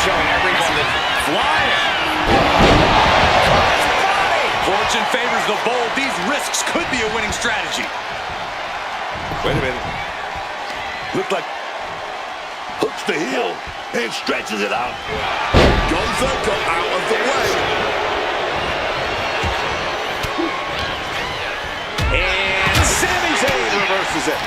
showing everyone that flying. Fortune favors the bold. These risks could be a winning strategy. Wait a minute. Looked like hooks the heel and stretches it out. Go out of the way. And Sami Zayn reverses it.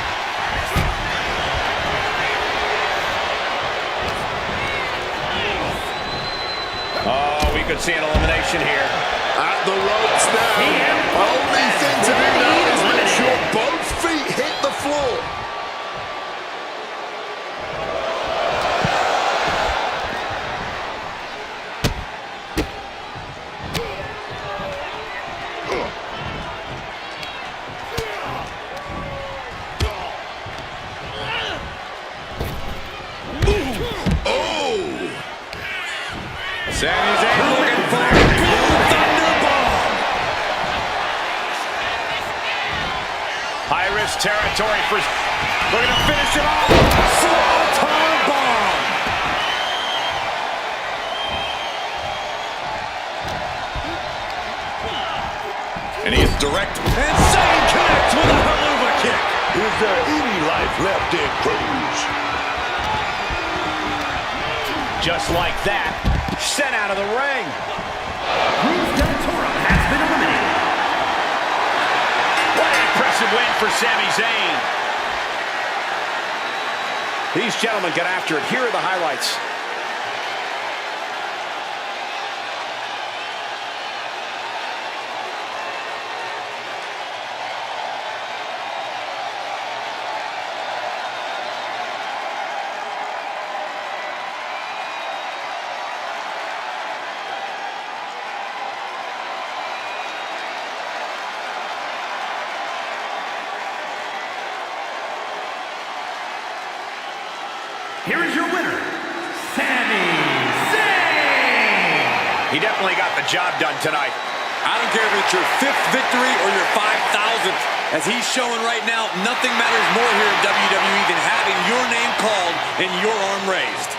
Oh, we could see an elimination here. At the ropes now. Only thing to do now is make sure both feet hit the floor. Sami Zayn looking for a thunder bomb. High-risk territory for... Looking to finish it off. Swanton bomb. And he is direct. And Zayn connects with a haluva kick. Is there any life left in Cruz? Just like that. Sent out of the ring. Has been eliminated. What an impressive win for Sami Zayn. These gentlemen get after it. Here are the highlights. Here is your winner, Sami Zayn. He definitely got the job done tonight. I don't care if it's your 5th victory or your 5,000th. As he's showing right now, nothing matters more here in WWE than having your name called and your arm raised.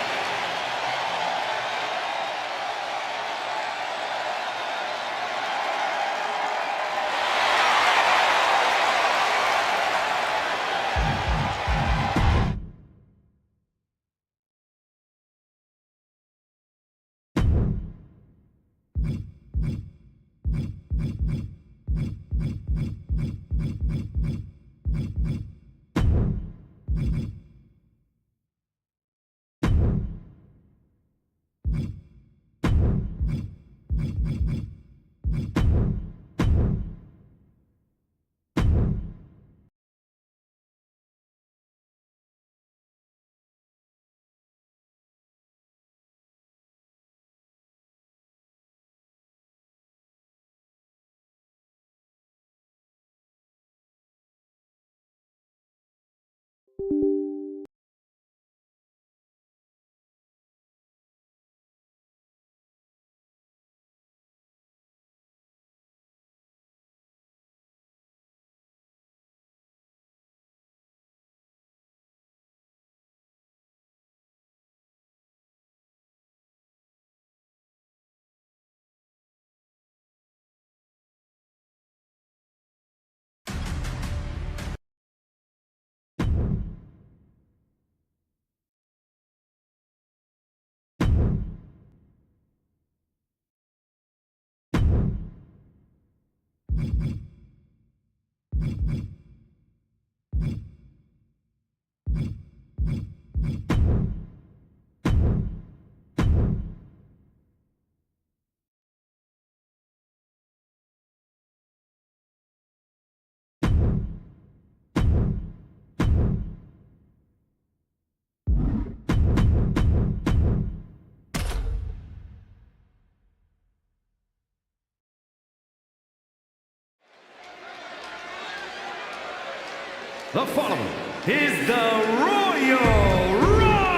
The following is the Royal Rumble.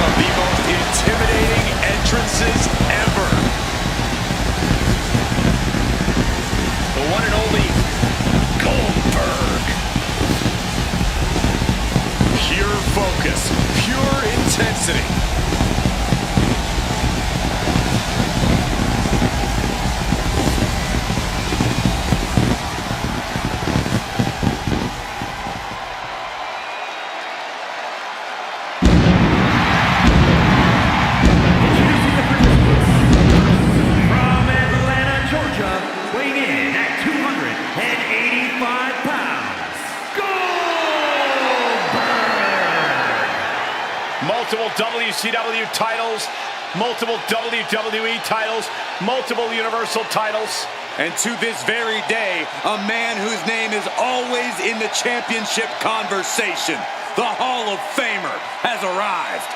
of the most intimidating entrances ever. The one and only Goldberg. Pure focus, pure intensity. Multiple WCW titles, multiple WWE titles, multiple Universal titles. And to this very day, a man whose name is always in the championship conversation, the Hall of Famer, has arrived.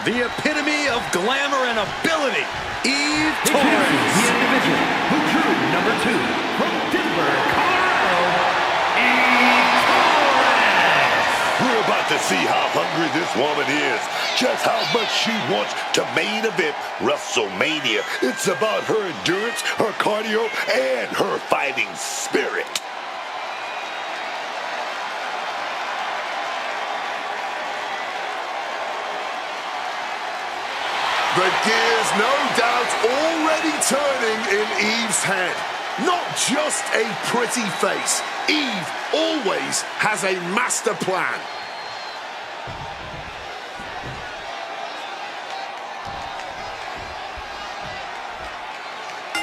The epitome of glamour and ability, Eve Torres. The individual who drew number 2 from Denver, Colorado, Eve Torres. We're about to see how hungry this woman is. Just how much she wants to main event WrestleMania. It's about her endurance, her cardio, and her fighting spirit. The gears, no doubt, already turning in Eve's head. Not just a pretty face. Eve always has a master plan.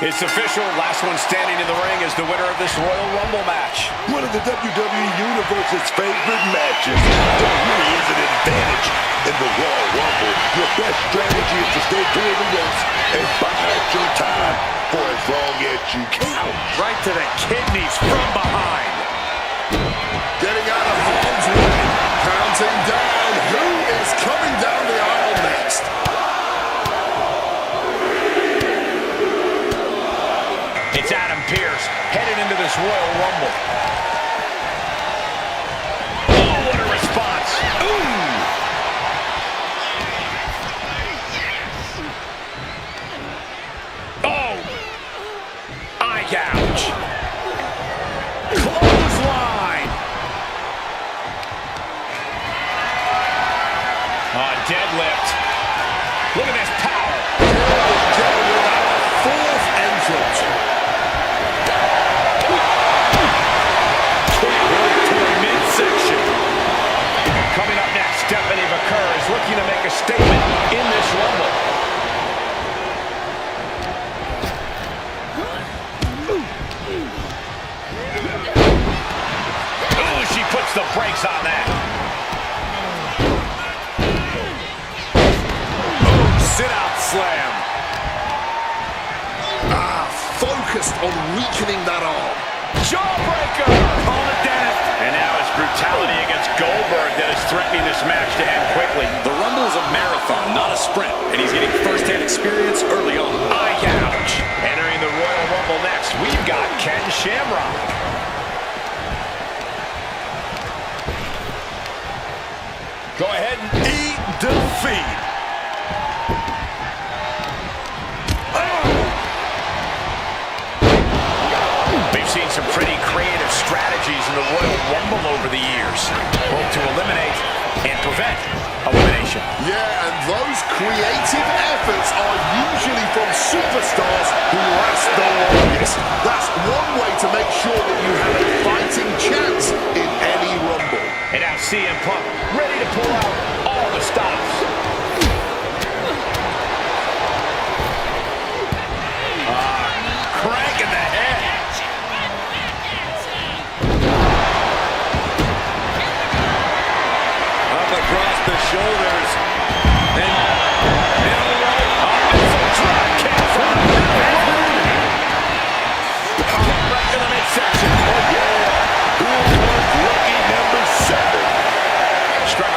It's official. Last one standing in the ring is the winner of this Royal Rumble match. One of the WWE Universe's favorite matches. There really is an advantage in the Royal Rumble. Your best strategy is to stay clear of the ropes and bide your time for as long as you can. Right to the kidneys from behind. Getting out of harm's way. Counting down. Who is coming down the aisle next? It's Adam Pearce headed into this Royal Rumble. Oh, what a response. Ooh. Oh. Eye gouge. Clothesline. Deadlift. Look at this power. Fourth entrance. Coming up next, Stephanie McCurr is looking to make a statement in this Rumble. Ooh, she puts the brakes on that. Oh, sit-out slam. Focused on weakening that arm. Jawbreaker! Call it death. And now it's brutality against Goldberg that is threatening this match to end quickly. The Rumble is a marathon, not a sprint, and he's getting first-hand experience early on. Eye gouge. Entering the Royal Rumble next, we've got Ken Shamrock. Go ahead and Eat defeat. We've seen some pretty creative strategies in the Royal Rumble over the years, both to eliminate and prevent elimination. Yeah, and those creative efforts are usually from superstars who last the longest. That's one way to make sure that you have a fighting chance in any Rumble. And now CM Punk ready to pull out all the stops. Crank in the head. Across the shoulders. And It's a drop kick from the middle. Right to the midsection. Oh, yeah. Lucky number 7. Struck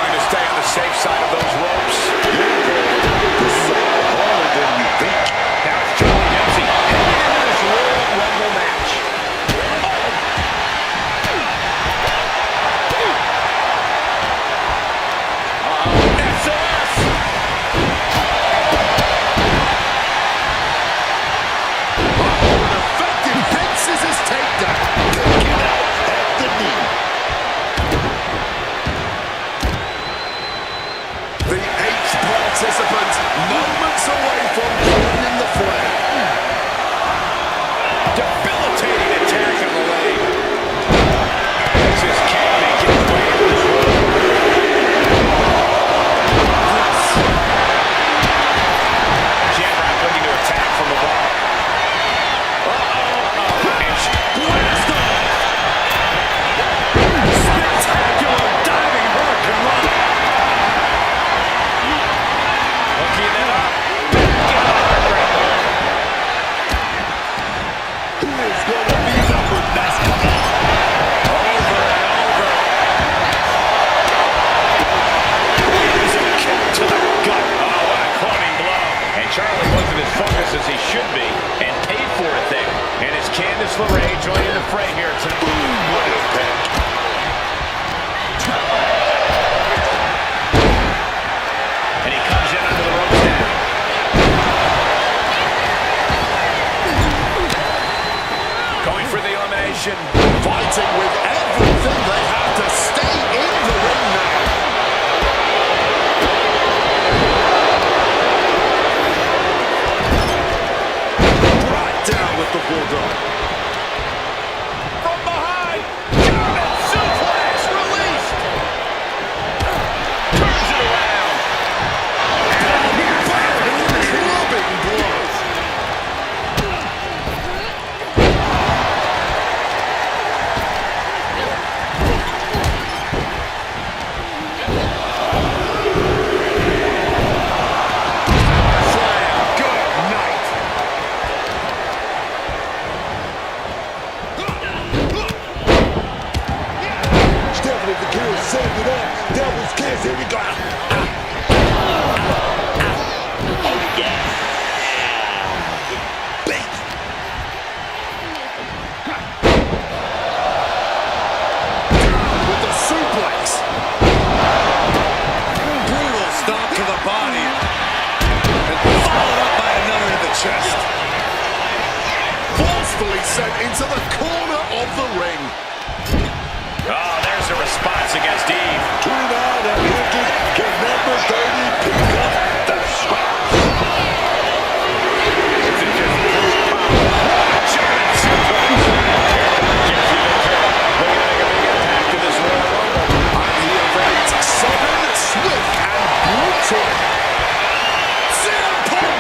sent into the corner of the ring. Oh, there's a response against Eve. Tune out and looking. Can number 30 pick up the slaps? German suplex. Jesse Ventura looking to make a big impact in this Royal Rumble. On the event, sudden, swift, and brutal. CM Punk.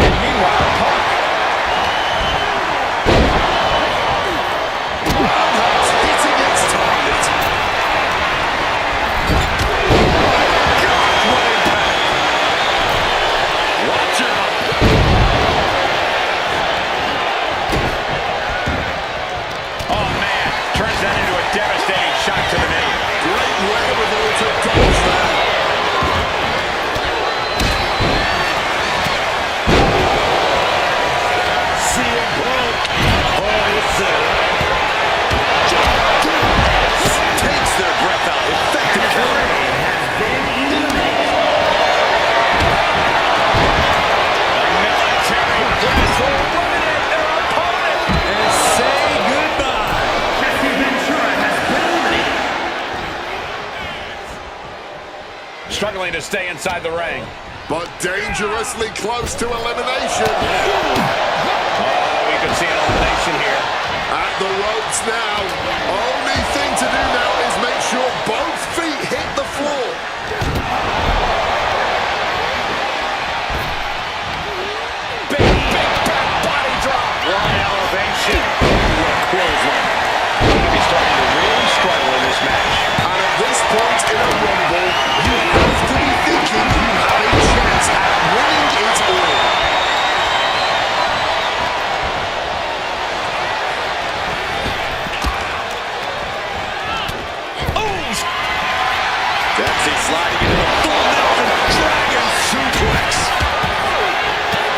And meanwhile, Punk. Roundhouse hitting its target. God, what impact. Watch out. Oh, man. Turns that into a devastating shot to the knee. Great wherewithal to dodge that. CM Punk. Oh, yes, sir. Takes their breath out. Effective counter. Military press will eliminate their opponent. And say goodbye. Jesse Ventura has been eliminated. Struggling to stay inside the ring. But dangerously close to elimination. Oh, we could see an elimination here. At the ropes now. Only thing to do now is make sure both feet hit the floor. Big back body drop. One elevation. Clothesline. He'll be starting to really struggle in this match. And at this point in a rumble, you have to be thinking you have a chance at winning it all. Dempsey sliding into the full Mountain Dragon suplex.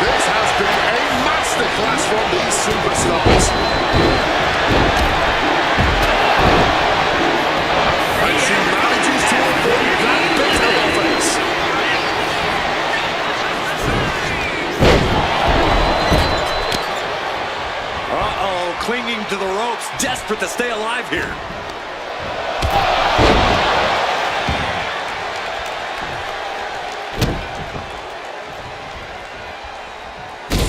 This has been a masterclass from these superstars. And she manages to avoid that bit of offense. Uh-oh, clinging to the ropes, desperate to stay alive here.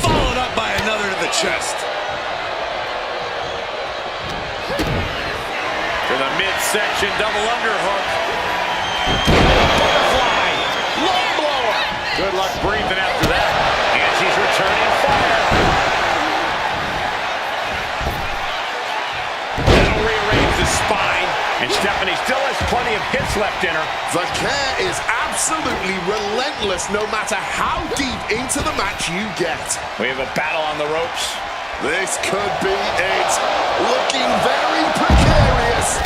Followed up by another to the chest. To the midsection double underhook. Butterfly. Low blower. Good luck breathing after that. And she's returning fire. That'll rearrange the spine. And Stephanie still has plenty of hits left in her. The care is absolutely relentless no matter how deep into the match you get. We have a battle on the ropes. This could be it. Looking very precarious.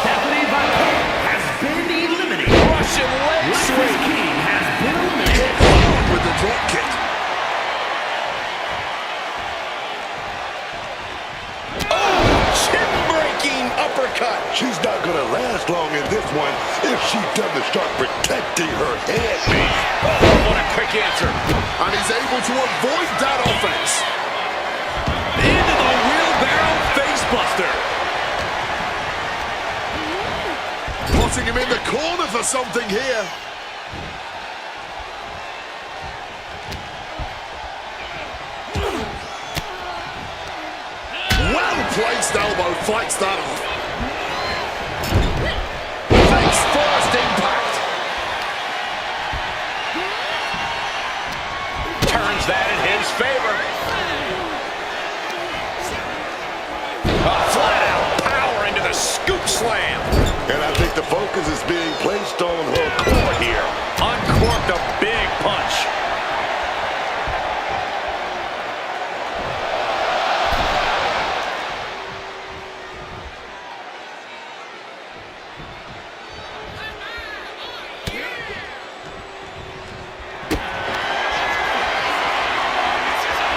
Stephanie Vaquer has been eliminated. Russian leg Lexus sweep. King has been eliminated. With the drop kick. Chin-breaking uppercut. She's not going to last long in this one if she doesn't start protecting her head. Oh, what a quick answer. And he's able to avoid that offense. Into the wheelbarrow facebuster. Putting him in the corner for something here. Well-placed elbow fights that off. Face first impact. Turns that in his favor. Flat-out power into the scoop slam. And I think the focus is being placed on her core here. Uncorked a big punch.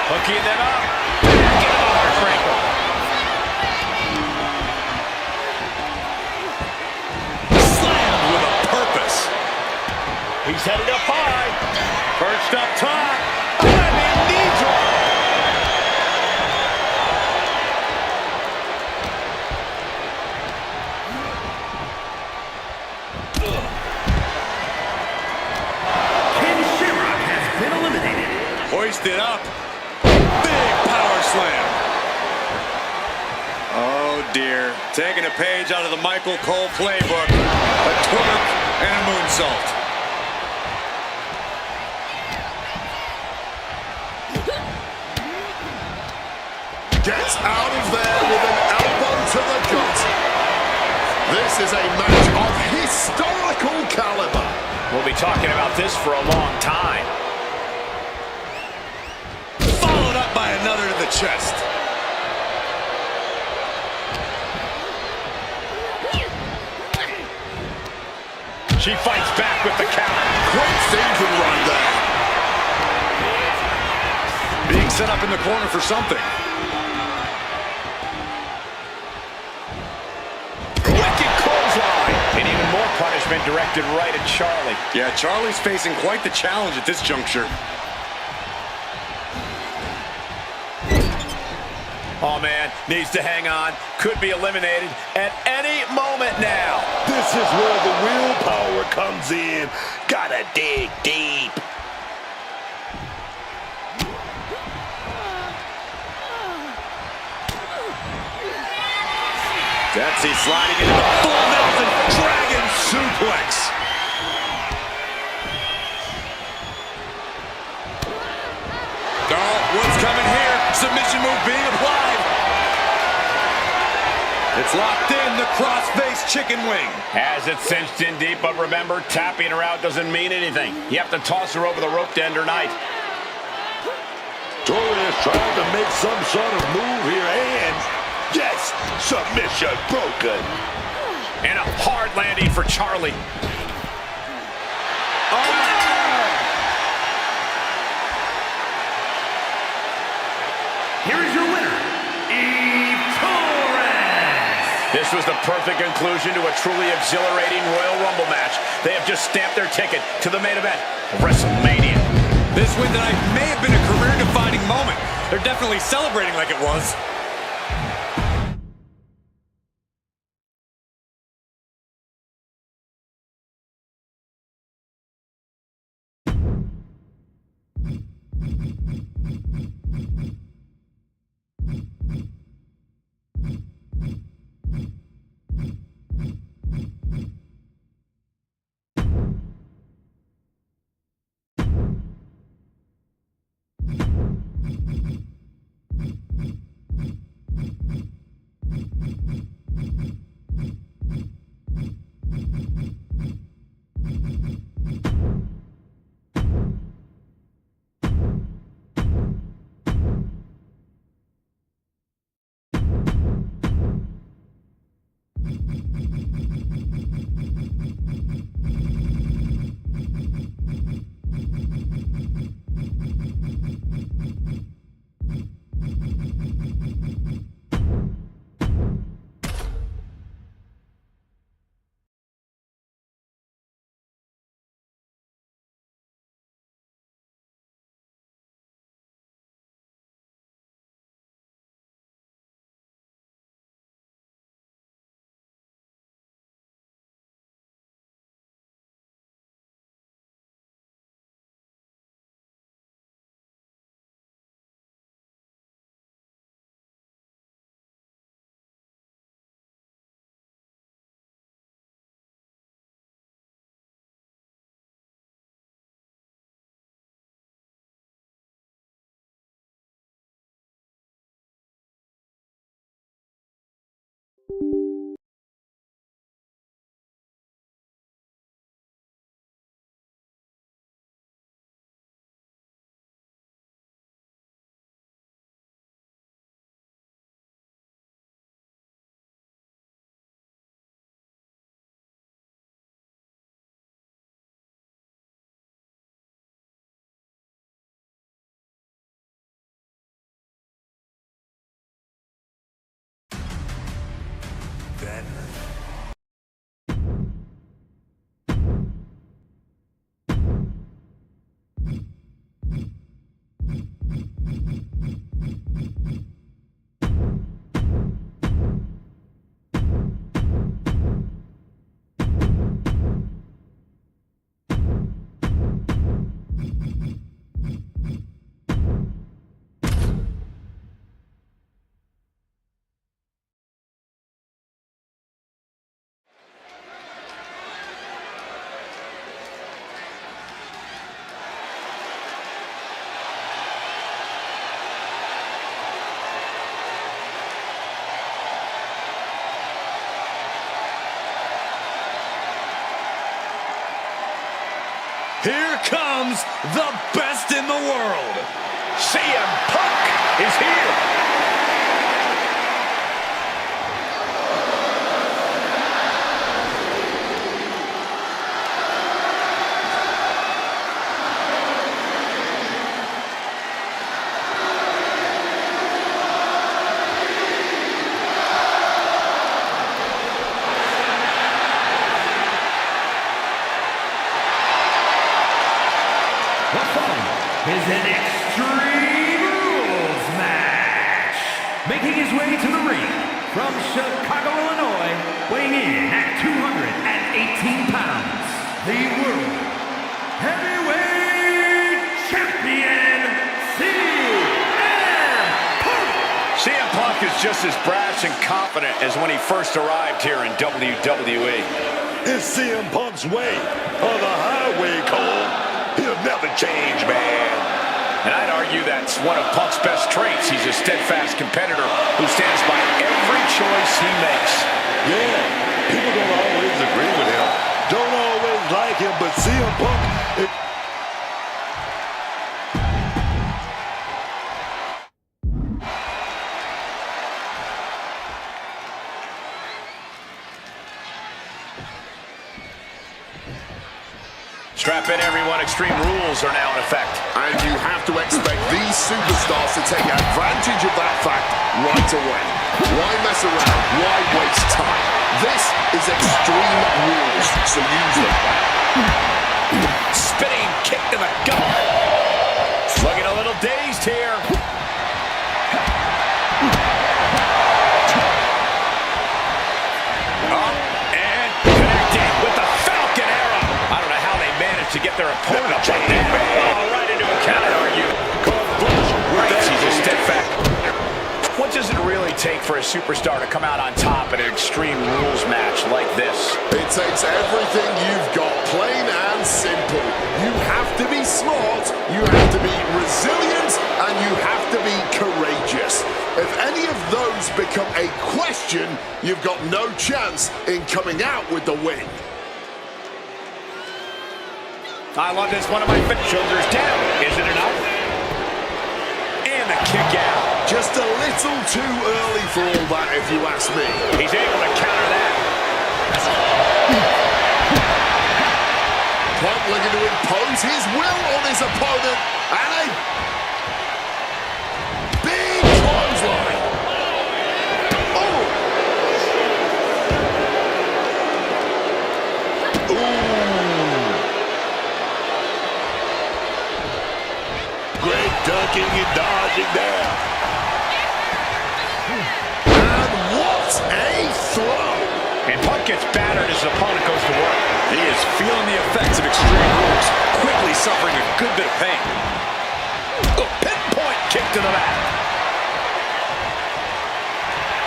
Hooking them up. Get a heartbreaker. Slammed with a purpose. He's headed up high. Perched up top. Running knee drop. lifted up. Big power slam. Oh dear, taking a page out of the Michael Cole playbook. A twerk and a moonsault. Gets out of there with an elbow to the gut. This is a match of historical caliber. We'll be talking about this for a long time. Followed up by another to the chest. She fights back with the counter. Great thinking run there. Being set up in the corner for something. Wicked clothesline. And even more punishment directed right at Charlie. Yeah, Charlie's facing quite the challenge at this juncture. Oh, man, needs to hang on. Could be eliminated at any moment now. This is where the willpower comes in. Gotta dig deep. Dempsey sliding into the full Nelson Dragon suplex. Oh, what's coming here? Submission move being applied. It's locked in, the cross-face chicken wing. Has it cinched in deep, but remember, tapping her out doesn't mean anything. You have to toss her over the rope to end her night. Toria's trying to make some sort of move here, and yes, submission broken. And a hard landing for Charlie. Here is your winner, Eve Torres. This was the perfect conclusion to a truly exhilarating Royal Rumble match. They have just stamped their ticket to the main event of WrestleMania. This win tonight may have been a career-defining moment. They're definitely celebrating like it was. Here comes the best in the world. CM Punk is here. Is an Extreme Rules match. Making his way to the ring from Chicago, Illinois, weighing in at 218 pounds, the World Heavyweight Champion, CM Punk. CM Punk is just as brash and confident as when he first arrived here in WWE. It's CM Punk's way, or the highway, Cole. He'll never change, man. And I'd argue that's one of Punk's best traits. He's a steadfast competitor who stands by every choice he makes. Yeah, people don't always agree with him, don't always like him, but CM Punk... Strap in, everyone. Extreme Rules are now in effect. And you have to expect these superstars to take advantage of that fact right away. Why mess around? Why waste time? This is Extreme Rules, so use them. Spinning kick to the gut. Looking a little dazed here. And connecting with the Falcon Arrow. I don't know how they managed to get their opponent up like that. Oh, right into a counter, argue. Right, he's a steadfast. What does it really take for a superstar to come out on top in an Extreme Rules match like this? It takes everything you've got, plain and simple. You have to be smart, you have to be resilient, and you have to be courageous. If any of those become a question, you've got no chance in coming out with the win. I love this. One of my shoulders down. Is it enough? And the kick out. Just a little too early for all that, if you ask me. He's able to counter that. Punk looking to impose his will on his opponent. And a big clothesline. Oh! Great ducking and dodging there. And what a throw! And Punk gets battered as his opponent goes to work. He is feeling the effects of Extreme Rules, quickly suffering a good bit of pain. Oh, pinpoint kick to the back.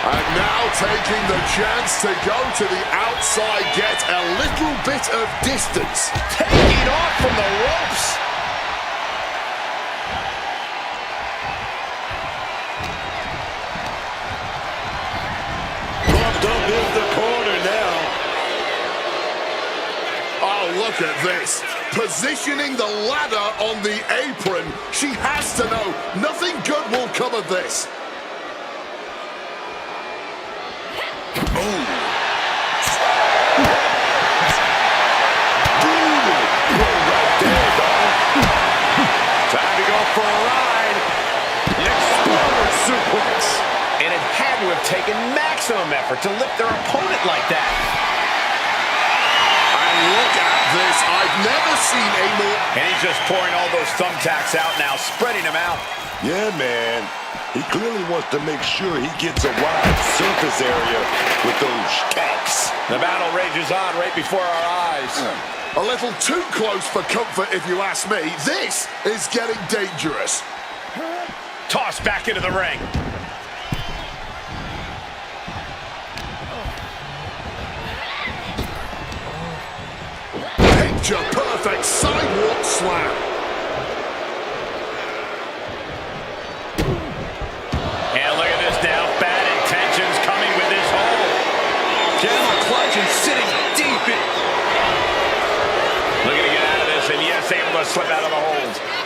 And now taking the chance to go to the outside, get a little bit of distance. Taking off from the ropes. Bumped up in the corner now. Oh, look at this. Positioning the ladder on the apron. She has to know nothing good will come of this. Time to go for a ride. An exploder suplex. And it had to have taken maximum effort to lift their opponent like that. And look at this. I've never seen a more... And he's just pouring all those thumbtacks out now, spreading them out. Yeah, man. He clearly wants to make sure he gets a wide surface area with those kicks. The battle rages on right before our eyes. A little too close for comfort, if you ask me. This is getting dangerous. Tossed back into the ring. Picture-perfect sidewalk slam. And look at this now. Bad intentions coming with this hold. Camel clutch and sitting deep in. Looking to get out of this, and yes, able to slip out of the hold.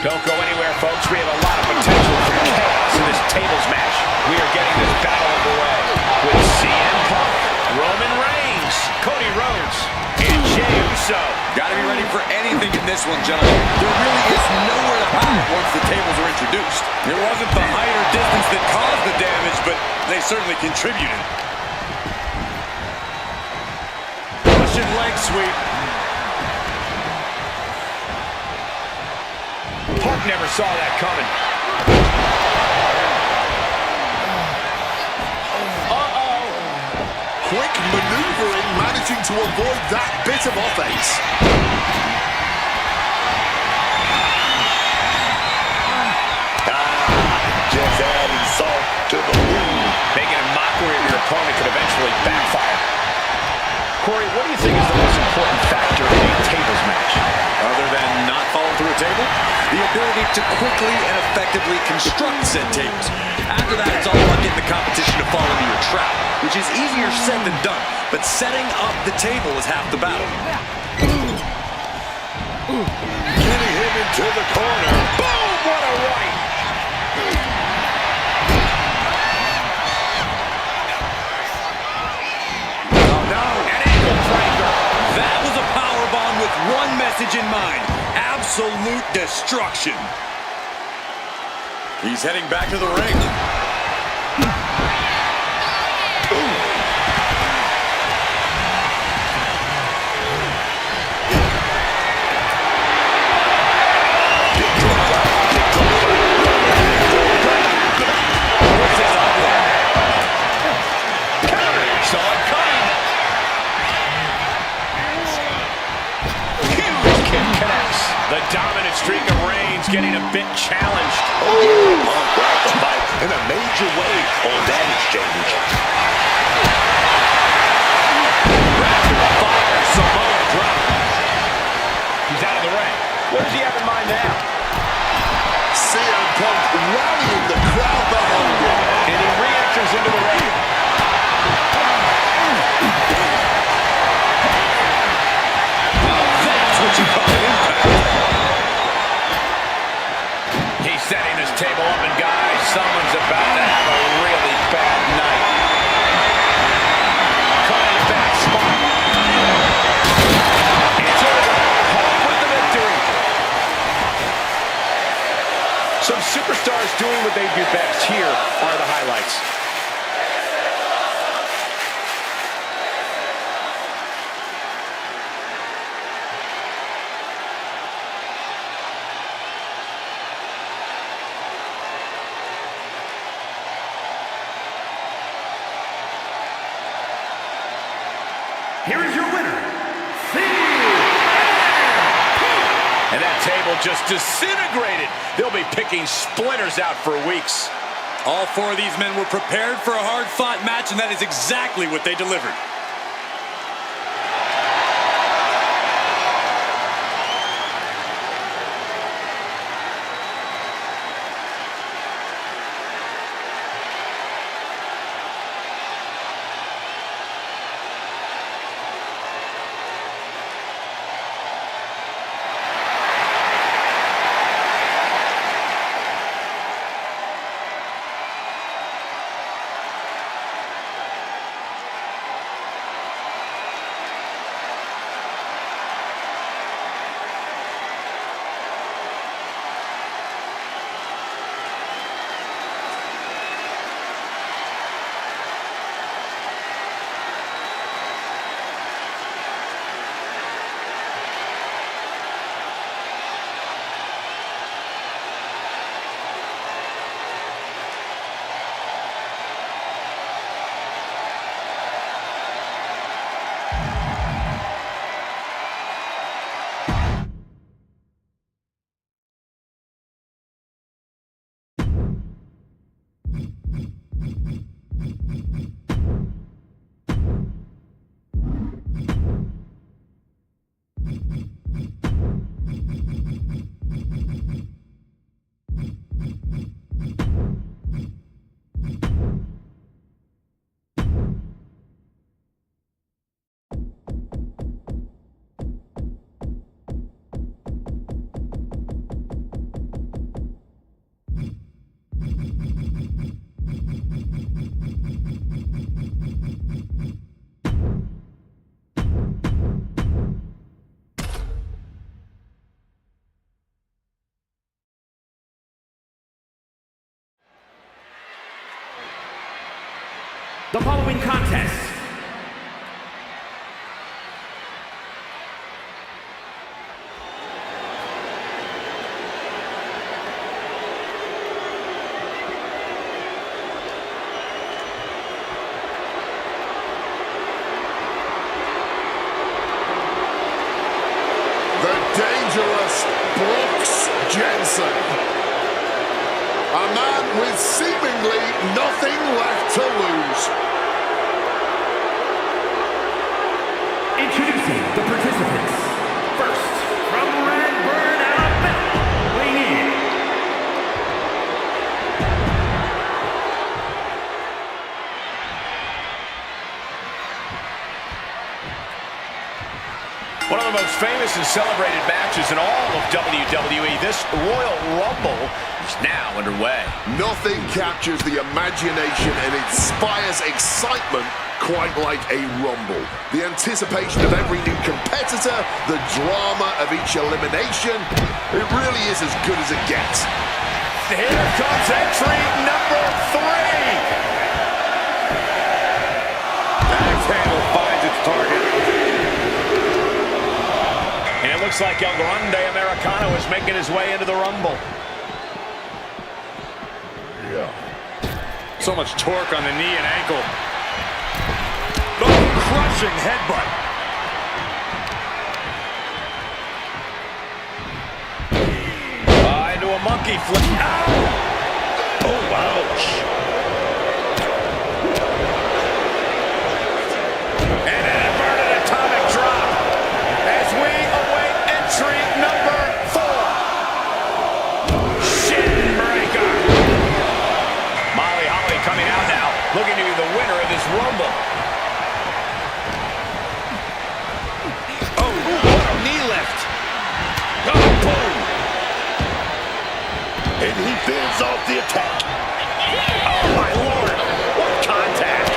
Don't go anywhere, folks. We have a lot of potential for chaos in this tables match. We are getting this battle underway with CM Punk, Roman Reigns, Cody Rhodes, and Jey Uso. Got to be ready for anything in this one, gentlemen. There really is nowhere to hide once the tables are introduced. It wasn't the height or distance that caused the damage, but they certainly contributed. Russian leg sweep. Punk never saw that coming. Uh-oh. Quick maneuvering, managing to avoid that bit of offense. Just adding salt to the wound. Making a mockery of your opponent could eventually backfire. Corey, what do you think is the most important factor in a tables match? Other than not falling through a table? The ability to quickly and effectively construct said tables. After that, it's all about getting the competition to fall into your trap, which is easier said than done. But setting up the table is half the battle. Getting him into the corner. Boom! What a right! Oh no! An ankle breaker. That was a powerbomb with one message in mind. Absolute destruction. He's heading back to the ring. The dominant streak of Reigns getting a bit challenged. Oh, Punk grabbed the fight in a major way on that exchange. Rapid fire Samoa drop. He's out of the ring. What does he have in mind now? CM Punk rallying the crowd behind him. And he re-enters into the ring. That's what you call an impact. He's setting this table up, and guys, someone's about to have a really bad night. Coming back smart. It's over. Punk with the victory. Some superstars doing what they do best. Here are the highlights. Here is your winner, And that table just disintegrated. They'll be picking splinters out for weeks. All four of these men were prepared for a hard-fought match, and that is exactly what they delivered. The following contest The dangerous Brooks Jensen. A man with seemingly nothing left to lose. Introducing the participants. First, from Redburn, Alabama, weighing in. One of the most famous and celebrated matches in all of WWE, this Royal Rumble is now underway. Nothing captures the imagination and inspires excitement quite like a Rumble. The anticipation of every new competitor, the drama of each elimination, it really is as good as it gets. Here comes entry number 3. Axe handle finds its target. And it looks like El Grande Americano is making his way into the Rumble. So much torque on the knee and ankle. Oh, crushing headbutt. Nasty flip. Ow! Oh, ouch. And an inverted atomic drop as we await entry number 4. Shin breaker. Molly Holly coming out now, looking to be the winner of this Rumble. Oh, what a knee lift. Oh, boom. And he fends off the attack. Oh, my Lord. What contact.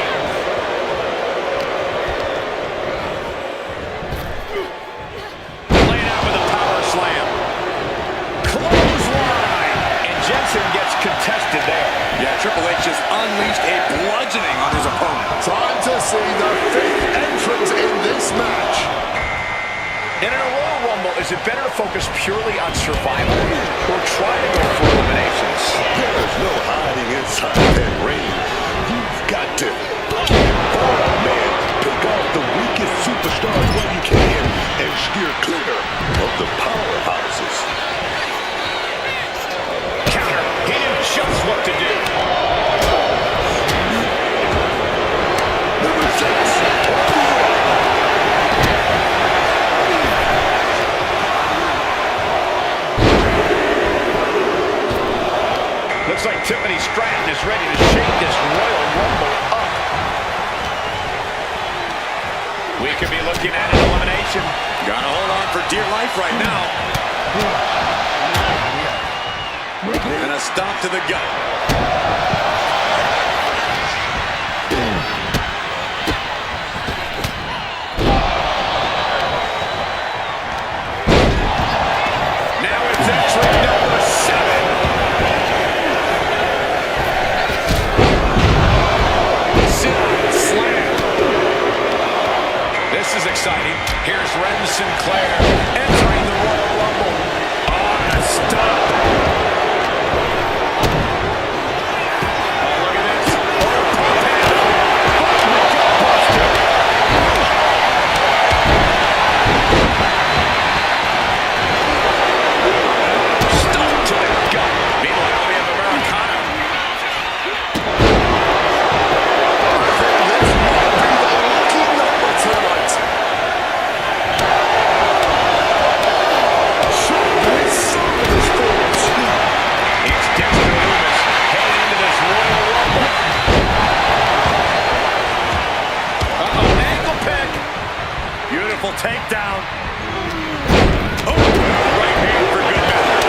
Laying out with a power slam. Clothesline. And Jensen gets contested there. Yeah, Triple H just unleashed a bludgeoning on his opponent. Time to see the 5th entrance in this match. And in a Royal Rumble, is it better to focus purely on survival or try to go for eliminations? There's no hiding inside that ring. You've got to, oh man, pick off the weakest superstars when you can and steer clear of the powerhouses. Counter. He knew just what to do. Number 6. Looks like Tiffany Stratton is ready to shake this Royal Rumble up. We could be looking at an elimination. Gotta hold on for dear life right now. And a stomp to the gut. Now it's entry number 7. Slam. This is exciting. Here's Ren Sinclair entering the Royal Rumble. On a stomp. Oh, look at this. Oh, pump handle. Oh, gutbuster. Stomp to the gut. Meanwhile, we have Americana. This might be the lucky number tonight. Showing some of his thoughts. It's Dexter Lumis heading into this Royal Rumble. Uh-oh, ankle pick. Beautiful takedown. Oh, right hand for good measure.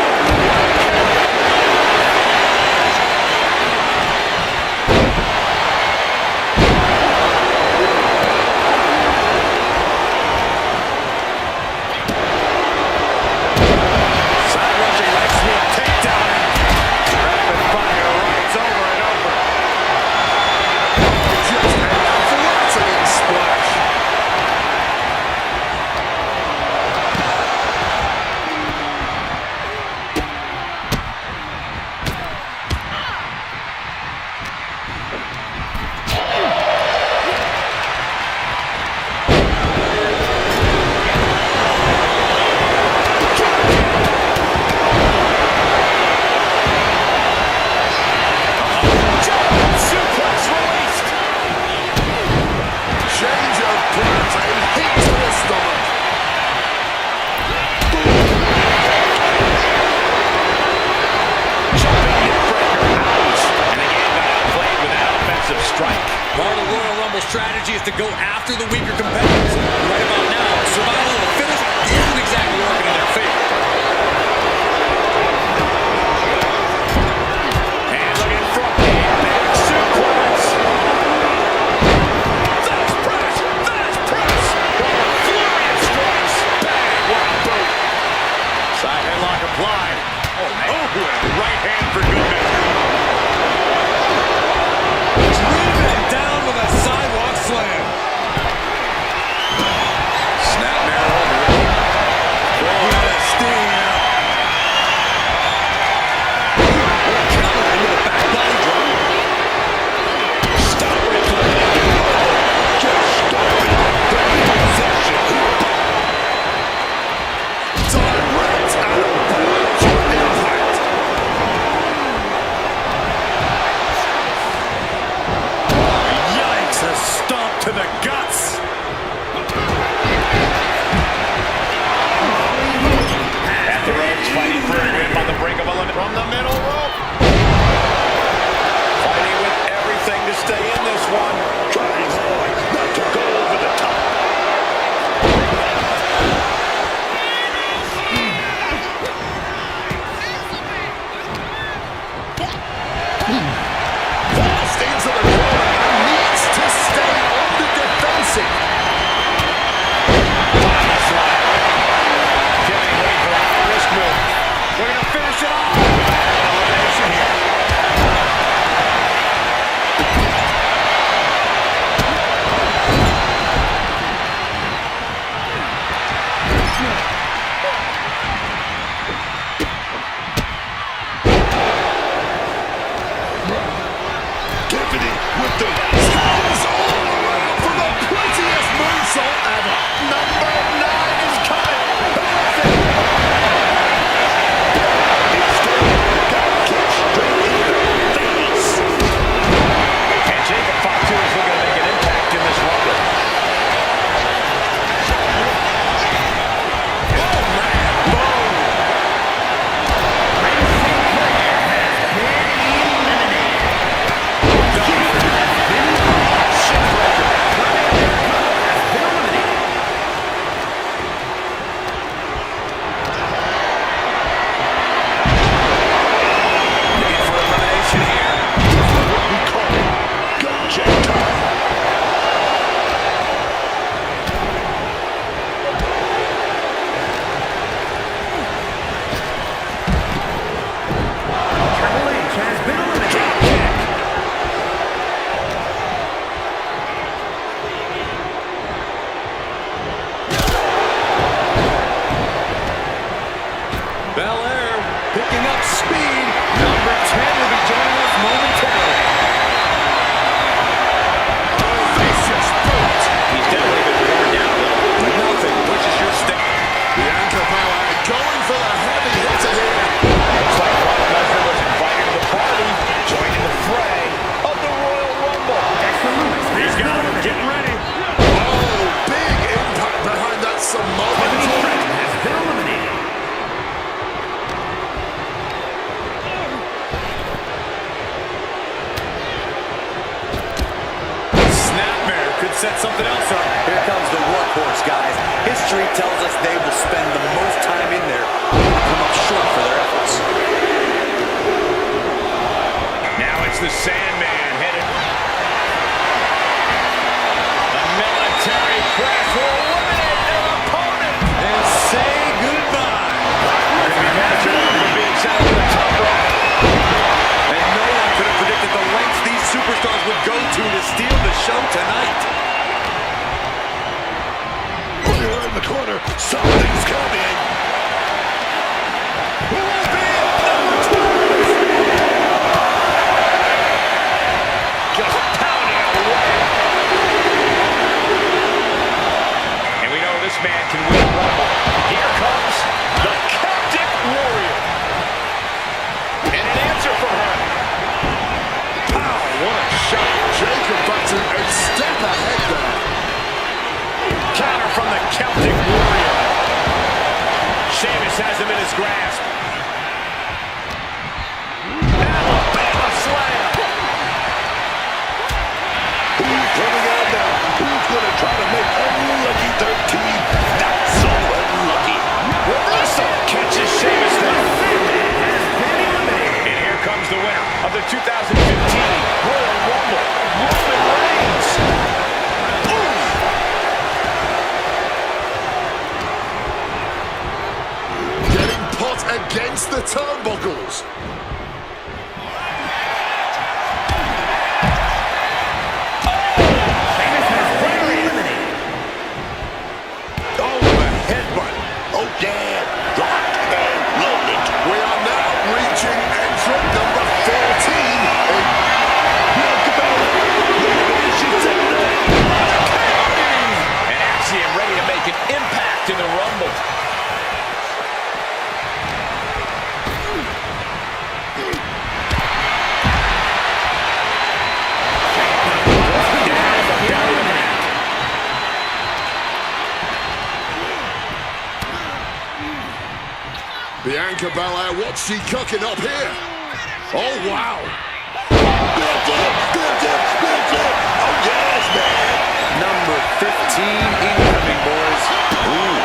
Side rushing leg sweep takedown. Rapid fire rights over and over. Just an athletic splash. Suplex released. Change of plans, a hit to the stomach. Jumping neck breaker. Ouch. And again got outplayed with an offensive strike. Part of Royal Rumble strategy is to go after the weaker competitors. Right about now, survival of the finish isn't exactly working in their favor. And looking from the big suplex. That's press. That's press. What a flurry of strikes. Bang. What a boot. Side headlock applied. Oh, right hand for good measure. Driven down with a sidewalk slam. tells us they will spend the most time in there and come up short for their efforts. Now it's the Sandman headed. A military press will eliminate their opponent And say goodbye. for being sent over the top rope. And no one could have predicted the lengths these superstars would go to steal the show tonight. Here in the corner, something's coming. Who will be number 12? Just pounding away. And we know this man can win a Rumble. Here comes the Celtic Warrior. And an answer from her. Pow, what a shot. Jacob Button a step ahead there. Counter from the Celtic Warrior. Sheamus has him in his grasp. Alabama slam. Who's coming out now? Who's going to try to make unlucky 13 not so unlucky? Reversal catches Sheamus there. And here comes the winner of the 2015 Royal Rumble, Roman Reigns. Getting put against the turnbuckles. Oh, the headbutt. Oh, yeah. Locked and loaded. We are now reaching entrant number 14 in Bianca Belair. Elimination Saturday. And Axiom ready to make an impact in the Rumble. Bianca Belair. What's she cooking up here? Oh, wow. Built it. Oh, yes, man. Number 15 incoming, boys. Ooh.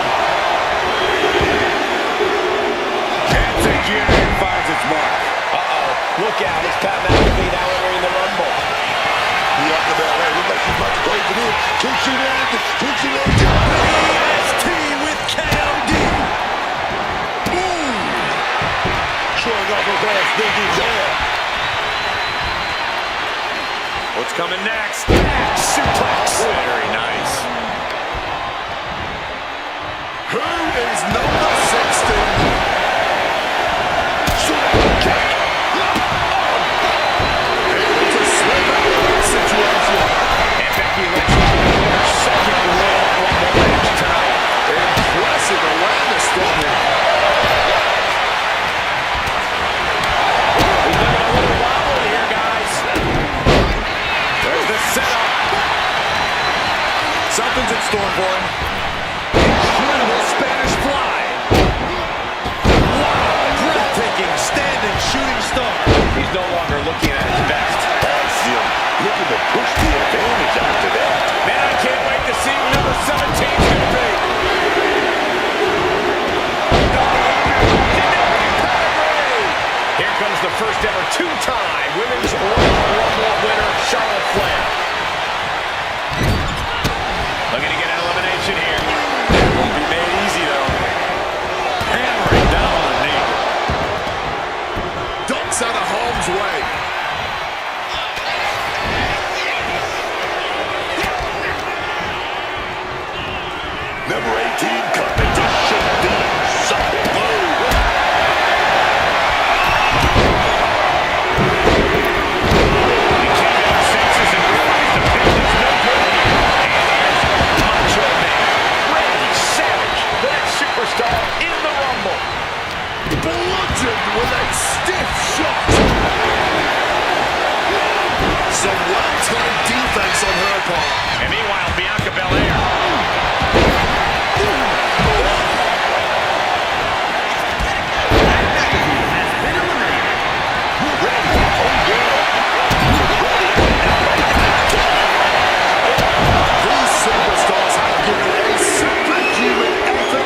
Celtic Union finds its mark. Uh-oh. Look out. It's Pat McAfee now entering the Rumble. Bianca Belair looks like she's about to close it in. Can she land it? Can she land it? BST with KOD. Showing off her best thinking there. What's coming next? Suplex. Very nice. Who is number 16? Super kick. Able to slip out of that situation. And Becky Lynch will win her second Royal Rumble match tonight. Impressive awareness from him. He's looking a little wobbly here, guys. There's the setup. Something's in store for him. Incredible Spanish fly. Wow, breathtaking standing shooting star. He's no longer looking at his best. Axiom looking to push the advantage after that. Man, I can't wait to see who number 17's going to be. Here comes the first ever two-time Women's Royal Rumble winner, Charlotte Flair. Looking to get an elimination here. It won't be made easy, though. Hammering down on the knee. Ducks out of harm's way. Number 18 coming to show the something. Superstar in the Rumble. Bludgeoned with a stiff shot. Some well-timed defense on her part. And meanwhile, Bianca Belair. These superstars have given a superhuman effort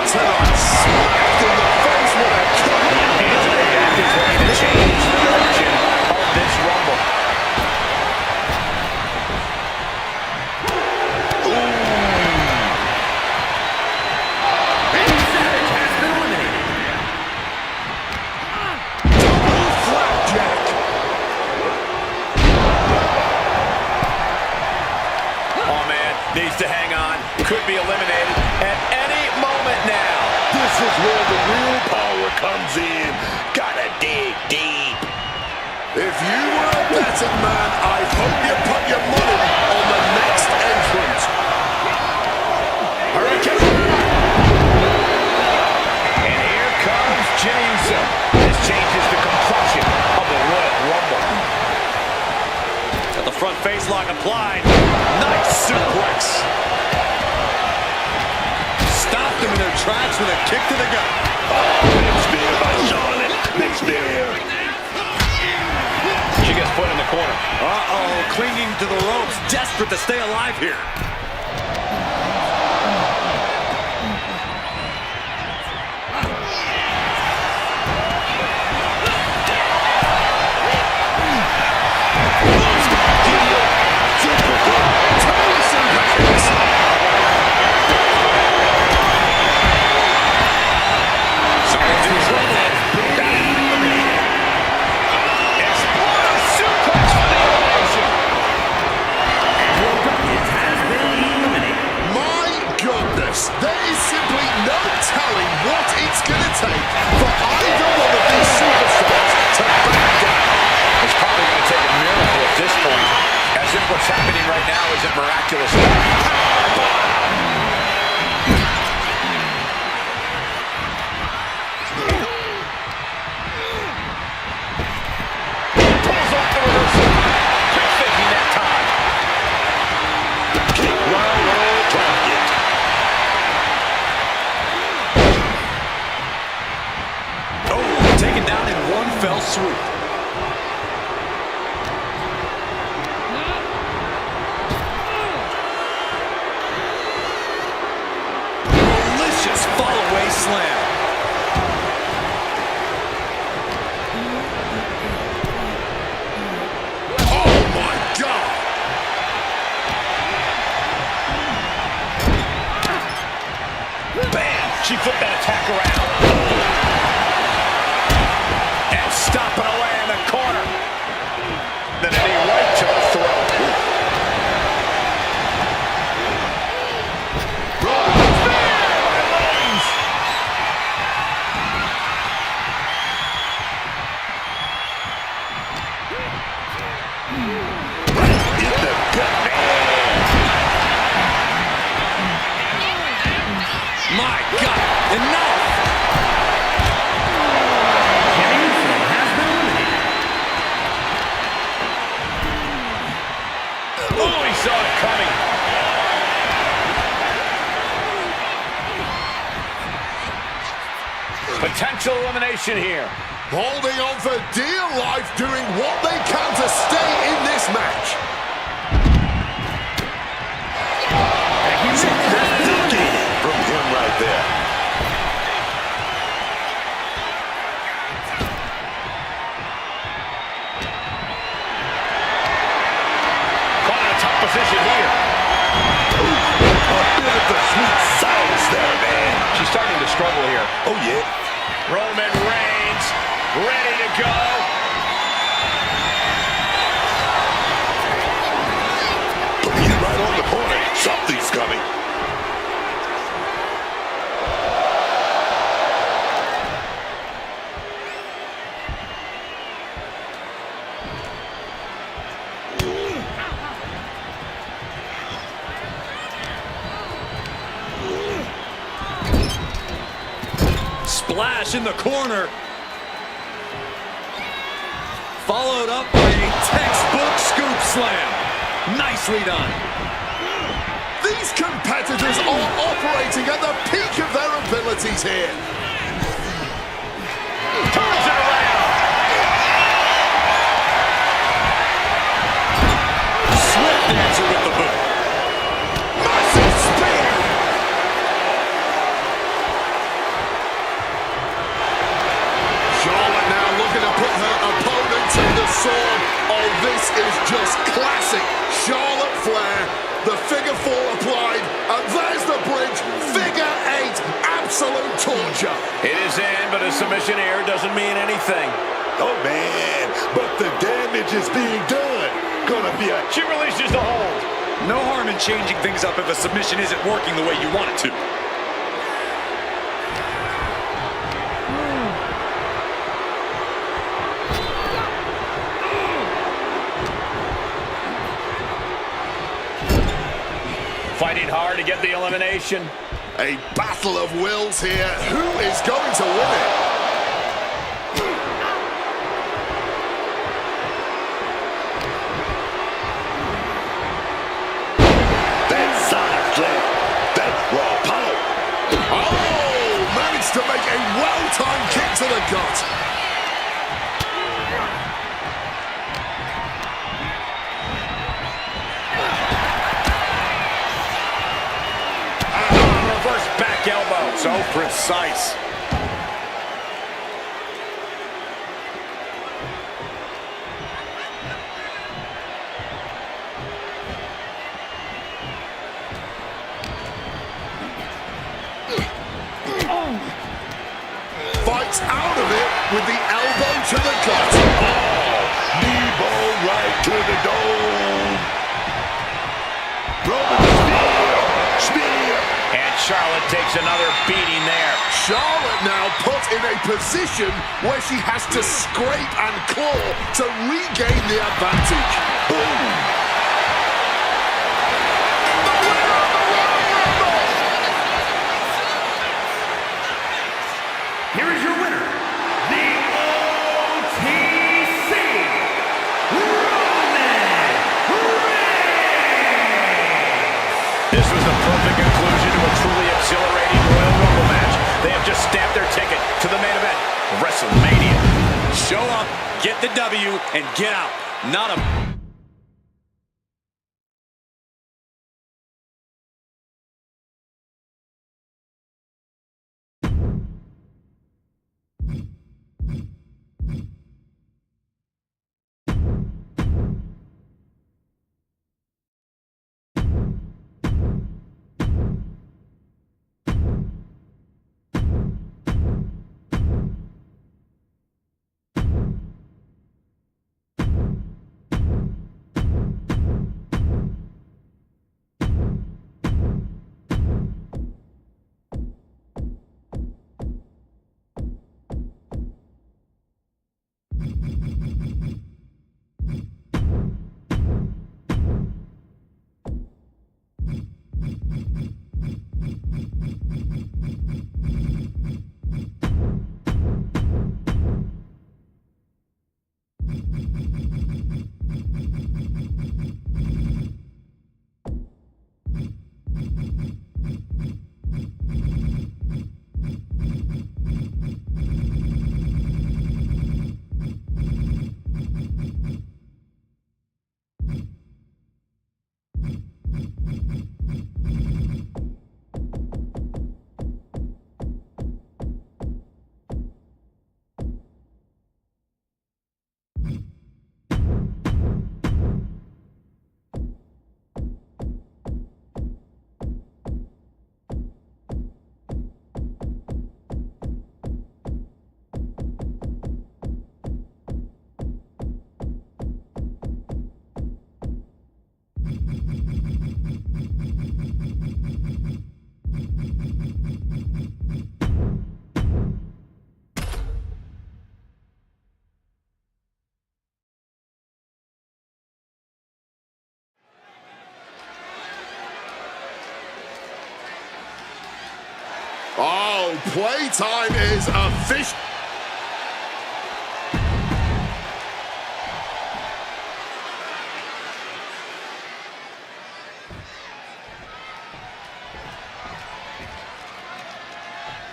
could be eliminated at any moment now. This is where the real power comes in. Gotta dig deep. If you were a betting man, I hope you put your money on the next entrant. Hurricane. And here comes James. This changes the complexion of the Royal Rumble. Got the front face lock applied. Nice suplex. Stopped them in their tracks with a kick to the gut. Big spear by Charlotte. Big spear. She gets put in the corner. Uh-oh, clinging to the ropes, desperate to stay alive here. There is simply no telling what it's going to take for either one of these superstars to back down. It's probably going to take a miracle at this point, as if what's happening right now isn't miraculous enough. Pulls off the reversal. Quick thinking that time. Kick, roll, drop it. Taken down in one fell swoop. Delicious fall-away slam. Oh my God! Bam! She flipped that attack around. Stomping away in the corner. Then a knee right to the throat. Get the gut. My God, enough! Saw it coming. Potential elimination here. Holding on for dear life, doing what they can to stay in this match. From him right there. Position here. A bit of the sweet sauce there, man. She's starting to struggle here. Oh, yeah. Roman Reigns, ready to go. He's right on the corner. Something's coming. Splash in the corner. Followed up by a textbook scoop slam. Nicely done. These competitors are operating at the peak of their abilities here. Turns it around. Swift answer with the boot. Massive spear. Charlotte now looking to put her opponent to the sword. Oh, this is just classic Charlotte Flair. The figure four applied, and there's the bridge. Figure eight, absolute torture. It is in, but a submission here doesn't mean anything. Oh, man, but the damage is being done. Gonna be a... She releases the hold. No harm in changing things up if a submission isn't working the way you want it to. Fighting hard to get the elimination. A battle of wills here. Who is going to win it? That's side flip. That's raw power. Oh, managed to make a well-timed kick to the gut. Reverse back elbow. So precise. Fights out of it with the elbow to the gut. Oh, knee ball right to the dome. Roman spear. And Charlotte takes another beating there. Charlotte now put in a position where she has to scrape and claw to regain the advantage. Boom. Here is your winner, the OTC Roman Reigns. This was the perfect conclusion to a truly exhilarating Royal Rumble match. They have just stamped their ticket to the main event of WrestleMania. Show up, get the W, and get out. Not a... Oh, playtime is official.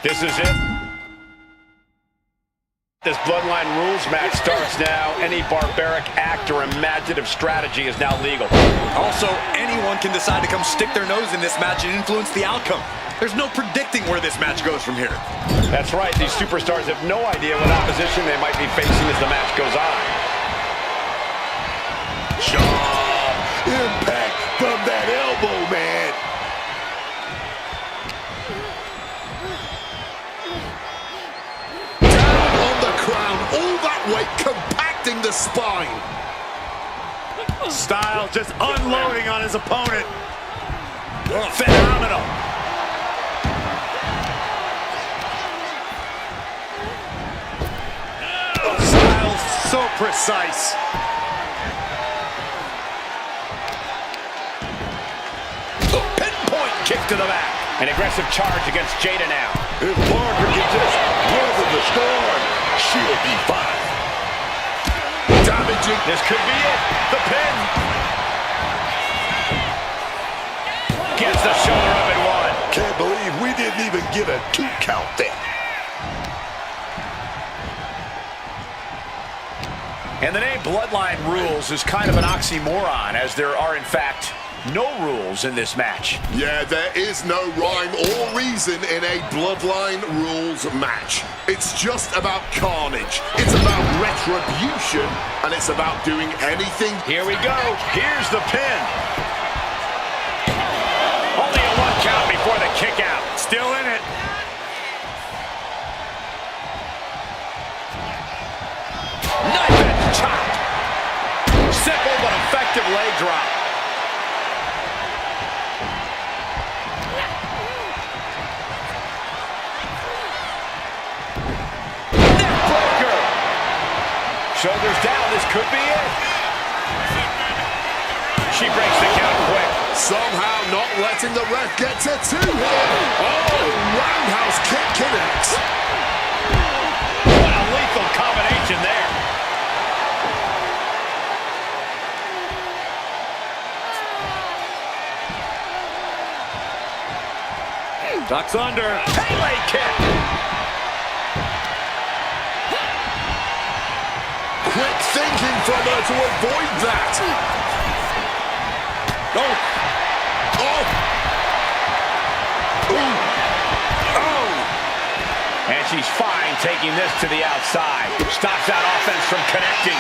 This is it. This Bloodline Rules match starts now. Any barbaric act or imaginative strategy is now legal. Also, anyone can decide to come stick their nose in this match and influence the outcome. There's no predicting where this match goes from here. That's right. These superstars have no idea what opposition they might be facing as the match goes on. Impact from that elbow, man. Down on the crown, all that weight compacting the spine. Styles just unloading on his opponent. Phenomenal. Styles so precise. Pinpoint kick to the back. An aggressive charge against Jada now. If Parker can just weather the storm, she'll be fine. Damaging. This could be it. The pin. Gets the shoulder up and one. Can't believe we didn't even get a 2 count there. And the name Bloodline Rules is kind of an oxymoron, as there are, in fact, no rules in this match. Yeah, there is no rhyme or reason in a Bloodline Rules match. It's just about carnage. It's about retribution, and it's about doing anything. Here we go. Here's the pin. Only a 1 count before the kick out. Still in it. Knife edge chop. Simple but effective leg drop. Neck breaker. Shoulders down. This could be it. She breaks the count quick. Somehow not letting the ref get to 2 here. Oh, roundhouse kick connects. What a lethal combination there. Ducks under. Pele kick. Quick thinking from her to avoid that. Oh. Oh. Ooh. Oh. And she's fine taking this to the outside. Stops that offense from connecting.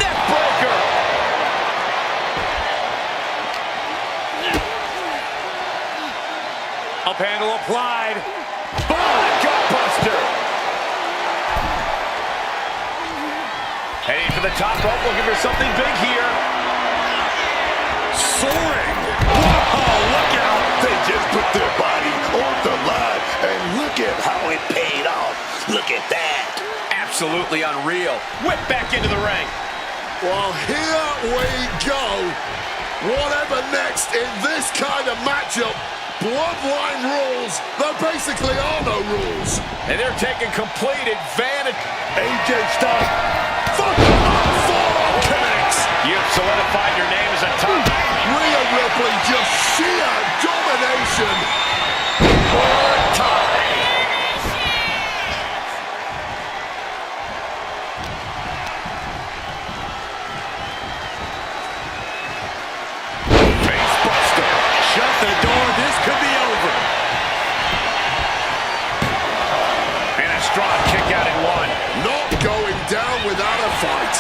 Neck breaker. Up handle applied. Boom, gut buster. Heading for the top rope, looking for something big here. Soaring. Oh, look out. They just put their body on the line, and look at how it paid off. Look at that. Absolutely unreal. Whip back into the ring. Well, here we go. Whatever next in this kind of matchup, Bloodline Rules, there basically are no rules. And they're taking complete advantage. AJ Styles. Forearm connects. You've solidified your name as a top. Rhea Ripley, just sheer domination. Top. Face buster. Shut the door. This could be over. And a strong kick out in one. Not going down without a fight.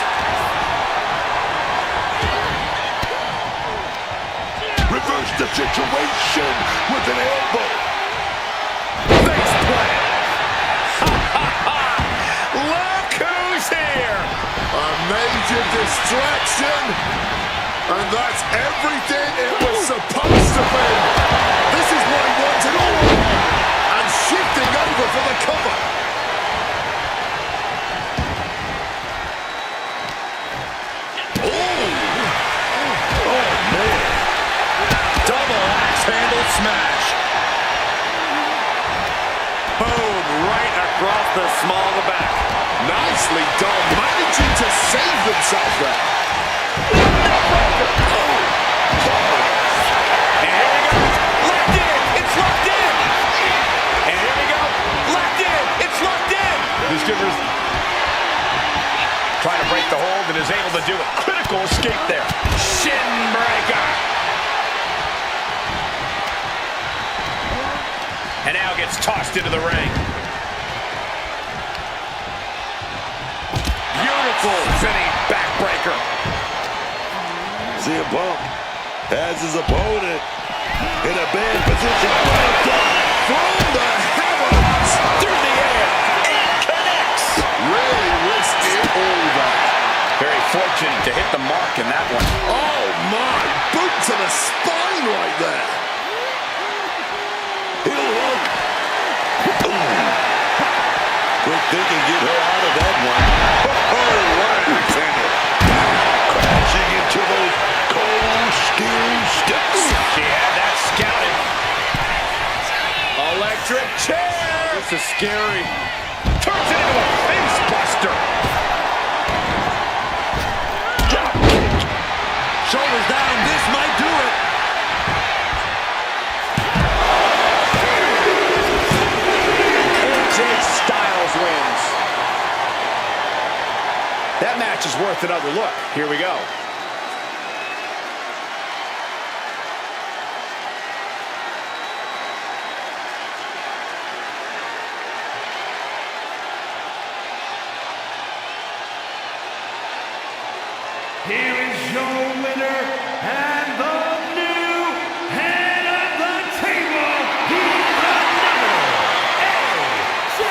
Reverse the situation with an elbow. Face plant. Look who's here. A major distraction. And that's everything it was supposed to be. This is what he wanted all along. And shifting over for the cover. Double axe handle smash. Boom, right across the small of the back. Nicely done. Managing to save themselves there. And here we go. Locked in. It's locked in. And here we go. Locked in. It's locked in. This giver's trying to break the hold and is able to do it. Critical escape there. Shin breaker. And now gets tossed into the ring. Beautiful spinning backbreaker. CM Punk has his opponent in a bad position. From the heavens. Through the Really risked it all there. Very fortunate to hit the mark in that one. Oh my, boot to the spine right there. He'll run. Quick thinking, get her out of that one. Oh, what an extender. Crashing into those cold steel steps. She had that scouted. Electric chair. This is scary. Turns it into a face buster. Drop kick. Shoulders down. This might do it. AJ Styles wins. That match is worth another look. Here we go. Here is your winner and the new head of the table. He's AJ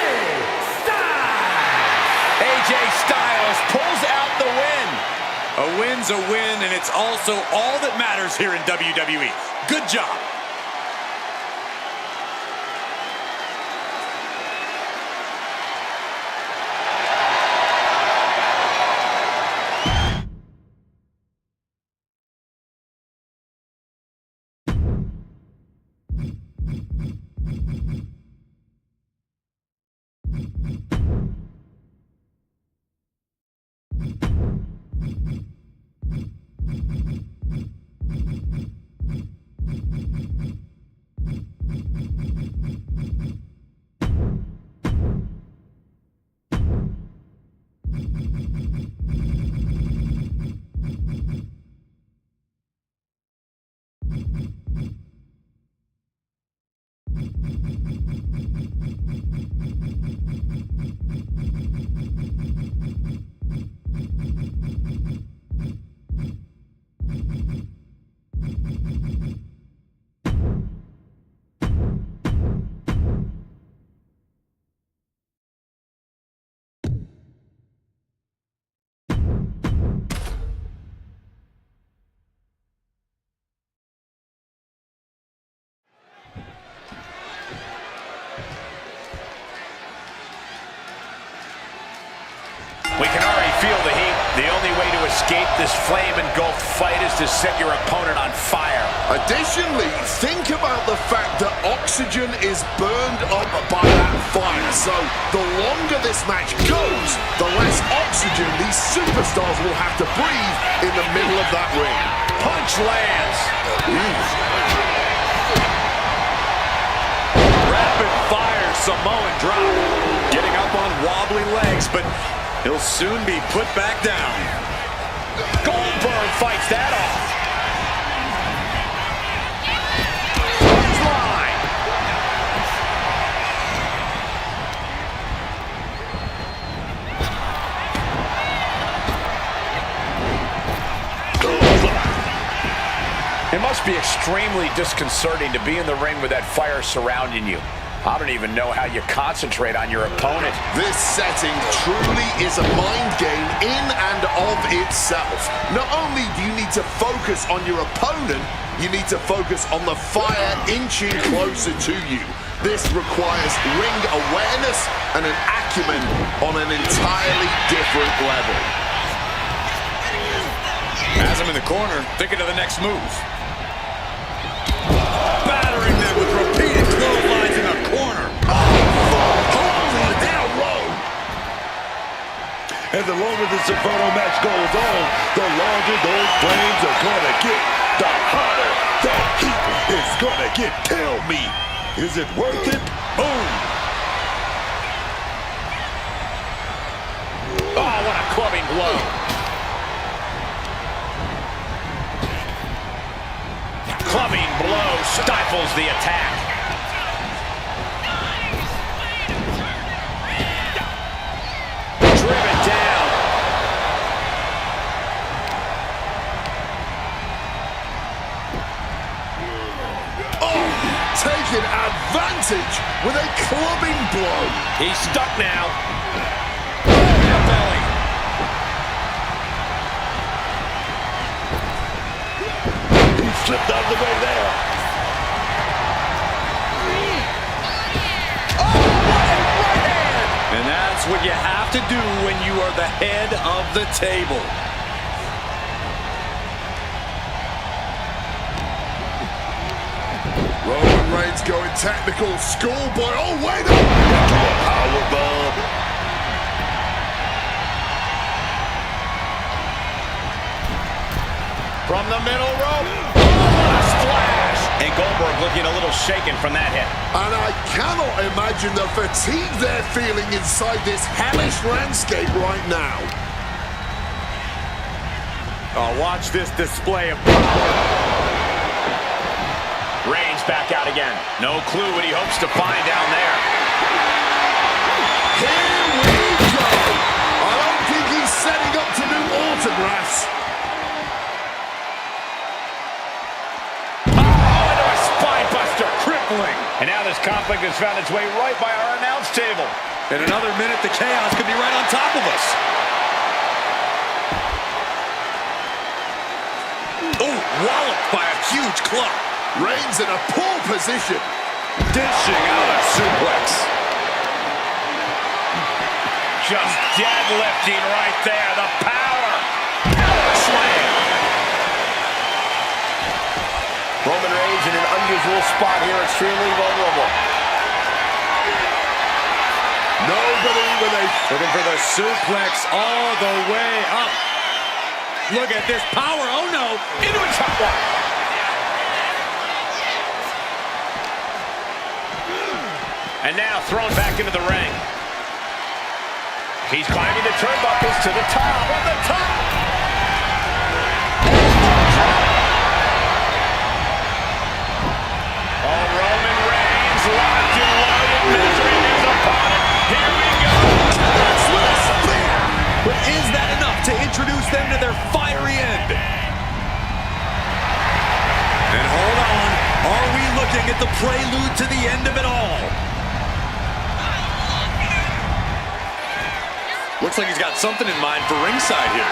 Styles. AJ Styles pulls out the win. A win's a win, and it's also all that matters here in WWE. Good job. We can already feel the heat. The only way to escape this flame-engulfed fight is to set your opponent on fire. Additionally, think about the fact that oxygen is burned up by that fire. So the longer this match goes, the less oxygen these superstars will have to breathe in the middle of that ring. Punch lands. Rapid fire Samoan drop. Getting up on wobbly legs, but he'll soon be put back down. Goldberg fights that off. Clothesline. It must be extremely disconcerting to be in the ring with that fire surrounding you. I don't even know how you concentrate on your opponent. This setting truly is a mind game in and of itself. Not only do you need to focus on your opponent, you need to focus on the fire inching closer to you. This requires ring awareness and an acumen on an entirely different level. Has him in the corner, thinking of the next move. Battering them with repeated clotheslines in the corner. Holy down low. And the longer this Inferno match goes on, the longer those flames are gonna get. The hotter that heat is gonna get. Tell me, is it worth it? Boom! Oh, what a clubbing blow. Clubbing blow stifles the attack. Driven down. Oh, taking advantage with a clubbing blow. He's stuck now. slipped out of the way there. Oh, what a right hand! And that's what you have to do when you are the head of the table. Roman Reigns going technical, schoolboy. Oh, wait up! Into a powerbomb. From the middle rope. Oh, what a splash! And Goldberg looking a little shaken from that hit. And I cannot imagine the fatigue they're feeling inside this hellish landscape right now. Oh, watch this display of power. Reigns back out again. No clue what he hopes to find down there. Here we go. I don't think he's setting up to do autographs. Crippling. And now this conflict has found its way right by our announce table. In another minute, the chaos could be right on top of us. Oh, walloped by a huge club. Reigns in a poor position. Dishing out a suplex. Just deadlifting right there. The power. Slam. Roman Reigns in an unusual spot here, extremely vulnerable. Nobody with a... Looking for the suplex all the way up. Look at this power. Oh, no. Into a top one. And now thrown back into the ring. He's climbing the turnbuckles to the top of the top. Locked and loaded, measuring his opponent. Here we go. That's with a spear. But is that enough to introduce them to their fiery end? And hold on. Are we looking at the prelude to the end of it all? Looks like he's got something in mind for ringside here.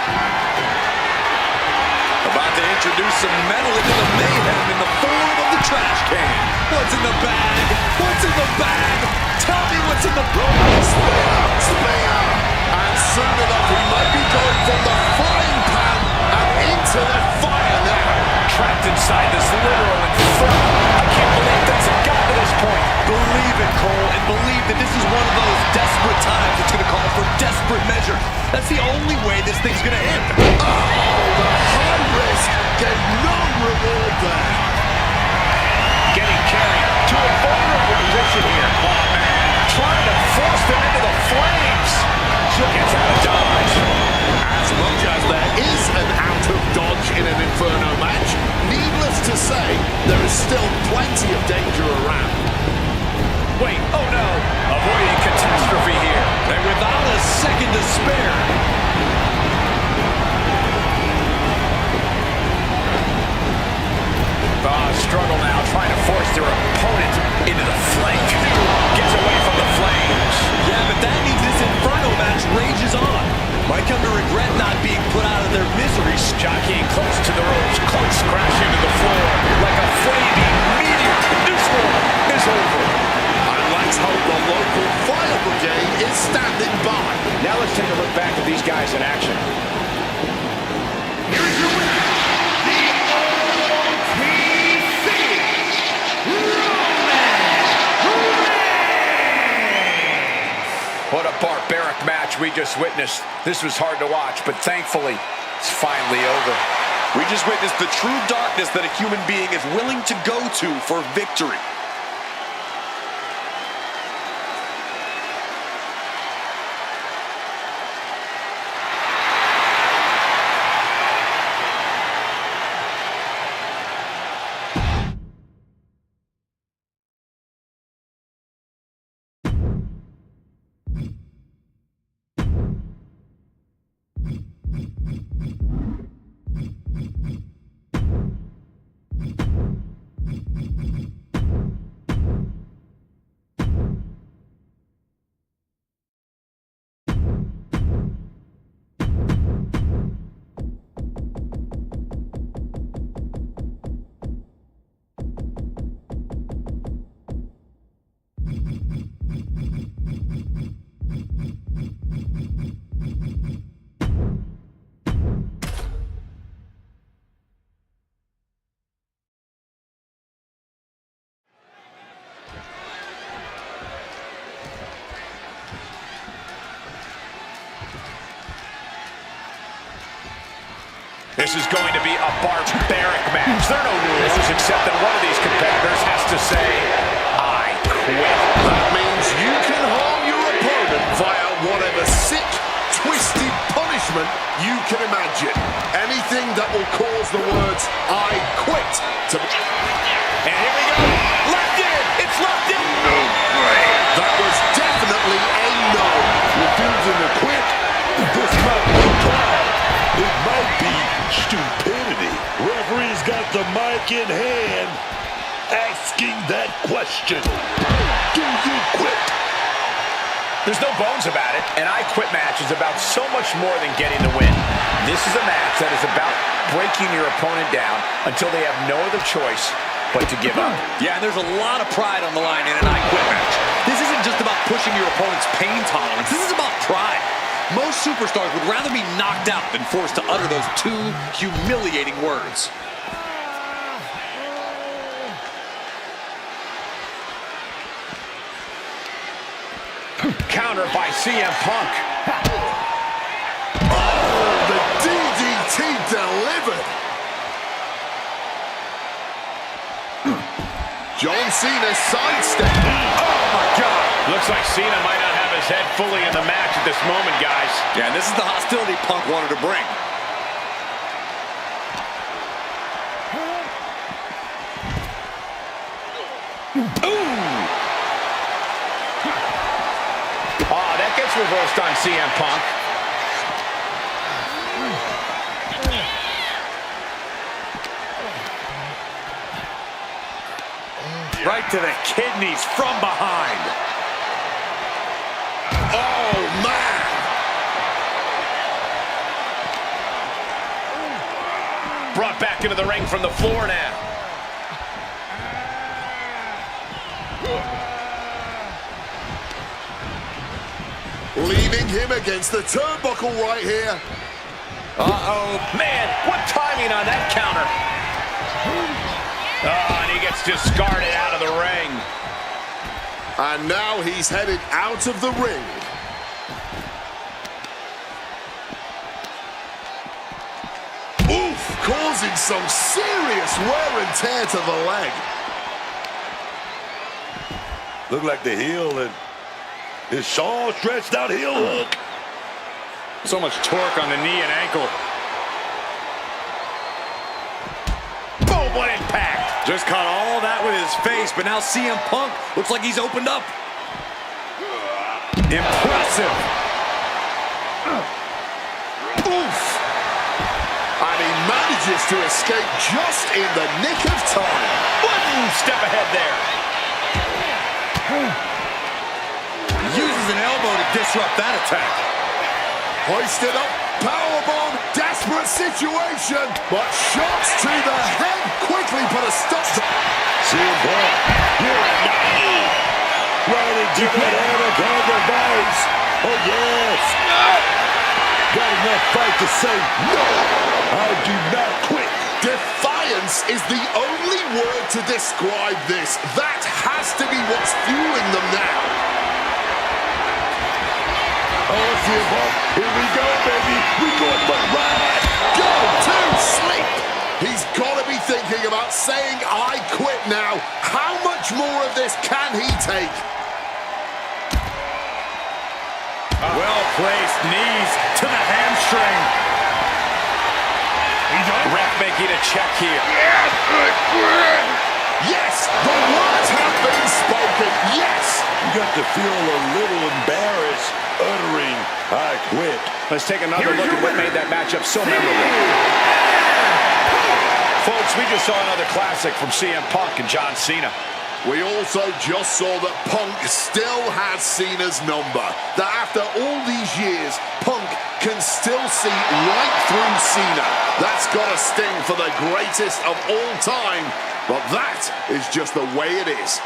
About to introduce some metal into the mayhem in the form of the trash can. What's in the bag? What's in the bag? Tell me what's in the bag. Spear! And soon enough, he might be going from the frying pan and into the fire now. Trapped inside this literal inferno. I can't believe things have gotten to this point. Believe it, Cole, and believe that this is one of those desperate times that's going to call for desperate measure. That's the only way this thing's going to end. Oh, the high risk gave no reward there. Getting carried to a vulnerable position here. Oh, man. Trying to force them into the flames. Gets out of dodge. As much as there is an out of dodge in an Inferno match, needless to say, there is still plenty of danger around. Wait, oh no. Avoiding catastrophe here. And without a second to spare. Struggle now, trying to force their opponent into the flame. Gets away from the flames. Yeah, but that means this Inferno match rages on. Might come to regret not being put out of their misery. Jockeying close to the ropes, close crash into the floor like a flaming meteor. This one is over. And let's hope the local fire brigade is standing by. Now let's take a look back at these guys in action. Here is your winner, the OTC, Roman Reigns. What a barbaric match we just witnessed. This was hard to watch, but thankfully, it's finally over. We just witnessed the true darkness that a human being is willing to go to for victory. This is going to be a barbaric match. There are no rules except that one of these competitors has to say, I quit. That means you can harm your opponent via whatever sick, twisted punishment you can imagine. Anything that will cause the words, I quit, to be... And here we go. Locked in. It's locked in. No way. That was definitely a no. Refusing to quit. This might be pride. It might be stupidity. Referee's got the mic in hand, asking that question. Do you quit? There's no bones about it. An I Quit match is about so much more than getting the win. This is a match that is about breaking your opponent down until they have no other choice but to give up. Yeah, and there's a lot of pride on the line in an I Quit match. This isn't just about pushing your opponent's pain tolerance. This is about pride. Most superstars would rather be knocked out than forced to utter those two humiliating words. Counter by CM Punk. Oh, the DDT delivered. John Cena sidestepped. Oh, my God. Looks like Cena might not have his head fully in the match at this moment, guys. Yeah, and this is the hostility Punk wanted to bring. Oh, that gets reversed on CM Punk. Right to the kidneys from behind. Oh, man. Brought back into the ring from the floor now. Leaving him against the turnbuckle right here. Uh-oh. Man, what timing on that counter. Oh, and he gets discarded out of the ring. And now he's headed out of the ring. Oof, causing some serious wear and tear to the leg. Look like the heel and his saw stretched out heel hook. So much torque on the knee and ankle. Boom, what impact. Just caught all that with his face, but now CM Punk looks like he's opened up. Impressive. Oof. And he manages to escape just in the nick of time. One step ahead there. Uses an elbow to disrupt that attack. Hoisted up, powerbomb, desperate situation, but shots to the head quickly put a stop to... CM Punk, you're a naive. Right into that anaconda vice. Oh, yes. Got enough fight to say, no, I do not quit. Defiance is the only word to describe this. That has to be what's fueling them now. Oh, CM Punk, here we go, baby. We going for the ride. Go to sleep. He's got to be thinking about saying, I quit now. How much more of this can he take? Well-placed knees to the hamstring. Ref making a check here. Yes, the words have been spoken. Yes. You got to feel a little embarrassed uttering, I quit. Let's take another look at what made that matchup so memorable. Folks, we just saw another classic from CM Punk and John Cena. We also just saw that Punk still has Cena's number. That after all these years, Punk can still see right through Cena. That's got to sting for the greatest of all time. But that is just the way it is.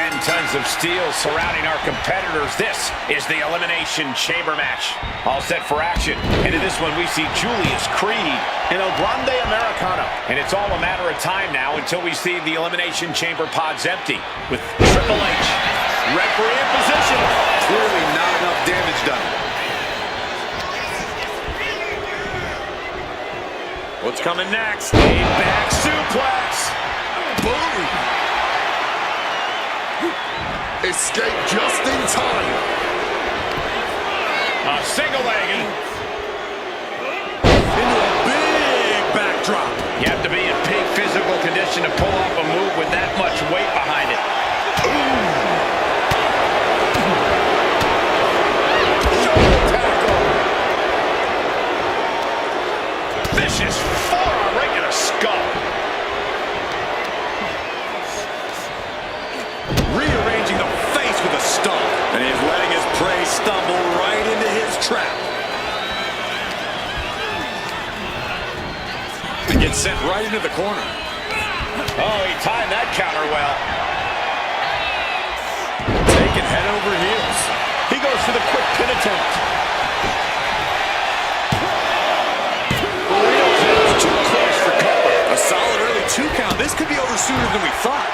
10 tons of steel surrounding our competitors. This is the Elimination Chamber match. All set for action. Into this one, we see Julius Creed in El Grande Americano. And it's all a matter of time now until we see the Elimination Chamber pods empty with Triple H. Referee in position. Clearly not enough damage done. What's coming next? A back suplex. Boom! Escape just in time. A single leg. Into a big backdrop. You have to be in peak physical condition to pull off a move with that much weight behind it. Shoulder tackle. Vicious forearm right in the skull. Rearranging the face with a stomp. And he's letting his prey stumble right into his trap. And gets sent right into the corner. Oh, he timed that counter well. Taken head over heels. He goes for the quick pin attempt. It's too close for cover. A solid early 2 count. This could be over sooner than we thought.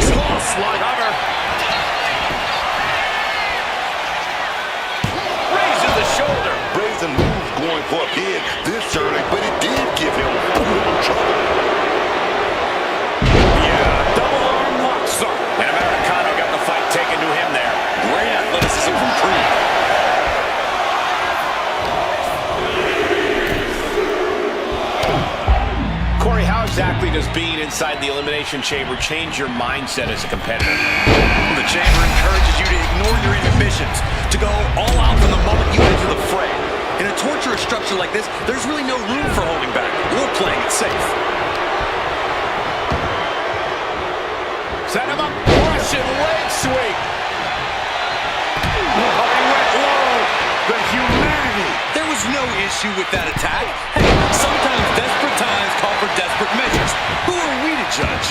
Toss like Cover. Raises the shoulder. Brazen move going for a pin this early, but it did give him a little trouble. Yeah, double arm lock, sir. And Americano got the fight taken to him there. Great athleticism from Creed. Corey, how exactly does being inside the Elimination Chamber change your mindset as a competitor? The chamber encourages you to ignore your inhibitions, to go all out from the moment you enter the fray. In a torturous structure like this, there's really no room for holding back or playing it safe. Set him up, Russian leg sweep. Oh, he went low. The humanity. There was no issue with that attack. Hey, sometimes desperate times call for desperate measures. Who are we to judge?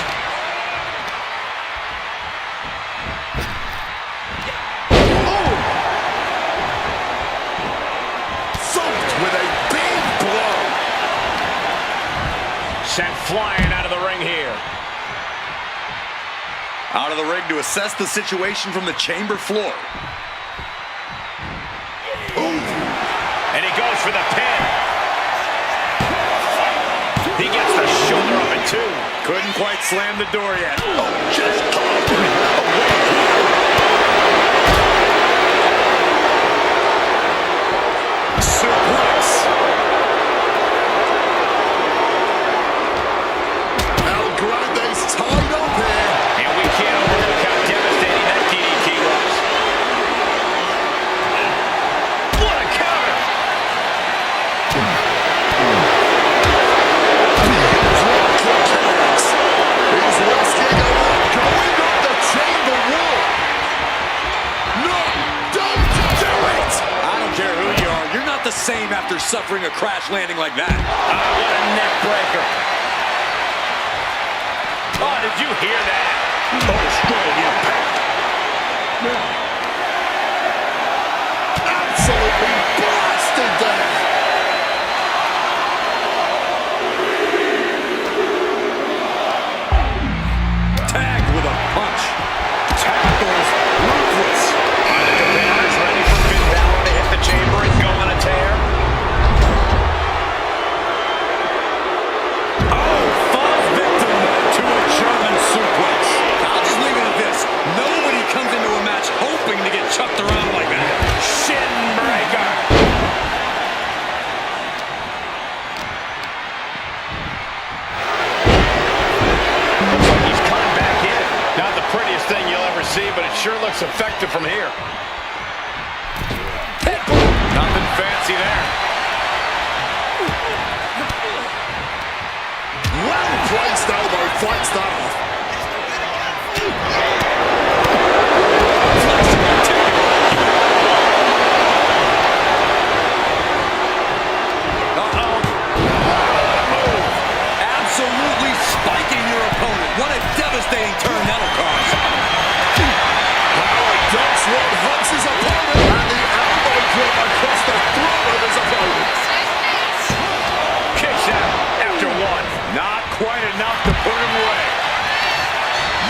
thumped with a big blow. Sent flying out of the ring here. Out of the ring to assess the situation from the chamber floor. And he goes for the pin. He gets the shoulder of it too. Couldn't quite slam the door yet. Oh, just Suplex. El Grande's tied up here. And we can't overlook how devastating that DDT was. What a counter! He's risking a lot going up the chamber wall. No, don't do it! I don't care who you are. You're not the same after suffering a crash landing like that. What a neck breaker. Oh, did you hear that? oh, strong impact. Absolutely blasted there. Tagged with a punch. Tackles ruthless. Are the competitors ready for Finn Balor to hit the chamber and go on a tear? Oh, falls victim to a German suplex. I'll just leave it at this. Nobody comes into a match hoping to get chucked around like that. Shin breaker. Looks like he's coming back in. Not the prettiest thing you'll ever see, but it sure looks effective from here. Nothing fancy there. Well-placed elbow fights that off. Uh-oh. devastating turn that'll cause. Howard ducks one, hunts his opponent, and the elbow drop across the throat of his opponent. Kicks out after one. Not quite enough to put him away.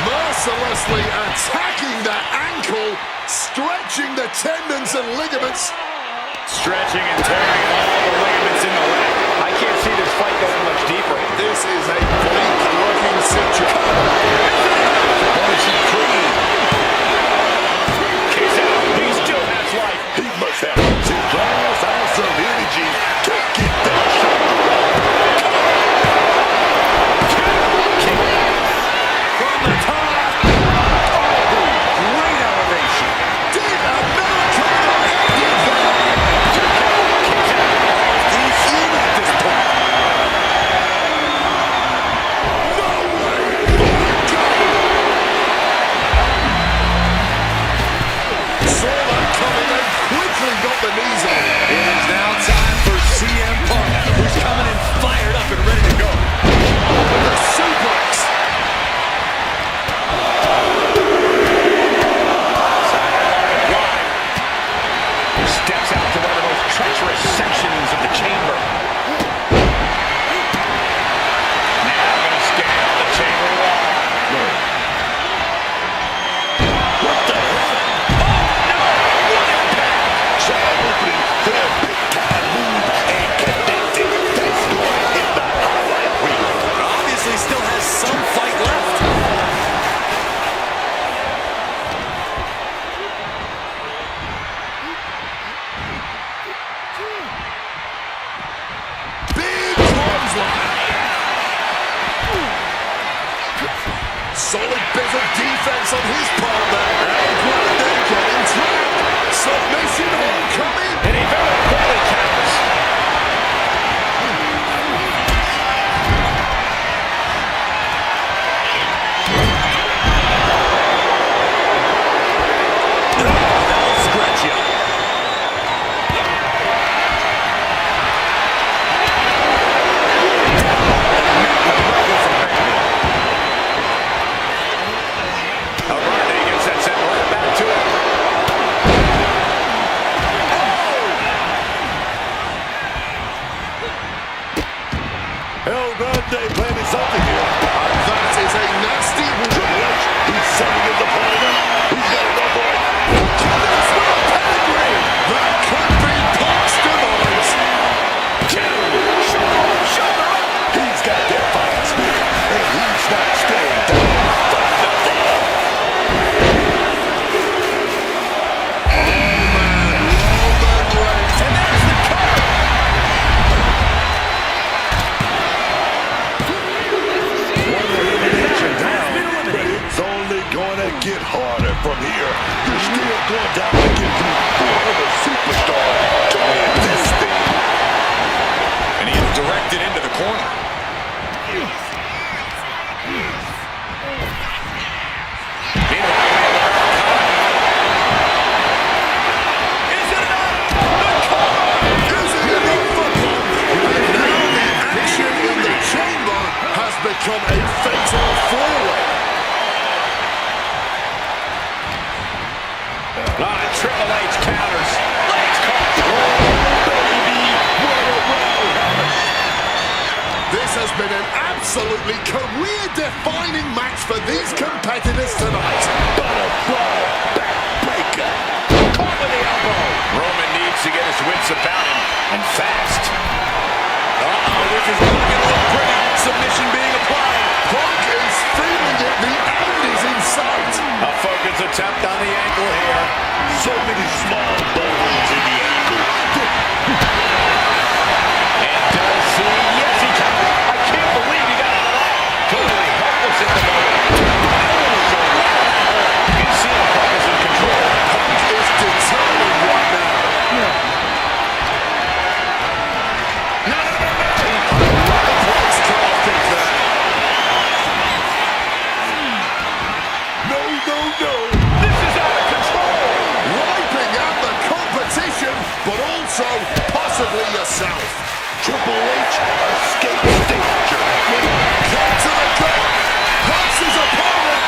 Mercilessly attacking the ankle, stretching the tendons and ligaments. Stretching and tearing all the ligaments in the leg. I can't see this fight going much deeper. This is a bleak-looking situation. Punishing clean. Kicks out. He still has life. He must have some glass ounce of energy to get that shot. From the top. Oh, great elevation. Did America end it there? He's in at this point. No way! Saw that coming and quickly got the knees on. It is now time for CM Punk, who's coming in fired up and ready to go. The suplex. Steps out to one of the most treacherous sections of the chamber. Now going to scale the chamber wall. What the hell? Oh, no! What impact! Sound opening for a big-time move and connected. That's right in the highlight reel. Obviously still has some fight left. Big clothesline. Solid bit of defense on his part there. And right there, getting trapped. Submission homecoming. And he very quickly counters. That'll scratch you. O'Reilly gets that set right back to it. El Grande planning something here. That is a nasty Triple H, he's setting his opponent. He's got to go for it. pedigree. That could be Punk's demise. He's got that fire spirit, and he's not staying down for nothing. And there's the cover. One elimination down, but it's only going to get harder from here. You're still going down to get through four other superstars to win this thing. And he is directed into the corner. Is it enough? Is it enough for Punk? And now the action in the chamber has become a fatal four-way. Triple H counters. Legs caught. This has been an absolutely career-defining match for these competitors tonight. Butterfly backbreaker. Caught with the elbow. Roman needs to get his wits about him, and fast. This is not going to look pretty. Submission being applied. Punk is feeling it. The end is in sight. A focused attempt on the ankle here. So many small bones in the ankle. And does he? Yes, he can. I can't believe he got out of that. Totally helpless at the moment. You can see how Punk is in control. Punk is determined right now. No. Punk's caught there. No. This is out of control. Wiping out the competition, but also possibly yourself. Triple H escapes danger. Cut to the gut. Hunts his opponent.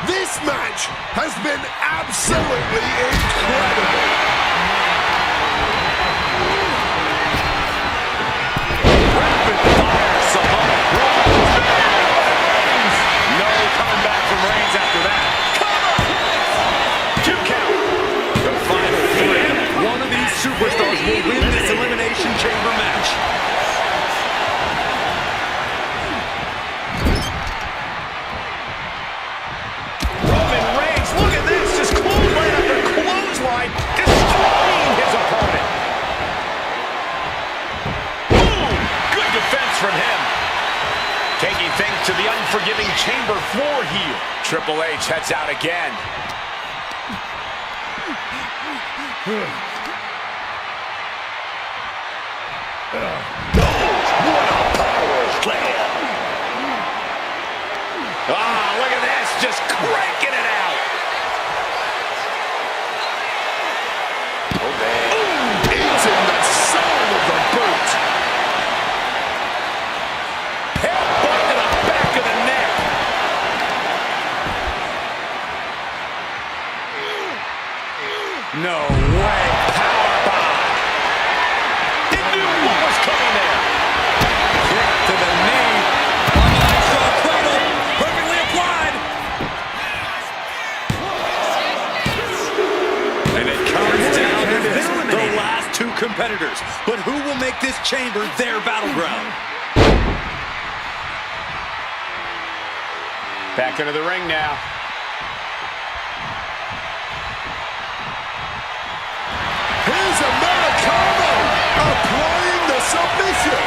This match has been absolutely incredible. Rapid fire, Samoa. No coming back from Reigns after that. Cover! 2 count. The final 3. One of these superstars will win this Elimination Chamber match. Roman Reigns, look at this, just clothesline after clothesline, destroying his opponent. Boom! Good defense from him. Taking things to the unforgiving chamber floor here. Triple H heads out again. What a power slam. Ah, look at this, just cranking it out. Oh, man. Eating the soul of the boot. Headbutt to the back of the neck. No way. Powerbomb. He knew what was coming there. Kick to the knee. Straw cradle. Perfectly applied. And it comes down to this. The last 2 competitors. But who will make this chamber their battleground? Back into the ring now. Here's Americano applying the submission.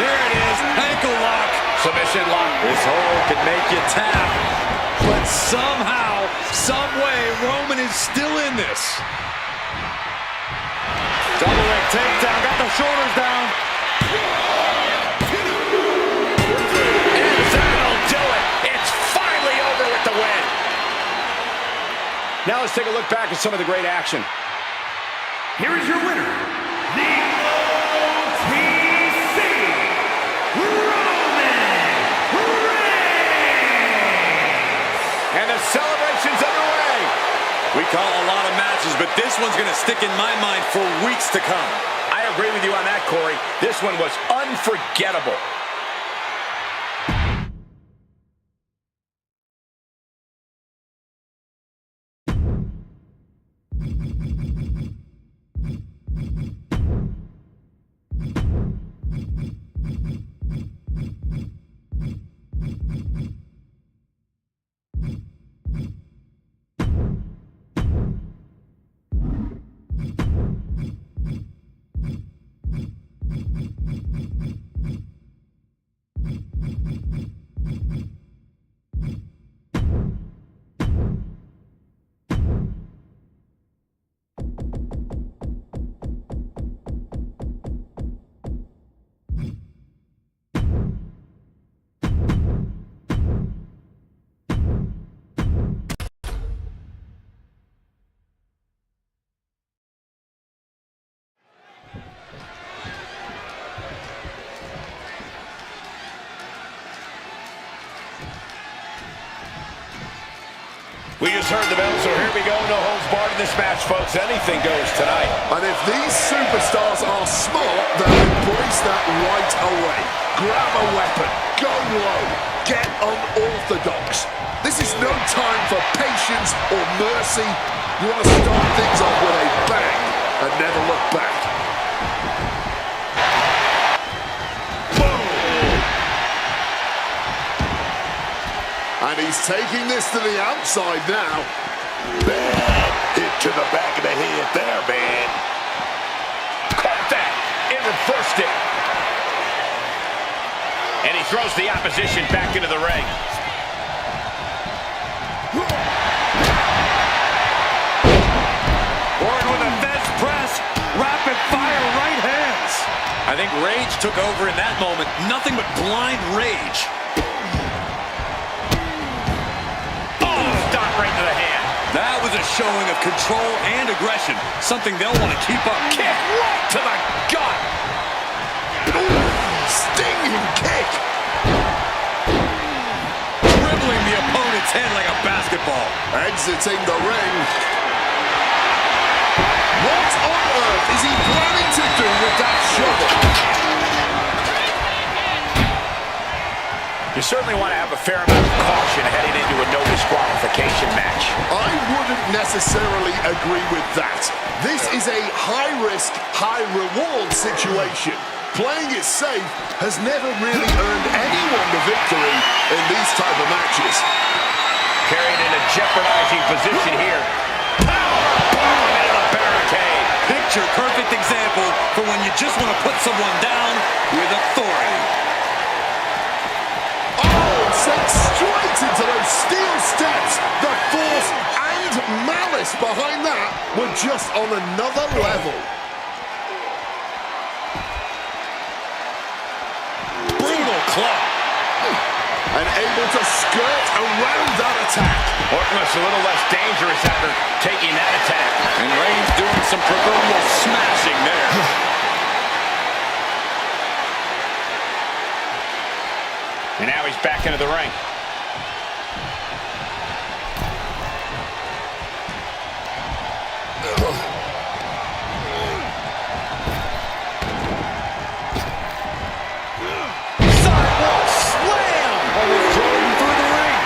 There it is. Ankle lock. Submission lock. This hold can make you tap. But somehow, some way, Roman is still in this. Double leg takedown. Got the shoulders down. And that'll do it. It's finally over with the win. Now let's take a look back at some of the great action. Here is your winner, the OTC, Roman Reigns! And the celebration's underway. We call a lot of matches, but this one's going to stick in my mind for weeks to come. I agree with you on that, Corey. This one was unforgettable. We just heard the bell, so here we go. No holds barred in this match, folks. Anything goes tonight. And if these superstars are smart, they'll embrace that right away. Grab a weapon, go low, get unorthodox. This is no time for patience or mercy. You want to start things off with a bang and never look back. And he's taking this to the outside now. Bad hit to the back of the head there, man. Caught that and reversed it. And he throws the opposition back into the ring. Ward with a Fez press. Rapid fire right hands. I think rage took over in that moment. Nothing but blind rage. Right to the hand. That was a showing of control and aggression, something they'll want to keep up. Kick right to the gut. Ooh, stinging kick. Dribbling the opponent its head like a basketball. Exiting the ring. What on earth is he planning to do with that shovel? You certainly want to have a fair amount of caution heading into a no disqualification match. I wouldn't necessarily agree with that. This is a high-risk, high-reward situation. Playing it safe has never really earned anyone the victory in these type of matches. Carried in a jeopardizing position here. Power bomb into the barricade. Picture perfect example for when you just want to put someone down with authority. Oh, sent straight into those steel steps. The force and malice behind that were just on another level. Brutal claw. And able to skirt around that attack. Orton looks a little less dangerous after taking that attack. And Reigns doing some proverbial smashing there. And now he's back into the ring. Sidewalk slam! Almost thrown through the ring.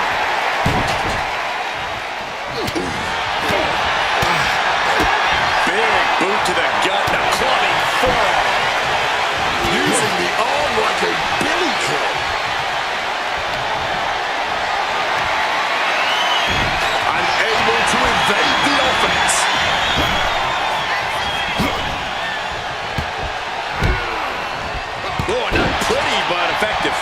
Big boot to the gut. Now clubbing forearm. Using the arm like a billy club. Unable to evade the offense. Oh, not pretty, but effective.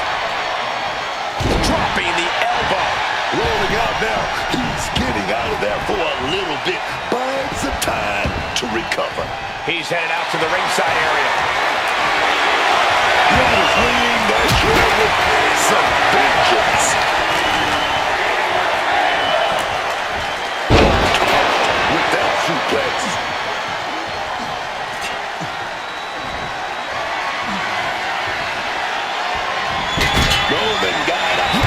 Dropping the elbow. Rolling out now. He's getting out of there for a little bit. Buying some time to recover. He's headed out to the ringside area. Swinging that chair with some vengeance. With that suplex. Roman got out.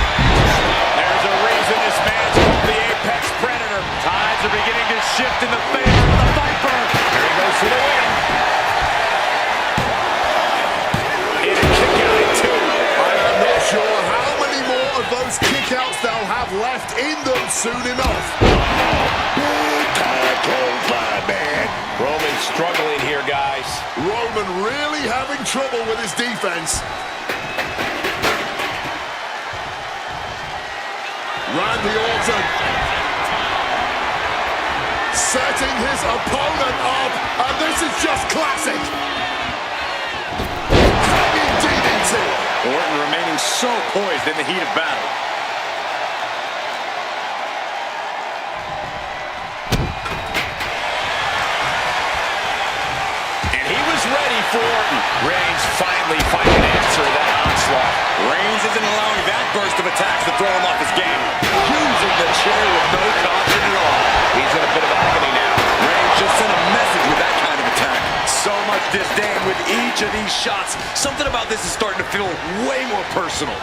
There's a reason this man's called the Apex Predator. Tides are beginning to shift in the favor of the Viper. Here he goes for the win. And a kick out at two. I'm not sure how many more of those kickouts they'll have left in them soon enough. Big time clothesline, man. Roman struggling here, guys. Roman really having trouble with his defense. Randy Orton setting his opponent up, and this is just classic. Hanging DDT. Orton remaining so poised in the heat of battle. And he was ready for Orton. Reigns finally finding an answer to that onslaught. Reigns isn't allowing that burst of attacks to throw him off his game. Using the chair with no caution at all. He's in a bit of agony now. Reigns just sent a message with that kind of attack. So much disdain with each of these shots. Something about this is starting to feel way more personal.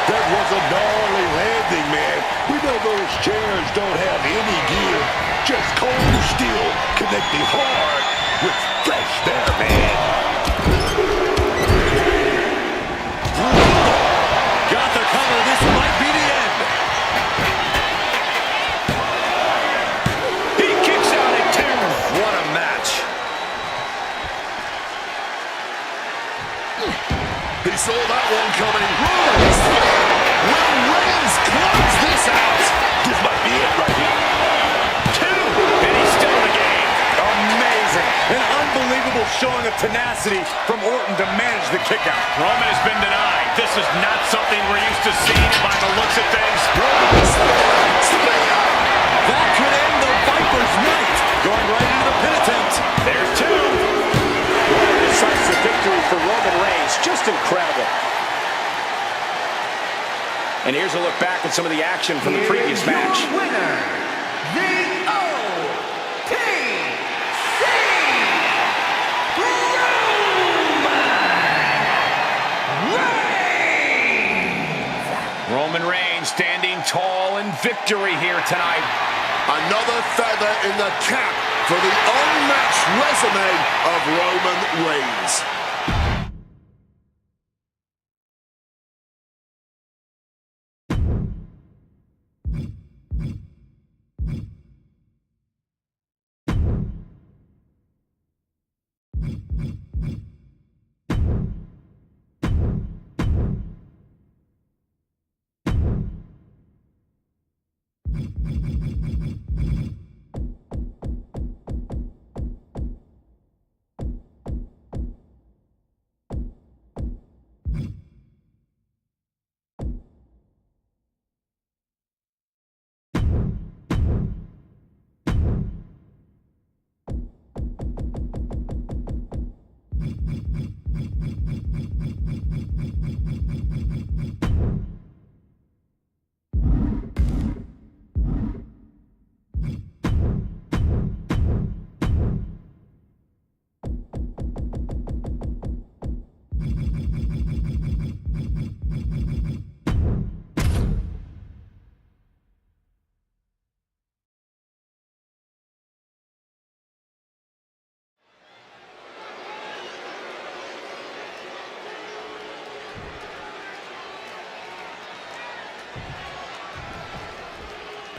That was a gnarly landing, man. We know those chairs don't have any gear. Just cold steel connecting hard with flesh there, man. Got the cover. This might be the end. He kicks out at two. What a match. He saw that one coming. Will Reigns close this out? This might be it right here. Two. And he's still in the game. Amazing. An unbelievable showing of tenacity from Orton to manage the kickout. Roman has been denied. This is not something we're used to seeing by the looks of things. That could end the Viper's night. Going right into the pin attempt. There's two. What a decisive victory for Roman Reigns. Just incredible. And here's a look back at some of the action from the previous match. Your winner, the OPC stolen victory here tonight. Another feather in the cap for the unmatched resume of Roman Reigns.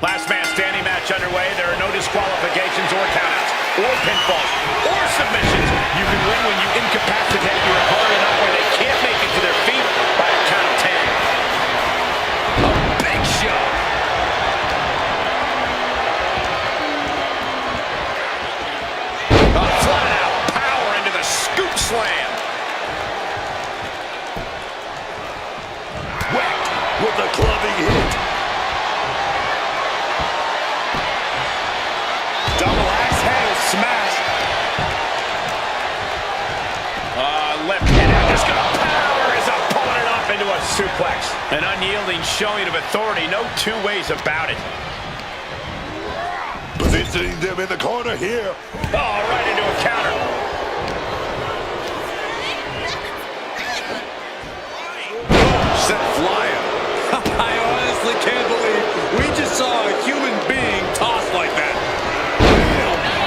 Last man standing match underway. There are no disqualifications or countouts, or pinfalls, or submissions. You can win when you incapacitate your opponent enough where they can't make it to their feet by a count of 10. A big show. A flat-out power into the scoop slam. Whacked with a clubbing hit. Double axe handle smash. Left hand out, just gonna power his opponent up into a suplex. An unyielding showing of authority, no two ways about it. Positioning them in the corner here. Oh, right into a counter. Sent flying. I honestly can't believe we just saw a human being tossed like that.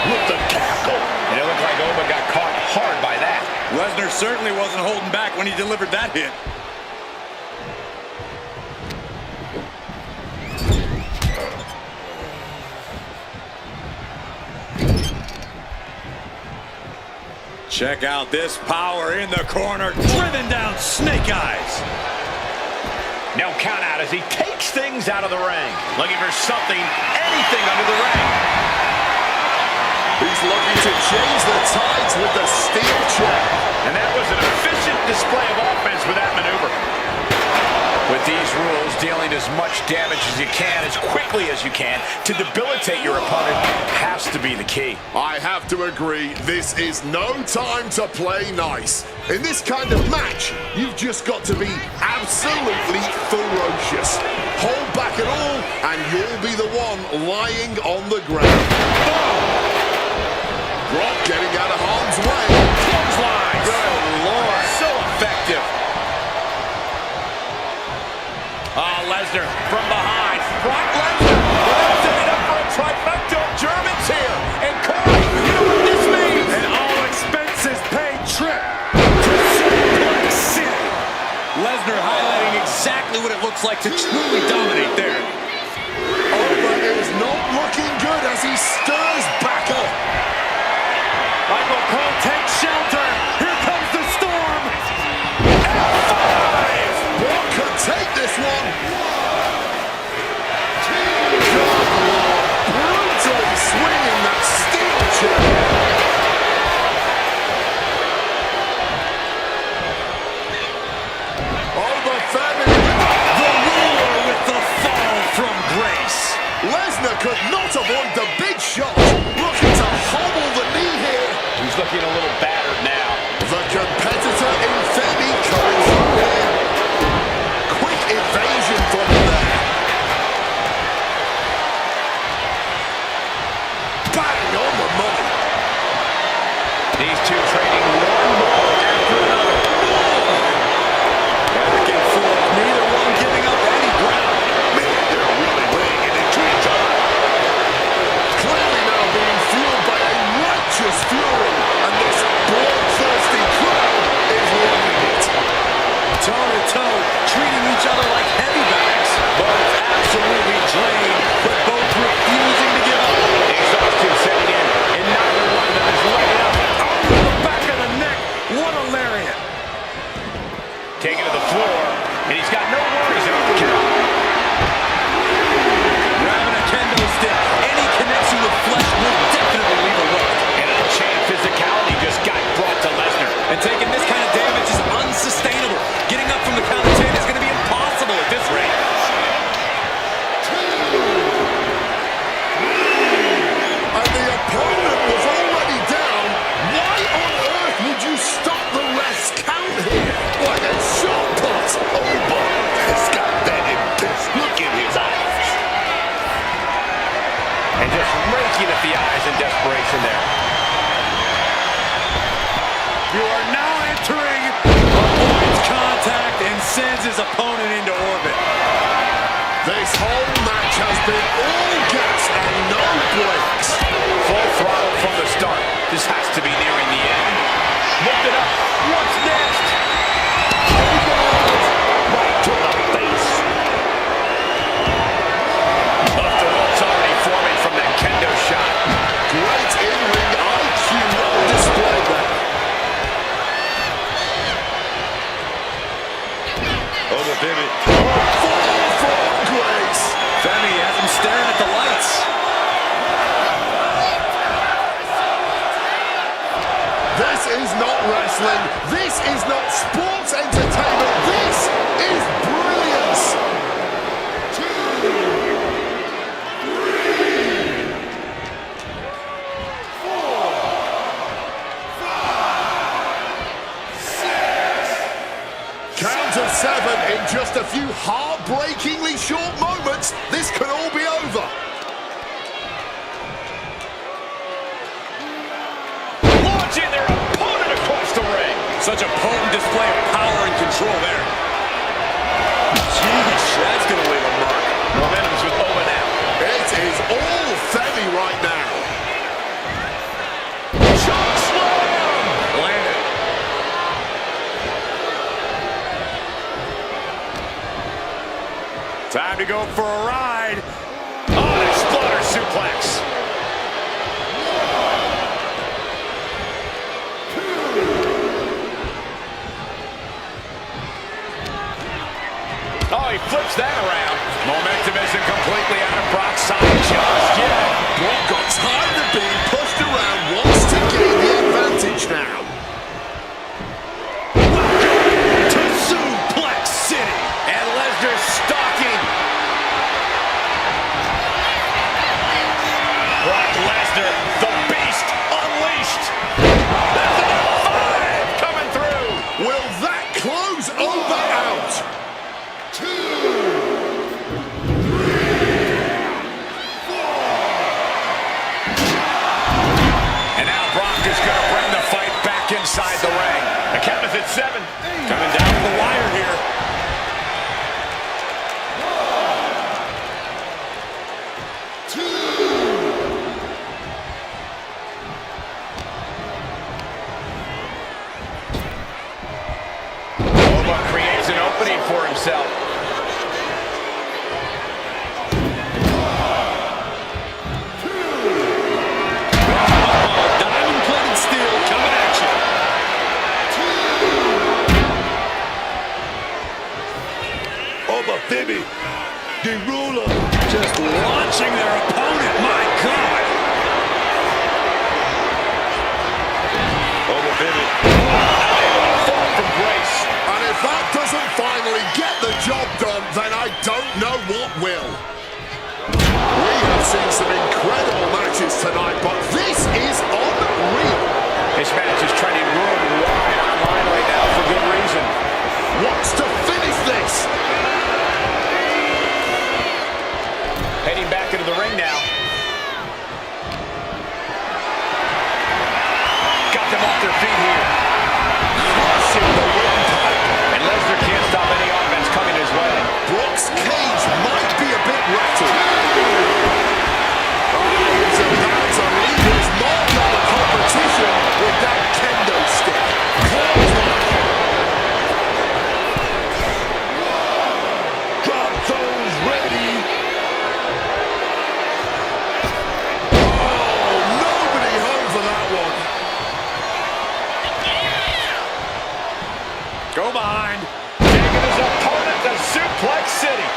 With the tackle. And it looked like Oba got caught hard by that. Lesnar certainly wasn't holding back when he delivered that hit. Check out this power in the corner, driven down Snake Eyes. No count out as he takes things out of the ring. Looking for something, anything under the ring. He's looking to change the tides with the steel chair. And that was an efficient display of offense with that maneuver. With these rules, dealing as much damage as you can, as quickly as you can, to debilitate your opponent has to be the key. I have to agree, this is no time to play nice. In this kind of match, you've just got to be absolutely ferocious. Hold back at all, and you'll be the one lying on the ground. Brock getting out of harm's way. Clothesline. Good Lord. So effective. Lesnar from behind. Brock Lesnar setting up for a trifecta of Germans here. And Corey, you know what this means. An all-expenses paid trip to Suplex City. Lesnar highlighting exactly what it looks like to truly dominate there. Oba is not looking good as he stirs back up. Michael Cole takes shelter. Here comes the storm. F5! Brock could take this one. Brutally swinging that steel chair. Oba family, The ruler with the fall from grace. Lesnar could not avoid the big shot. Looking to hobble the knee here. He's looking a little battered now. The competitor in Femi coming through here. Quick evasion from there. Bang on the money. These two trading one ball after another. Back and forth, neither one giving up any ground. Man, they're really laying lariat. Taken to the floor, and he's got no worries about the count. Grabbing a kendo stick. Any connection with flesh will definitely leave a look. And unchained physicality just got brought to Lesnar. And taking this kind of damage is unsustainable. Getting up from the count of 10 is going to be impossible at this rate. And the opponent was already down. Why on earth would you stop the rest count here? Like a shot put. Oh boy, it's got that intense look in his eyes. And just raking at the eyes in desperation there. You are now entering, avoids contact and sends his opponent into orbit. This whole match has been all gas and no brakes. Full throttle from the start. This has to be nearing the end. Lift it up. What's next? Right to the face. Off the ropes already forming from that kendo shot. Great in-ring IQ on display there. Oh, the pivot. Fall from grace. Femi has him staring at the lights. This is not wrestling. This is not sports entertainment. This is brilliance. 2, 3, 4, 5, 6. Count of 7 in just a few heartbreakingly short moments. This could all be over. Launching their opponent across the ring. Such a potent display of power and control there. Jeez, that's going to leave a mark. Momentum's with Owen now. It is all Femi right now. Choke slam! Landed. Time to go for a ride. Oh, an exploder suplex. Oh, he flips that around. Momentum isn't completely out of Brock's side just yet. Brock got tired of being pushed around, wants to gain the advantage now. To Suplex City. And Lesnar stalking. Brock Lesnar, the beast, unleashed. Lesnar 5 coming through. Will that close over out? 2, 3, 4. And now Brock is going to bring the fight back inside the ring. The count is at 7. Coming down to the wire here. Oba creates an opening for himself. Diamond-plated steel coming at you. Oh, the Femi. The ruler. Just launching their opponent. My God. Oh, the pivot. Fall from grace. And if that doesn't finally get the job done, then I don't know what will. We have seen some incredible matches tonight, but this is unreal. This match is trending worldwide online right now for good reason. Wants to finish this. Heading back into the ring now. Got them off their feet here. Go behind. Taking his opponent to Suplex City.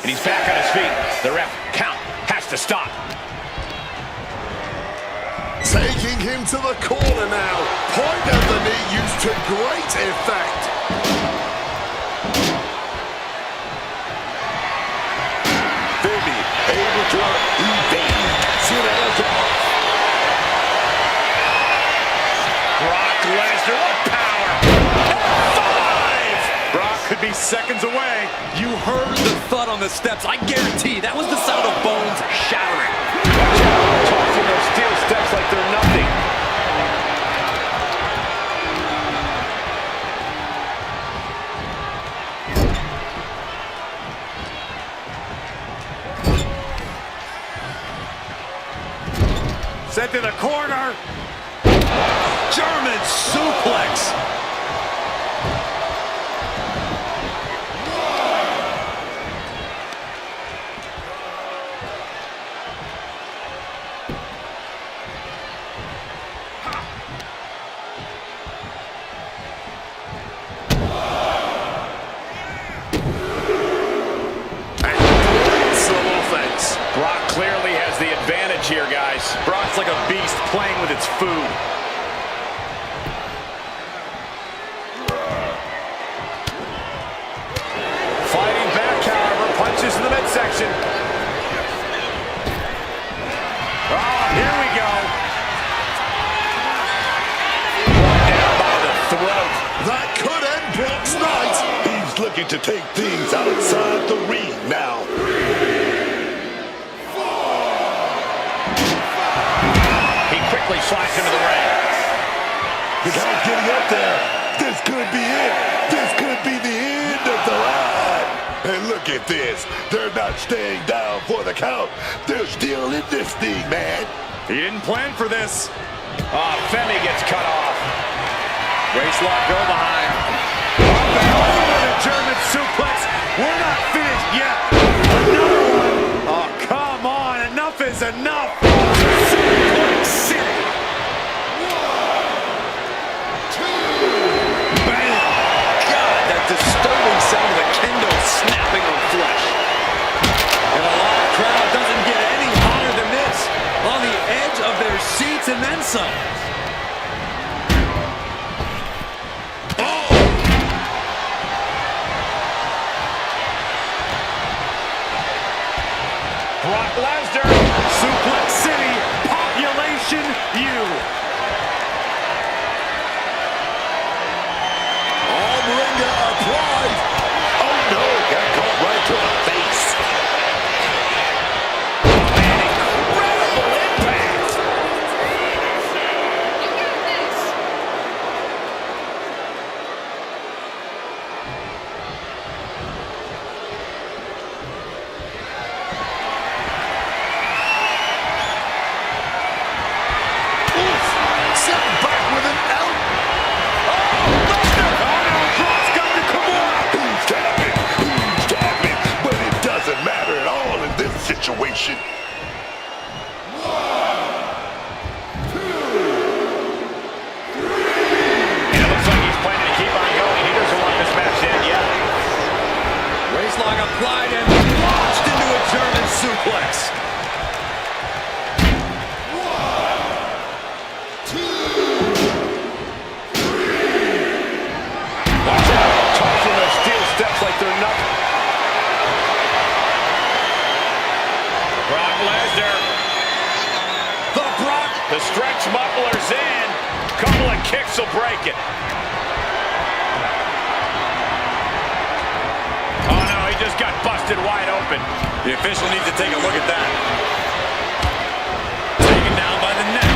And he's back on his feet. The ref count has to stop. Taking him to the corner now. Point of the knee used to great effect. Baby, able to evade. Sit ass off. Brock Lesnar, what power! F5! Brock could be seconds away. You heard the thud on the steps. I guarantee that was the sound of bones shattering. Tossing those steel steps like they're nothing. Sent to the corner. German suplex. Brock clearly has the advantage here, guys. Brock's like a beast playing with its food. Fighting back, however, punches in the midsection. Oh, here we go. Down by the throat. That could end Brock's night. He's looking to take things outside the ring now. Quickly slides into the ring. The guy's getting up there. This could be it. This could be the end of the ride. And look at this. They're not staying down for the count. They're still in this thing, man. He didn't plan for this. Femi gets cut off. Waistlock, go behind. Up and over the German suplex. We're not finished yet. Another one. Oh, come on. Enough is enough. Suplex City. 1, 2. Bam. God, that disturbing sound of the kendo snapping on flesh. And a live crowd doesn't get any hotter than this. On the edge of their seats and then some. Brock Lesnar. Suplex City, population U. Armringer applied. Oh no, got caught right to the face. An incredible impact. Situation. 1, 2. And it looks like he's planning to keep on going. He doesn't want this match to end yet. Waistlock applied and launched into a German suplex. 1, 2. Watch out. Tossing those steel steps like they're nothing. Brock Lesnar. The stretch muffler's in. Couple of kicks will break it. Oh no, he just got busted wide open. The official needs to take a look at that. Taken down by the neck.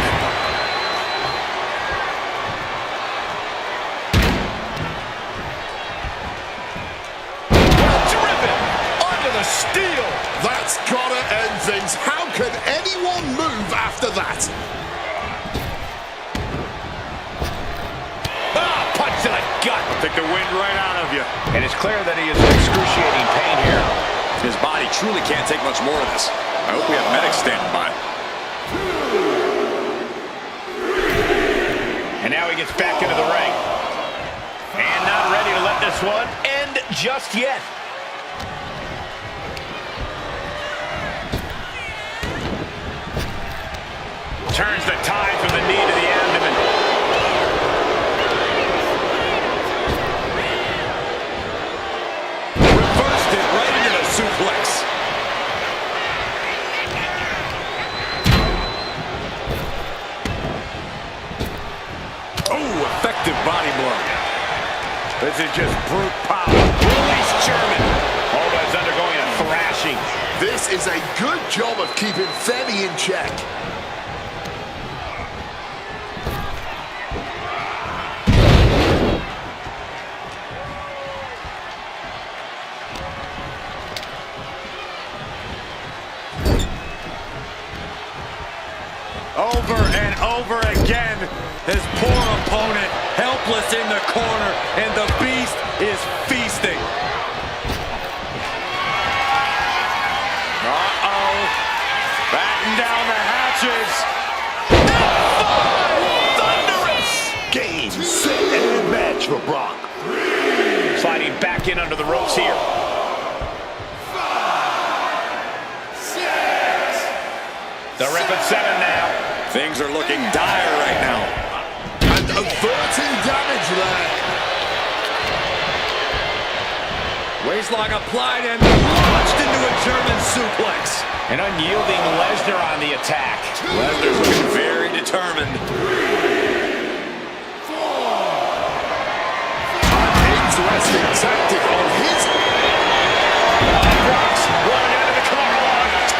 Driven onto the steel. That's gotta end things. How can anyone move after that? Punch to the gut. Took the wind right out of you. And it's clear that he is in excruciating pain here. His body truly can't take much more of this. I hope we have medics standing by. And now he gets back into the ring. And not ready to let this one end just yet. Turns the tide from the knee to the abdomen. Reversed it right into the suplex. Oh, effective body blow. This is just brute power. Release German. Alba is undergoing a thrashing. This is a good job of keeping Femi in check. Over and over again, his poor opponent helpless in the corner, and the beast is feasting. Uh-oh. Batten down the hatches. Thunderous. Game, set, and match for Brock. Sliding back in under the ropes here. The ref at 7 now. Things are looking dire right now. And averting damage there. Waistlock applied and launched into a German suplex. An unyielding Lesnar on the attack. Lesnar's looking very determined. Interesting tactic on his... Brock's running out of the corner.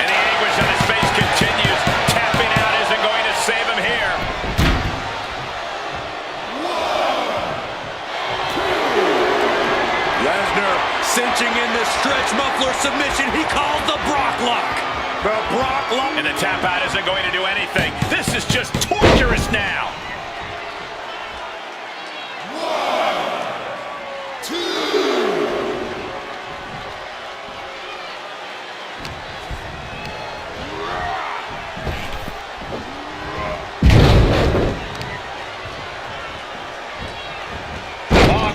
And the anguish on his face continues. Tapping out isn't going to save him here. Lesnar cinching in the stretch muffler submission. He calls the Brock lock. The Brock lock. And the tap out isn't going to do anything. This is just torturous now.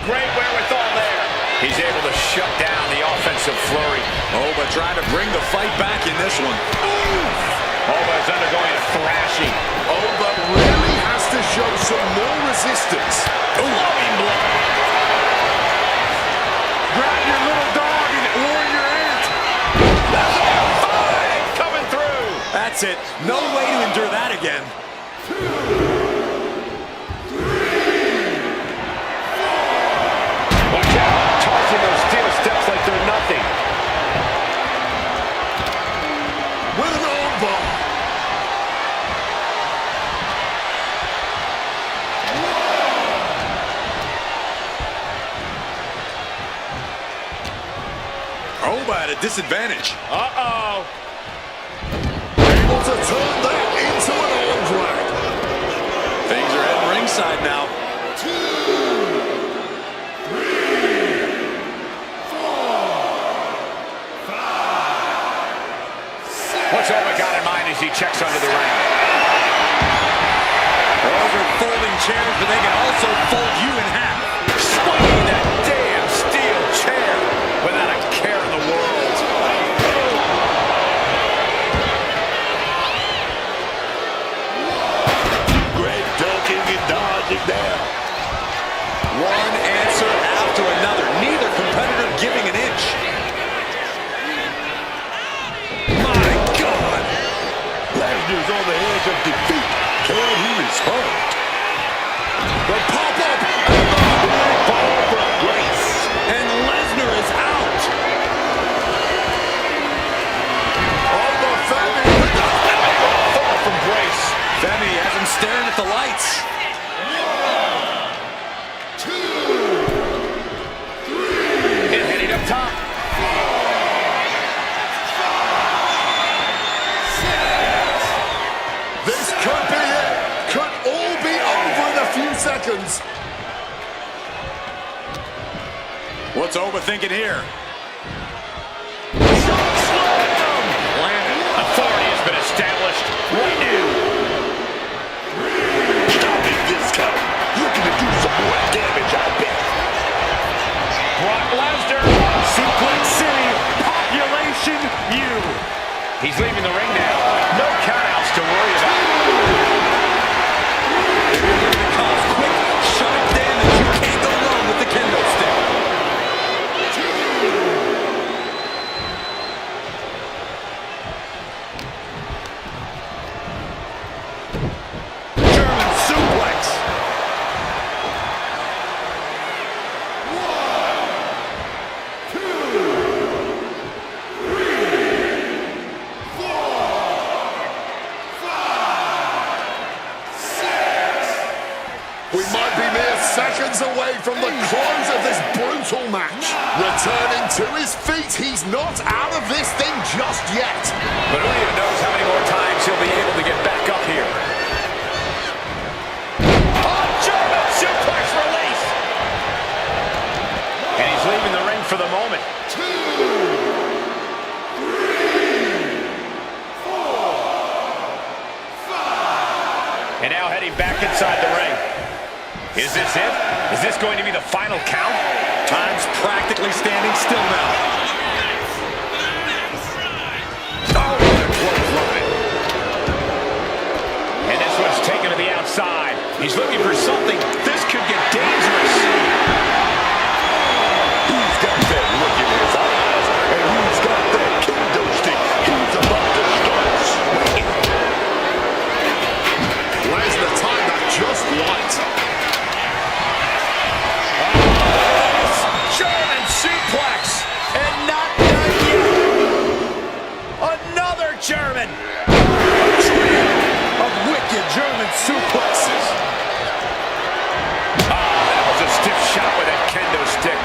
Great wherewithal there. He's able to shut down the offensive flurry. Oh, but trying to bring the fight back in this one. Alba is undergoing a thrashing. Oba really has to show some more resistance. Blowing blow. Grab your little dog and warn your aunt. Coming through. That's it. No way to endure that again. Watch out. Tossing those steel steps like they're nothing. With an armbar. Oba at a disadvantage. Uh-oh. Able to turn that into an arm drag. Things are heading ringside now. 2, 3, 4, 5, 6. What's Oba got in mind as he checks under the ring? Those are folding chairs, but they can also fold you in half. Swinging that damn steel chair without a care in the world. Great ducking and dodging there. One answer after another. Neither competitor giving an inch. My God! Lesnar's on the edge of defeat. Can he respond? The pop-up and the big ball for Grace. And Lesnar is out. Oba Femi with the Far from Grace. Femi has him staring at the lights. 2, 3. And heading up top. This could be it. Could all be over in a few seconds. thinking here? Authority has been established right now. Stop it, this guy. Looking to do some more damage, I bet. Brock Lesnar, Suplex City, Population U. He's leaving the ring now. No countouts to worry about. Cause quick, sharp damage. You can't go wrong with the kendo stick. German suplex. We might be mere seconds away from the close of this brutal match. Returning to his feet, he's not out of this thing just yet. But who even knows how many more times he'll be able to get back up here. Oh, German suplex release! And he's leaving the ring for the moment. 2, 3, 4, 5. And now heading back inside the ring. Is this it? Is this going to be the final count? Time's practically standing still now. Oh, what a clothesline. And this one's taken to the outside. He's looking for something. This could get dangerous. He's got that look in his eyes, and he's got that kendo stick. He's about to start swinging. Lesnar timed that just right. German suplex, and not done yet. Another German. A trio of wicked German suplexes. That was a stiff shot with that kendo stick.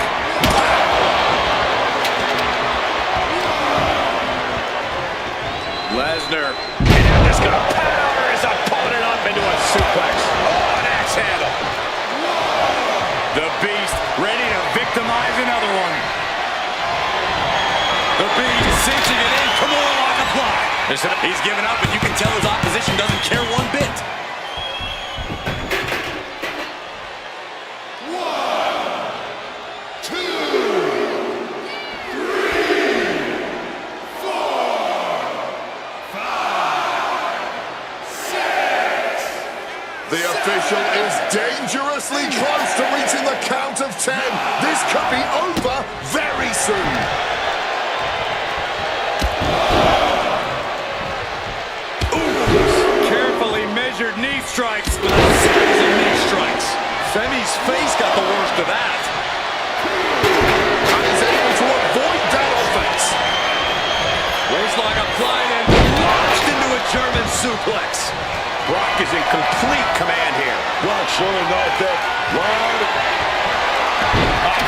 Lesnar, and now just gonna power his opponent up into a suplex. Oh, an axe handle. The Beast ready to victimize another one. The Beast cinching it in. Come on, like a fly. He's given up, and you can tell his opposition doesn't care one bit. 1, 2, 3, 4, 5, 6. The official is dangerously close to reaching the count of 10. This could be over very soon. Carefully measured knee strikes with a series of knee strikes. Femi's face got the worst of that. And is able to avoid that offense. Waistlock applied and launched into a German suplex. Brock is in complete command here. Brock showing off that wild.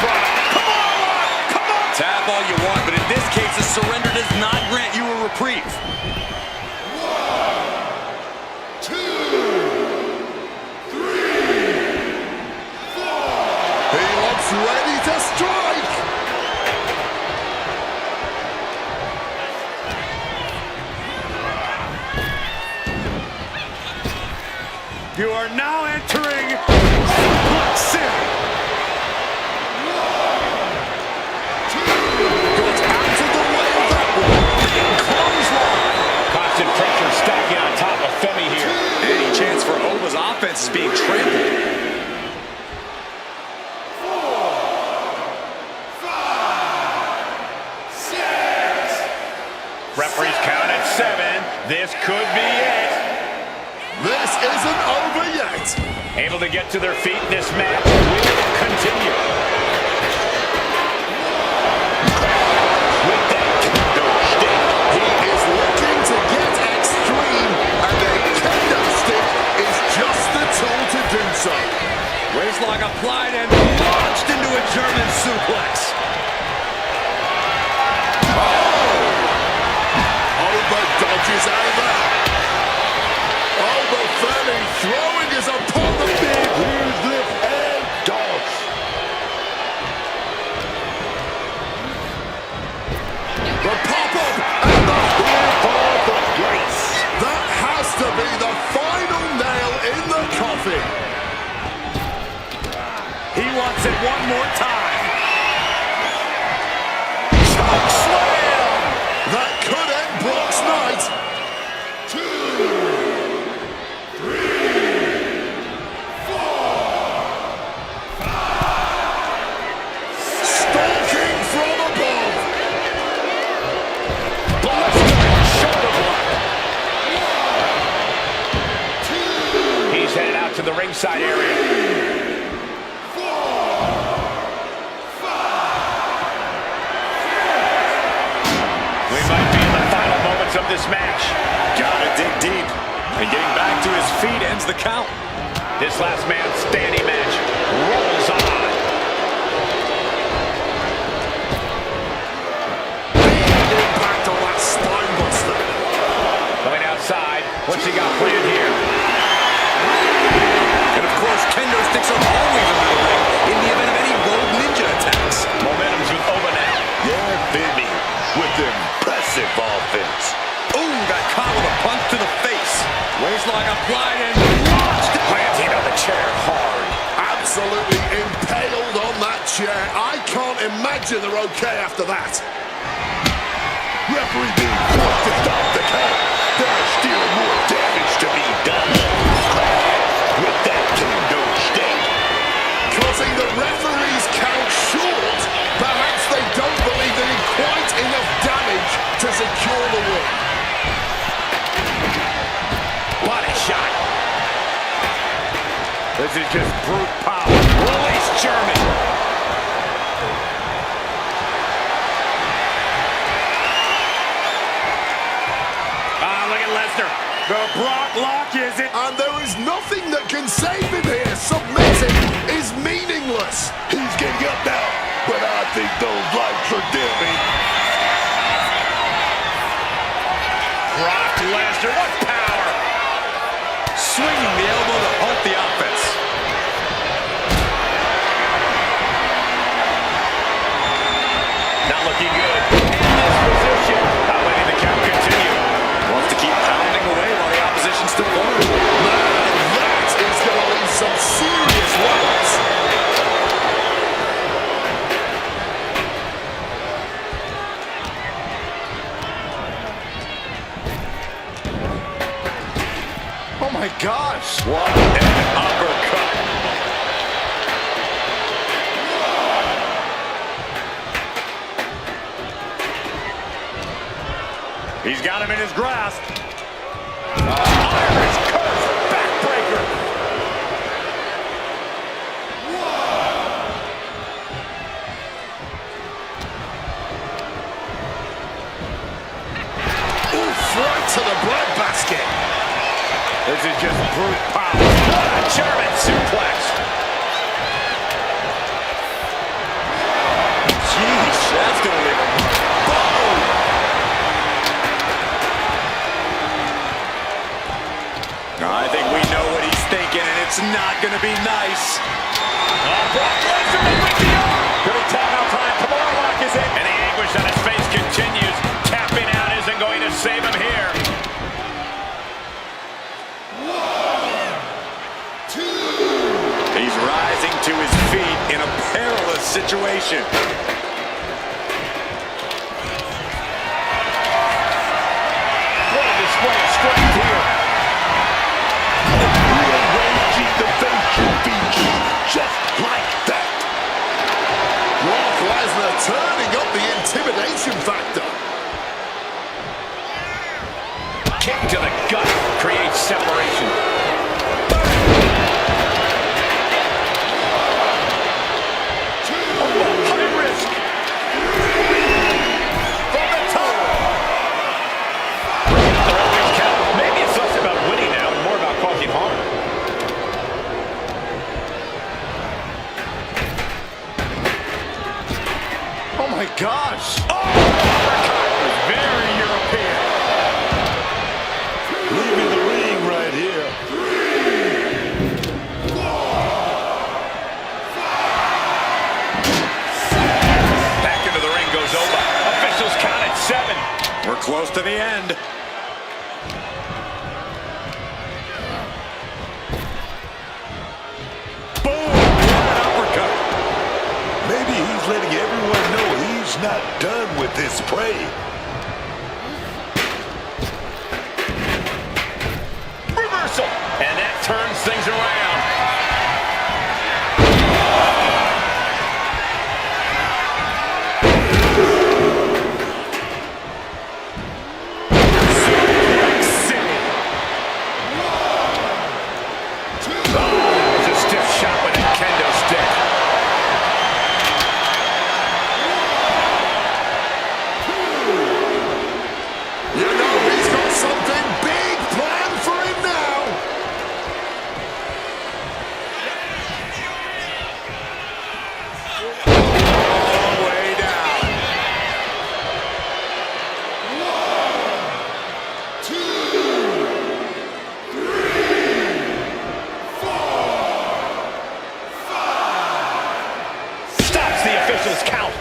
Brock, come on, Brock, come on. Tap all you want, but in this case, a surrender does not grant you a reprieve. 1, 2, 3, 4. He looks ready to strike. You are now entering Suplex City. 1, 2. Got out of the way of that one. Big clothesline. Constant pressure stacking on top of Femi here. Any chance for Ova's offense is being trampled. 4, 5, 6. Referees count at 7. This could be it. This isn't over yet. Able to get to their feet. This match will continue. With that kendo stick, He is looking to get extreme, and a kendo stick is just the tool to do so. Waistlock applied and launched into a German suplex. Over dodges out of that. Over Femi throwing his opponent. Big rears lift and toss. one more time. Choke slam! That could end Brock's night. 2, 3, 4, 5. Stalking from above. Blistering shoulder block. 1, 2. He's headed out to the ringside area. Of this match. Gotta dig deep. And getting back to his feet ends the count. This last man standing match rolls on. Big impact on that spine buster. Going outside. What's he got planned here? And of course, kendo sticks are always under the ring in the event of any rogue ninja attacks. Momentum's with Oba now. Yeah, Vinny, with impressive offense. Ooh, got caught with a punch to the face. Waistlock applied and launched. Planting on the chair hard. Absolutely impaled on that chair. I can't imagine they're okay after that. Referee being forced to stop the count. There's still more damage to be done. With that kendo stick. Causing the referee's count short. Perhaps they don't believe they did quite enough damage to secure the win. Body shot. This is just brute power. Release German. Look at Lesnar. The Brock lock is it. And there is nothing that can save him here. Submitting is meaningless. He's getting up now, but I think those lights are dimming. Brock Lesnar, what power! Swinging the elbow to halt the offense. Not looking good. In this position. Not letting the count continue. Wants to keep pounding away while the opposition's still going. Man, that is going to leave some serious wounds. Oh my gosh. What an uppercut. He's got him in his grasp. Irish curse, backbreaker. Oof, right to the breadbasket. This is just brute power. What a German suplex. Jeez, that's going to leave him. Boom! I think we know what he's thinking, and it's not going to be nice. Brock Lesnar with the arm. Good timeout time. Tomorrow lock is in. And the anguish on his face continues. Tapping out isn't going to save him here. 1, 2. He's rising to his feet in a perilous situation. What a display of strength here. Rearranging the facial features just like that. Brock Lesnar turning up the intimidation factor. Kick to the gut creates separation. High risk. From the top. Bringing up the referee's count. Maybe it's less about winning now and more about causing harm. Oh my gosh. Oh, uppercut was very European. Leaving the ring right here. 3, 4, 5. Back into the ring goes Oba. Officials count at 7. We're close to the end. Boom! What an uppercut. not done with this prey. Reversal. And that turns things around. Count.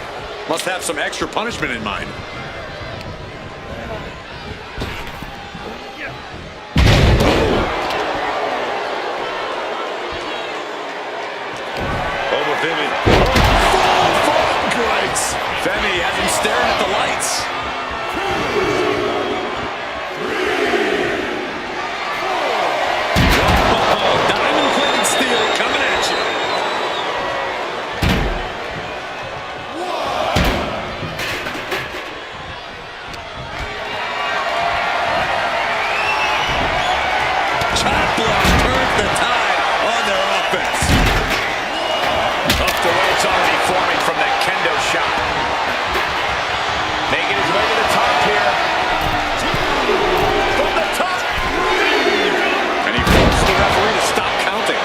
Must have some extra punishment in mind. Over Femi. Full grace. Femi has him staring at the lights. Oh, diamond-plated steel coming at you. Forming from that kendo shot. Making his way to the top here. From the top. And he forced the referee to stop counting.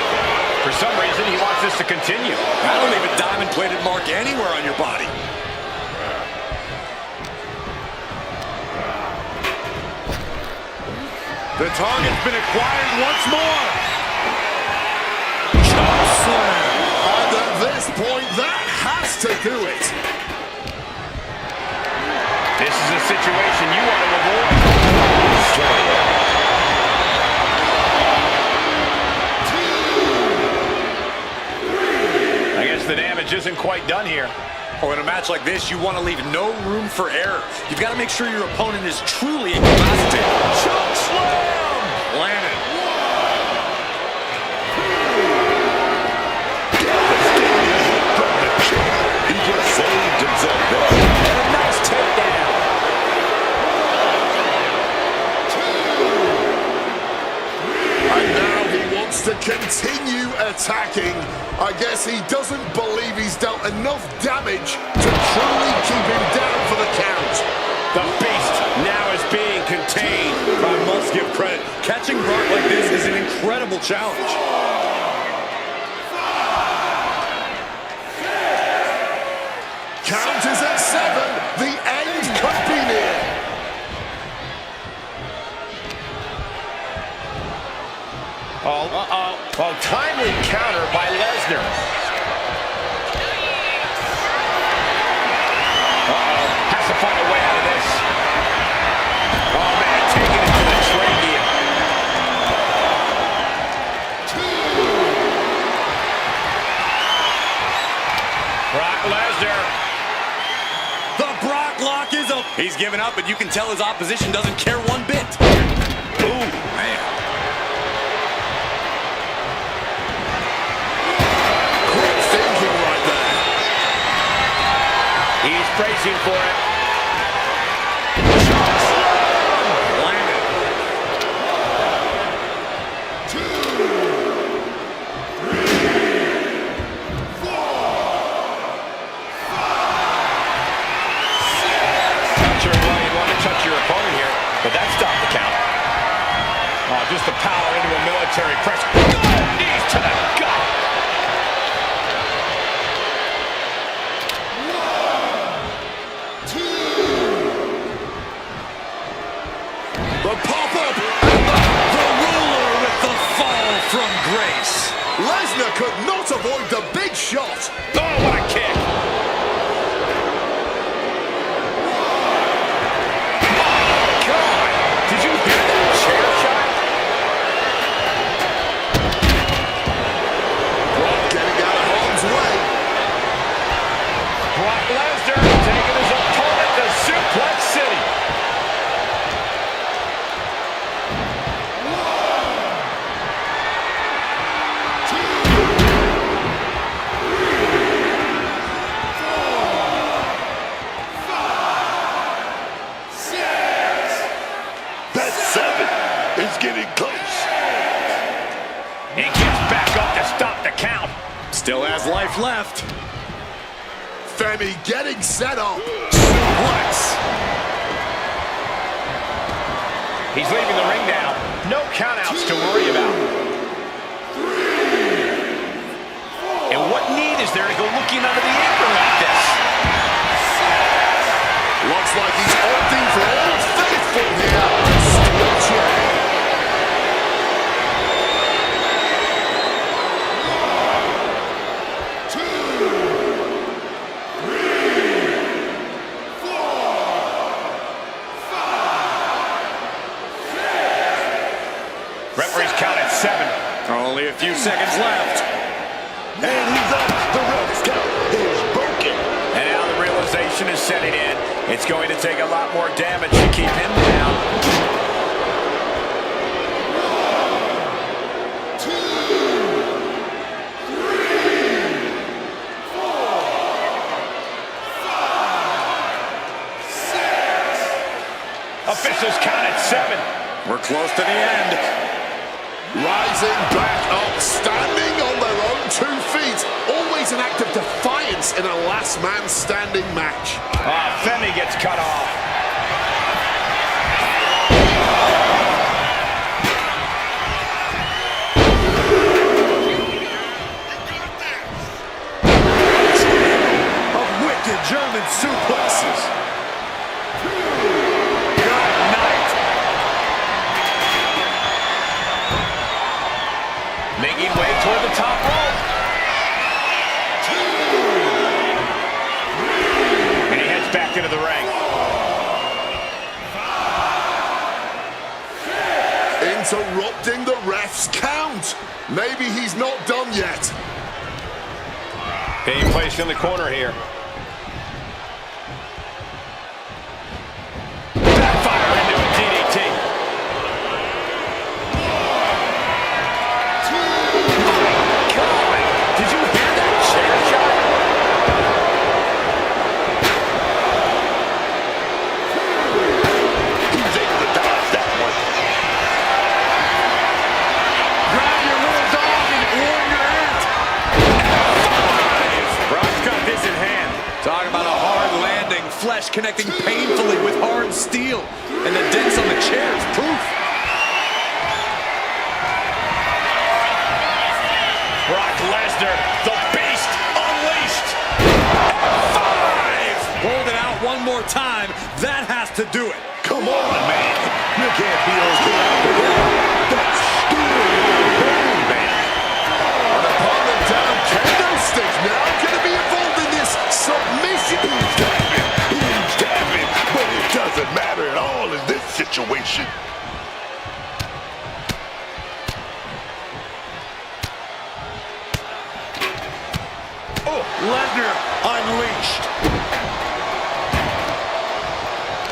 For some reason, he wants this to continue. I don't leave a diamond-plated mark anywhere on your body. The target's been acquired once more. Chop slam. And at this point, that has to do it. This is a situation you want to avoid. I guess the damage isn't quite done here. Oh, in a match like this, you want to leave no room for error. You've got to make sure your opponent is truly incapacitated. Choke slam! Landed. He just saved himself there. And a nice takedown. And now he wants to continue attacking. I guess he doesn't believe he's dealt enough damage to truly keep him down for the count. The beast now is being contained. I must give credit. Catching Brock like this is an incredible challenge. Count is at 7. The end could be near. Well, timely counter by Lesnar. Has to find a way out of this. Oh, man, taking it to the trachea. Brock Lesnar. The Brock lock is up. He's given up, but you can tell his opposition doesn't care one bit. Ooh, man. Quick thinking right there. He's bracing for it. Landed. 2, 3, 4, 5, 6. Not sure why you'd want to touch your opponent here, but that stopped the count. Oh, just the power into a military press. Knees to the gut. The pop-up. The ruler with the fall from grace. Lesnar could not avoid the big shot. Oh, what a kick. Oh, God. Did you hear that chair shot? Brock getting out of harm's way. Brock Lesnar taking his Still has life left. Femi getting set up. Suplex. He's leaving the ring now. No countouts to worry about. And what need is there to go looking under the apron like this? Looks like he's opting for Old Faithful here. Steel chair. Referee's count at 7. Only a few seconds left. And he's up. The ref's count is broken. And now the realization is setting in. It's going to take a lot more damage to keep him down. 1, 2, 3, 4, 5, 6. Officials count at 7. We're close to the end. Rising back up, standing on their own 2 feet. Always an act of defiance in a last man standing match. Femi gets cut off. Of wicked German suplexes. Making way toward the top rope. And he heads back into the ring. Interrupting the ref's count. Maybe he's not done yet. Being placed in the corner here. Backfire into a DDT. Flesh connecting painfully with hard steel, and the dents on the chair is proof. Brock Lesnar, the beast, unleashed. F5! Hold it out one more time. That has to do it. Come on, man. You can't be okay after that. That's steel, man. An opponent down candlestick now going to be involved in this submission. He's tapping, but it doesn't matter at all in this situation. Oh, Lesnar unleashed.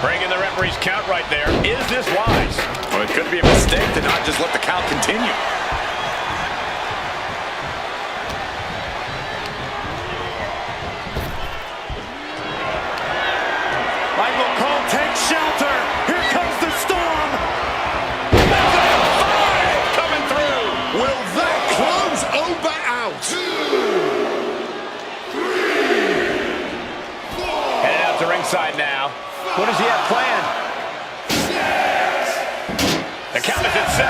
Breaking the referee's count right there. Is this wise? Well, it could be a mistake to not just let the count continue. Michael Cole takes shelter. Here comes the storm. Coming through. Will that close Oba out? 2, 3, 4. Headed out to ringside now. What does he have planned? 6. The count is at 7.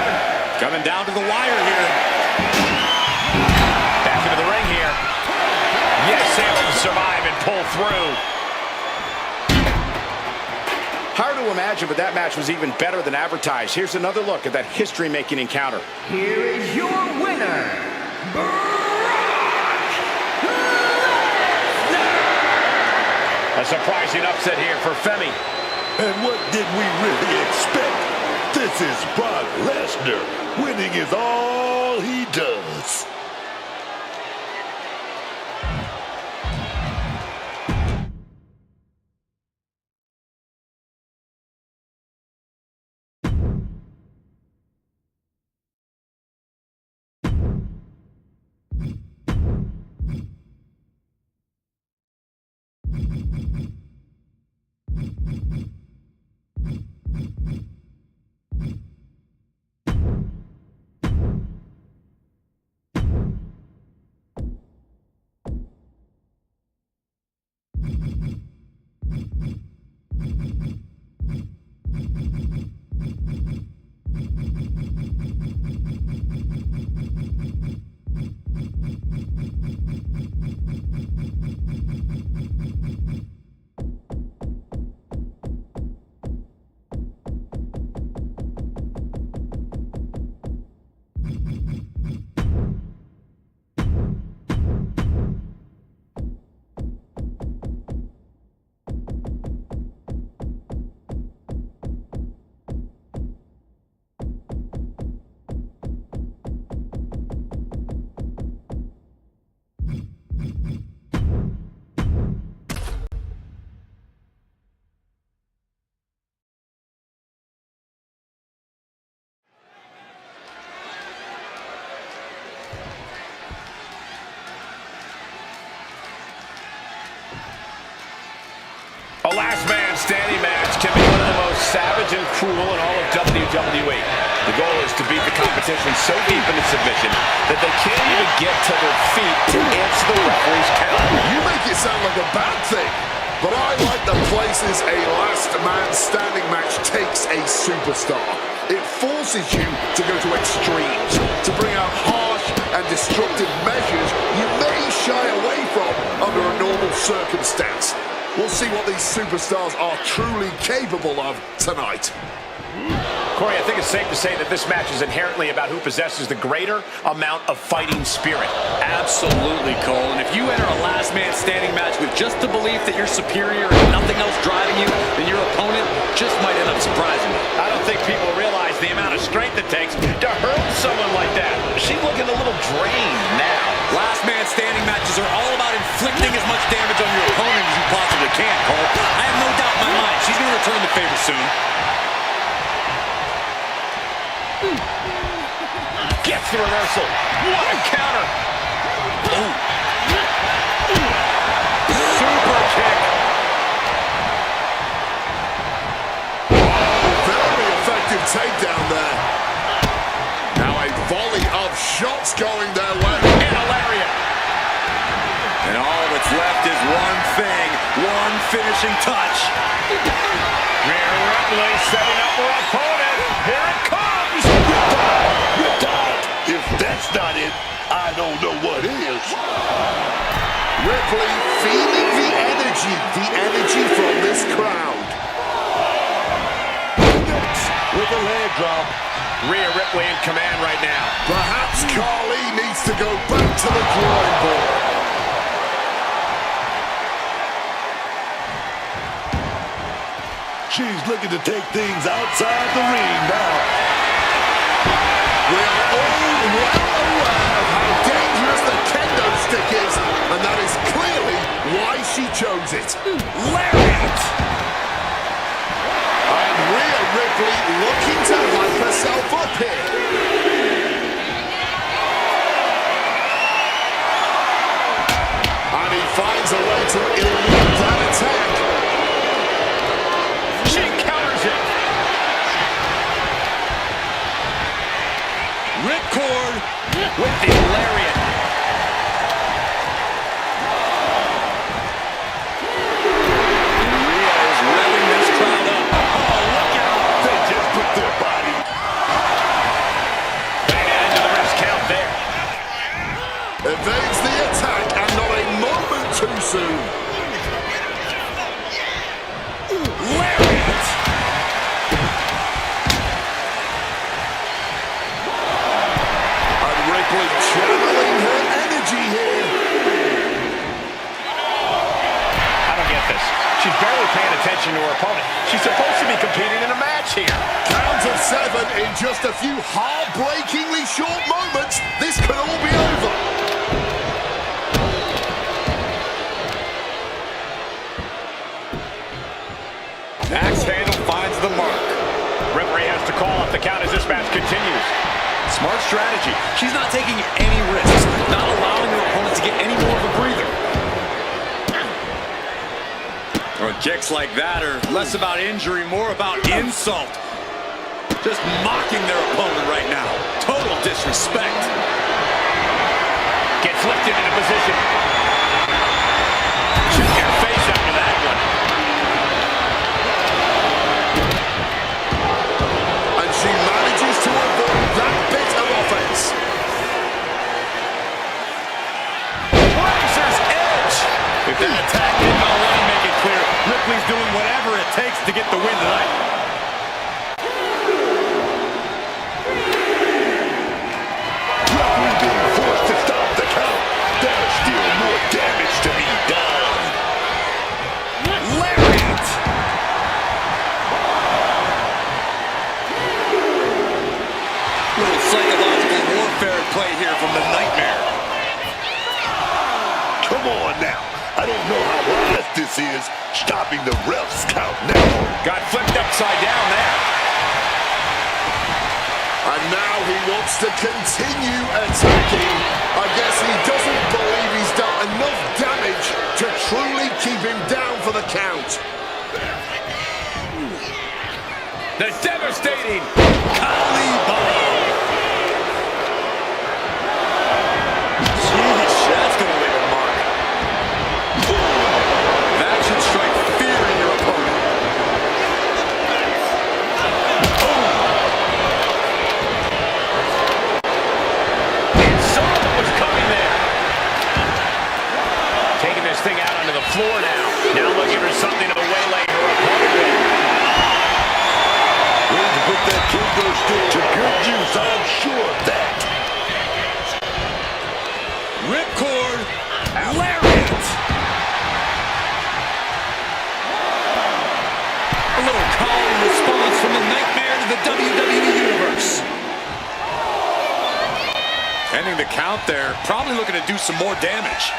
Coming down to the wire here. Back into the ring here. Yes, able to survive and pull through. Hard to imagine, but that match was even better than advertised. Here's another look at that history-making encounter. Here is your winner, A surprising upset here for Femi. And what did we really expect? This is Brock Lesnar. Winning is all he does. last man standing match can be one of the most savage and cruel in all of WWE. The goal is to beat the competition so deep into submission that they can't even get to their feet to answer the referee's count. You make it sound like a bad thing, but I like the places a last man standing match takes a superstar. It forces you to go to extremes, to bring out harsh and destructive measures you may shy away from under a normal circumstance. We'll see what these superstars are truly capable of tonight. Corey, I think it's safe to say that this match is inherently about who possesses the greater amount of fighting spirit. Absolutely, Cole. And if you enter a last man standing match with just the belief that you're superior and nothing else driving you, then your opponent just might end up surprising you. I don't think people realize the amount of strength it takes to hurt someone like that. She's looking a little drained now. Last man standing matches are all about inflicting as much damage on your opponent as you possibly can, Cole. I have no doubt in my mind she's going to return the favor soon. Gets the reversal. What a counter. Ooh. Super kick. Very effective takedown there. Now a volley of shots going their way. And a lariat. And all that's left is one thing, one finishing touch. Rhea Ripley setting up her opponent. Here it comes. You're tired. If that's not it, I don't know what is. Ripley feeling the energy from this crowd. With a leg drop. Rhea Ripley in command right now. Perhaps Carly needs to go back to the drawing board. She's looking to take things outside the ring now. We are all well aware of how dangerous the kendo stick is, and that is clearly why she chose it. Lariat. And Rhea Ripley looking to hype herself up here. And he finds a way to elude that attack. She counters it. Ripcord With the lariat. Rhea is revving this crowd up. Oh, look out. They just put their body. Bang it into the ref's count there. Evades the attack and not a moment too soon. Lariat. And Ripley channeling her energy here. I don't get this. She's barely paying attention to her opponent. She's supposed to be competing in a match here. Count of 7 in just a few heartbreakingly short moments. This could all be over. Axe handle finds the mark. Referee has to call off the count as this match continues. Smart strategy. She's not taking any risks, not allowing her opponent to get any more of a breather. Or kicks like that are less about injury, more about insult. Just mocking their opponent right now. Total disrespect. Gets lifted into position. Check your face after that one. And she manages to avoid that bit of offense. Razor's edge. If that attack didn't already make it clear, Ripley's doing whatever it takes to get the win tonight. Referee being forced to stop the count. There's still more damage to be done. Lariat. Little psychological warfare at play here from the Nightmare. Come on now. I don't know how wise this is, stopping the ref's count now. Got flipped upside down there. And now he wants to continue attacking. I guess he doesn't believe he's done enough damage to truly keep him down for the count. The devastating Kali bomb. Jeez, that's going to leave a mark. That should strike fear in your opponent. And saw what was coming there. Taking this thing out onto the floor now. Now looking for something to waylay her opponent with. Going to put that kendo stick to good use, I'm sure of that. Ripcord. Lariat. A little call and response from the nightmare to the WWE Universe. Ending the count there. Probably looking to do some more damage.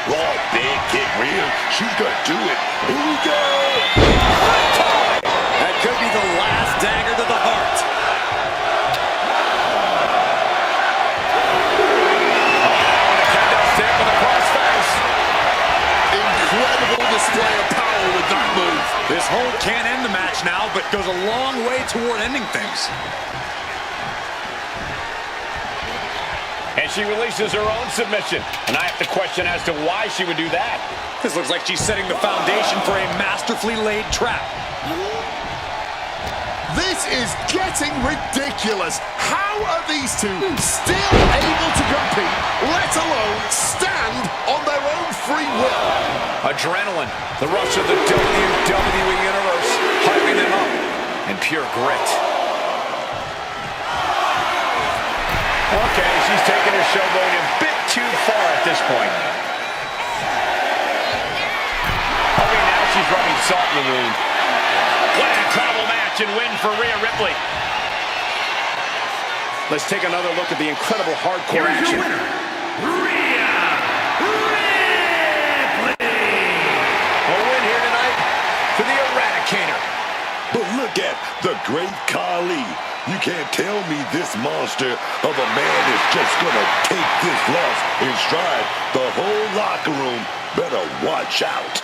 Raw big kick, real. She's gonna do it. Here we go. That could be the last dagger to the heart. Kendo stick with a crossface. Incredible display of power with that move. This hold can't end the match now, but goes a long way toward ending things. And she releases her own submission. And I have to question as to why she would do that. This looks like she's setting the foundation for a masterfully laid trap. This is getting ridiculous. How are these two still able to compete, let alone stand on their own free will? Adrenaline, the rush of the WWE Universe, hyping them up, and pure grit. Okay, she's taking her showboating a bit too far at this point. Okay, now she's rubbing salt in the wound. What an incredible match and win for Rhea Ripley. Let's take another look at the incredible hardcore Here is action. your winner, Rhea Ripley. A win here tonight for the Eradicator. But look at the great Kali. You can't tell me this monster of a man is just gonna take this loss in stride. The whole locker room better watch out.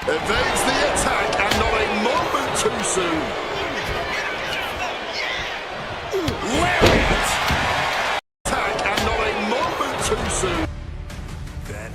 Evades the attack and not a moment too soon. Lariat! Attack and not a moment too soon. Then.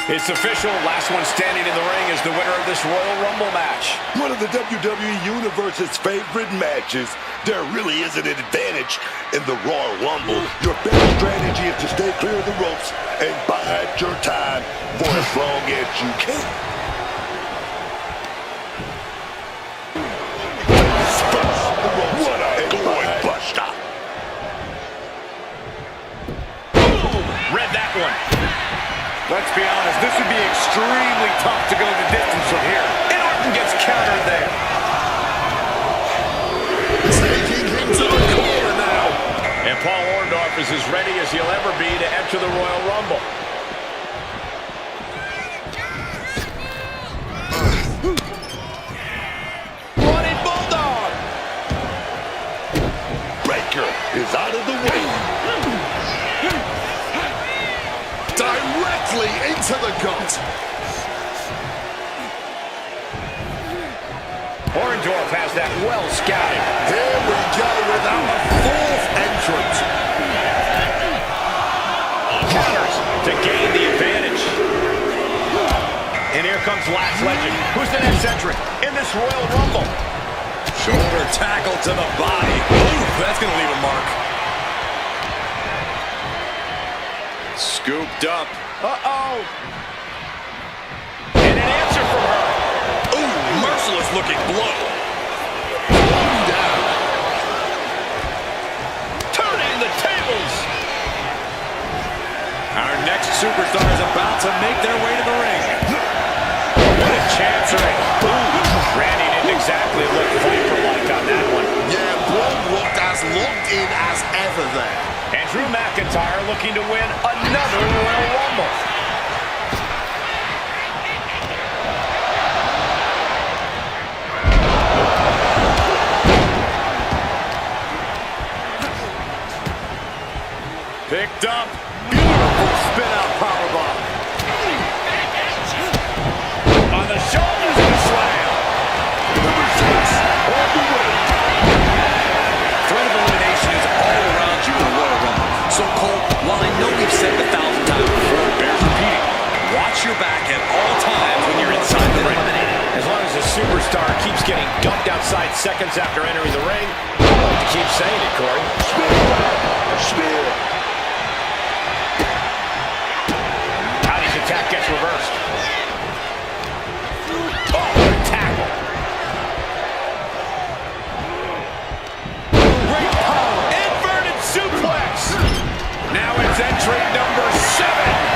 It's official. Last one standing in the ring is the winner of this Royal Rumble match. One of the WWE Universe's favorite matches. There really isn't an advantage in the Royal Rumble. Your best strategy is to stay clear of the ropes and bide your time for as long as you can. What a going buster. Boom! Read that one. Let's be honest, this would be extremely tough to go the distance from here. Gets countered there. Taking him to the corner now. And Paul Orndorff is as ready as he'll ever be to enter the Royal Rumble. Running Bulldog. Breaker is out of the way. Directly into the gut. Orndorff has that well scouted. Here we go without a fourth entrant. Counters to gain the advantage. And here comes Last Legend. Who's the next entrant in this Royal Rumble? Shoulder tackle to the body. Ooh, that's going to leave a mark. Scooped up. Uh-oh. And an answer from her. Ooh, merciless looking blow. Down. Turning the tables. Our next superstar is about to make their way to the ring. What a chancery. Randy didn't exactly look Viper-like on that one. Yeah, Braun looked as locked in as ever there. And Drew McIntyre looking to win another Royal Rumble. Picked up. Beautiful spin-out powerbomb. On the shoulders of the slam. Number 6 on the way. Threat of elimination is all around you in the Royal Rumble. So, Cole, while I know we've said it 1,000 times before, it bears repeating. Watch your back at all times when you're inside the ring. As long as the superstar keeps getting dumped outside seconds after entering the ring, I like to keep saying it, Corey. Spear. Howdy's attack gets reversed. Oh, what a tackle. Great power. Inverted suplex. Now it's entry number 7.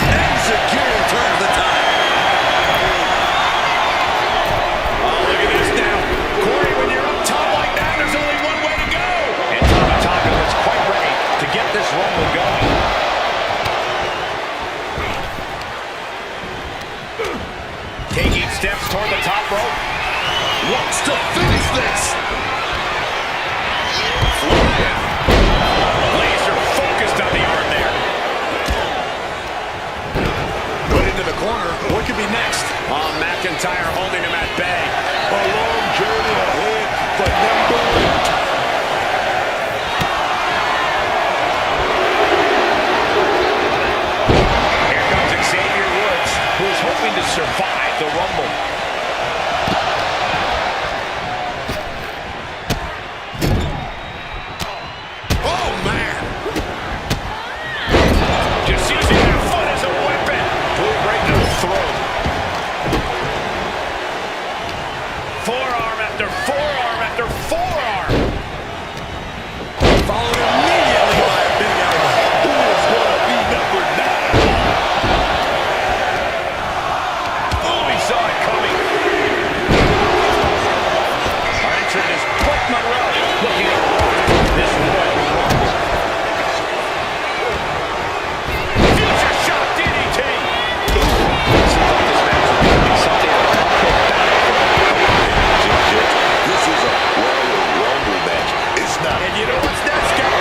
Executing turn of the tide. Oh, look at this now. Corey, when you're up top like that, there's only one way to go. And Tama Tonga looks quite ready to get this rumble going. Taking steps toward the top rope. Wants to finish this. Flying. Laser focused on the arm there. Put into the corner. What could be next? Oh, McIntyre holding him at bay. A long journey ahead for number 8. Here comes Xavier Woods, who's hoping to survive the Rumble. Oh, man. Just using their foot as a weapon. Move right to the throat. Forearm after forearm after forearm. Followed immediately by a big elbow. Who is going to be number 9? Oh, he saw it coming. Our entrant is Blake Monroe, looking to rock this Royal Rumble. Future shot DDT. Seems like this match is going to be something This is a Royal Rumble match. It's not. And you know what's next, guys?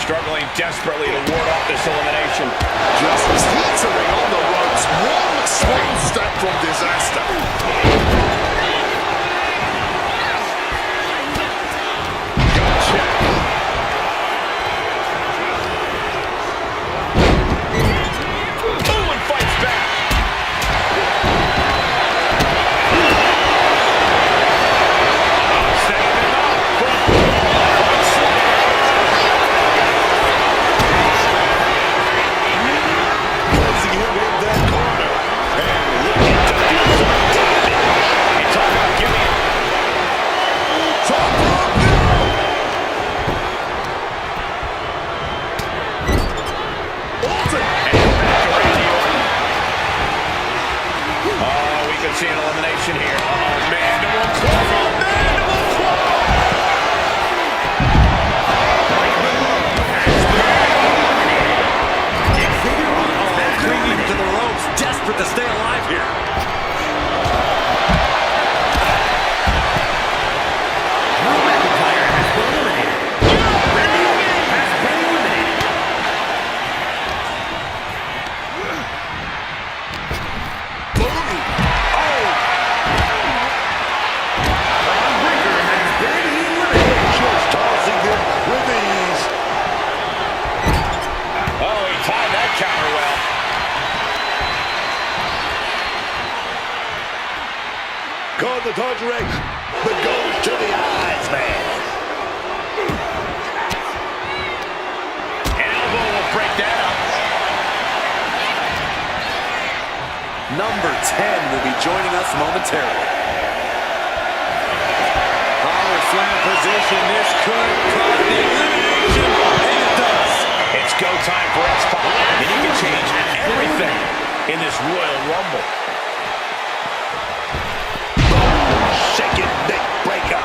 Struggling desperately to ward off this elimination. Just teetering on the ropes. One small step from disaster. Boom, and fights back. Setting him up for a blood slam. Placing him in that corner. And looking to do some damage. the torture ring, but goes to the eyes, man. Elbow will break that up. Number 10 will be joining us momentarily. Power slam position. This could cause the elimination. And it does. It's go time for X-Pac, and he can change everything in this Royal Rumble. Shake it, neck breaker.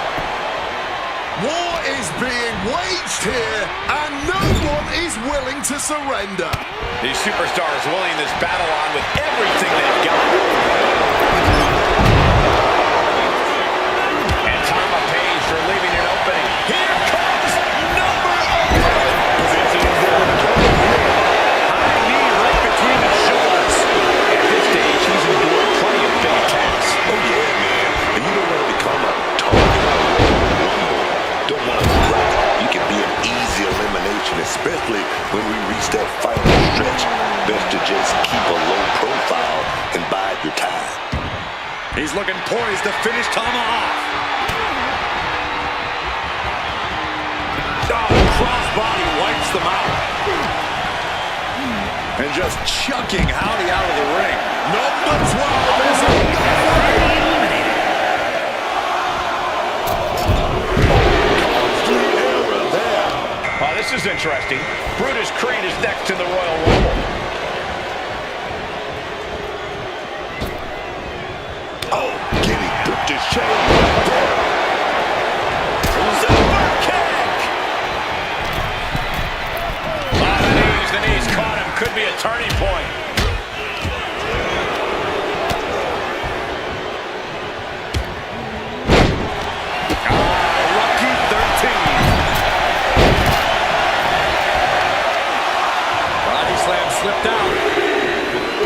War is being waged here, and no one is willing to surrender. These superstars willing this battle on with everything they've got. And Tama Page for leaving an opening. Here comes number 11. Positioning for the cover here. High knee right between the shoulders. At this stage, he's endured plenty of big attacks. Oh, yeah, man. And you don't want to become a target on Royal Rumble. Don't want to look. You can be an easy elimination, especially when we reach that final stretch. Best to just keep a low profile and bide your time. He's looking poised to finish Tama off. Crossbody wipes them out. And just chucking Howdy out of the ring. Number 12 is eliminated. Error there. Oh, this is interesting. Brutus Creed is next in the Royal Rumble. Oh, Kenny put the shame right there. Super kick! Oh, the knees caught him. Could be a turning point. Lucky 13. Body slam slipped out.